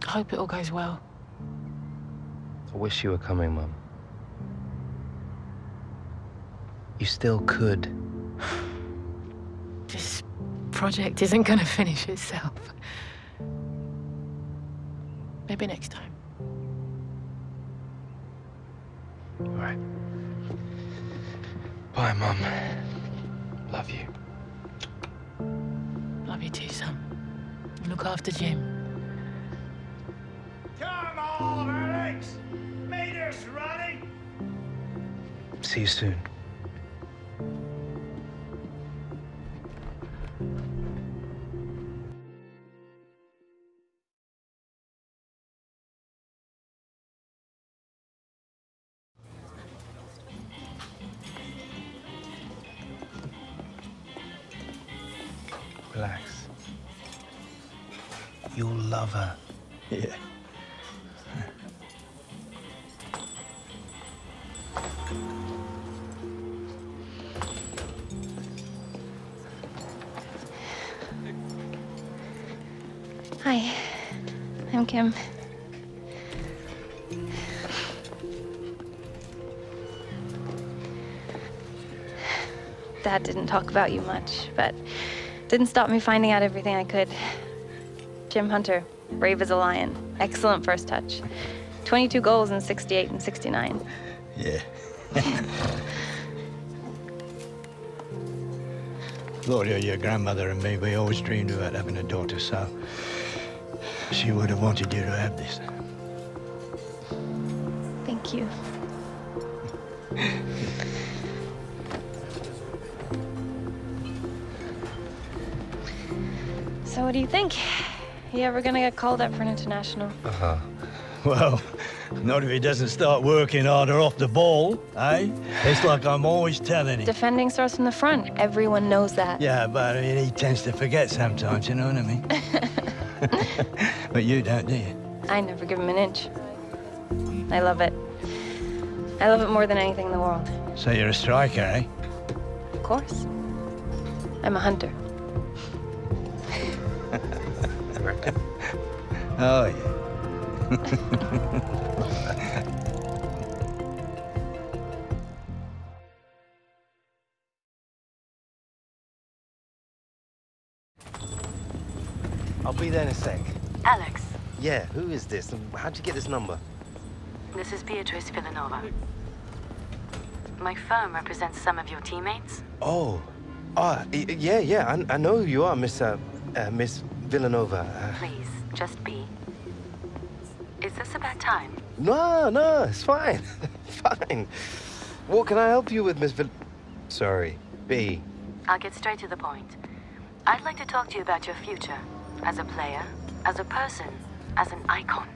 I hope it all goes well. I wish you were coming, Mum. You still could. This project isn't going to finish itself. Maybe next time. All right. Bye, Mum. Love you. Love you too, son. Look after Jim. Come on, Alex! Meters running! See you soon. Relax. You'll love her. Yeah. Hi, I'm Kim. Dad didn't talk about you much, but didn't stop me finding out everything I could. Jim Hunter, brave as a lion, excellent first touch. 22 goals in 68 and 69. Yeah. Gloria, your grandmother and me, we always dreamed about having a daughter, so she would have wanted you to have this. Thank you. So what do you think? You ever gonna get called up for an international? Well, not if he doesn't start working harder off the ball, eh? It's like I'm always telling him. Defending starts from the front. Everyone knows that. Yeah, but I mean, he tends to forget sometimes, you know what I mean? But you don't, do you? I never give him an inch. I love it. I love it more than anything in the world. So you're a striker, eh? Of course. I'm a hunter. Oh, yeah. I'll be there in a sec. Alex, Yeah, who is this? And how'd you get this number? this is Beatrice Villanova. My firm represents some of your teammates. Oh. Yeah, I know who you are, Miss Villanova. Please, just be. Is this a bad time? No, it's fine. Fine. What can I help you with, Miss Sorry, B. I'll get straight to the point. I'd like to talk to you about your future. As a player, as a person, as an icon.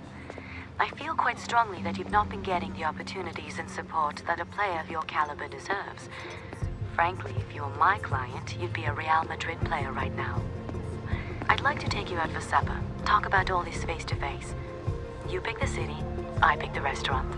I feel quite strongly that you've not been getting the opportunities and support that a player of your caliber deserves. Frankly, if you were my client, you'd be a Real Madrid player right now. I'd like to take you out for supper, talk about all this face to face. You pick the city, I pick the restaurant.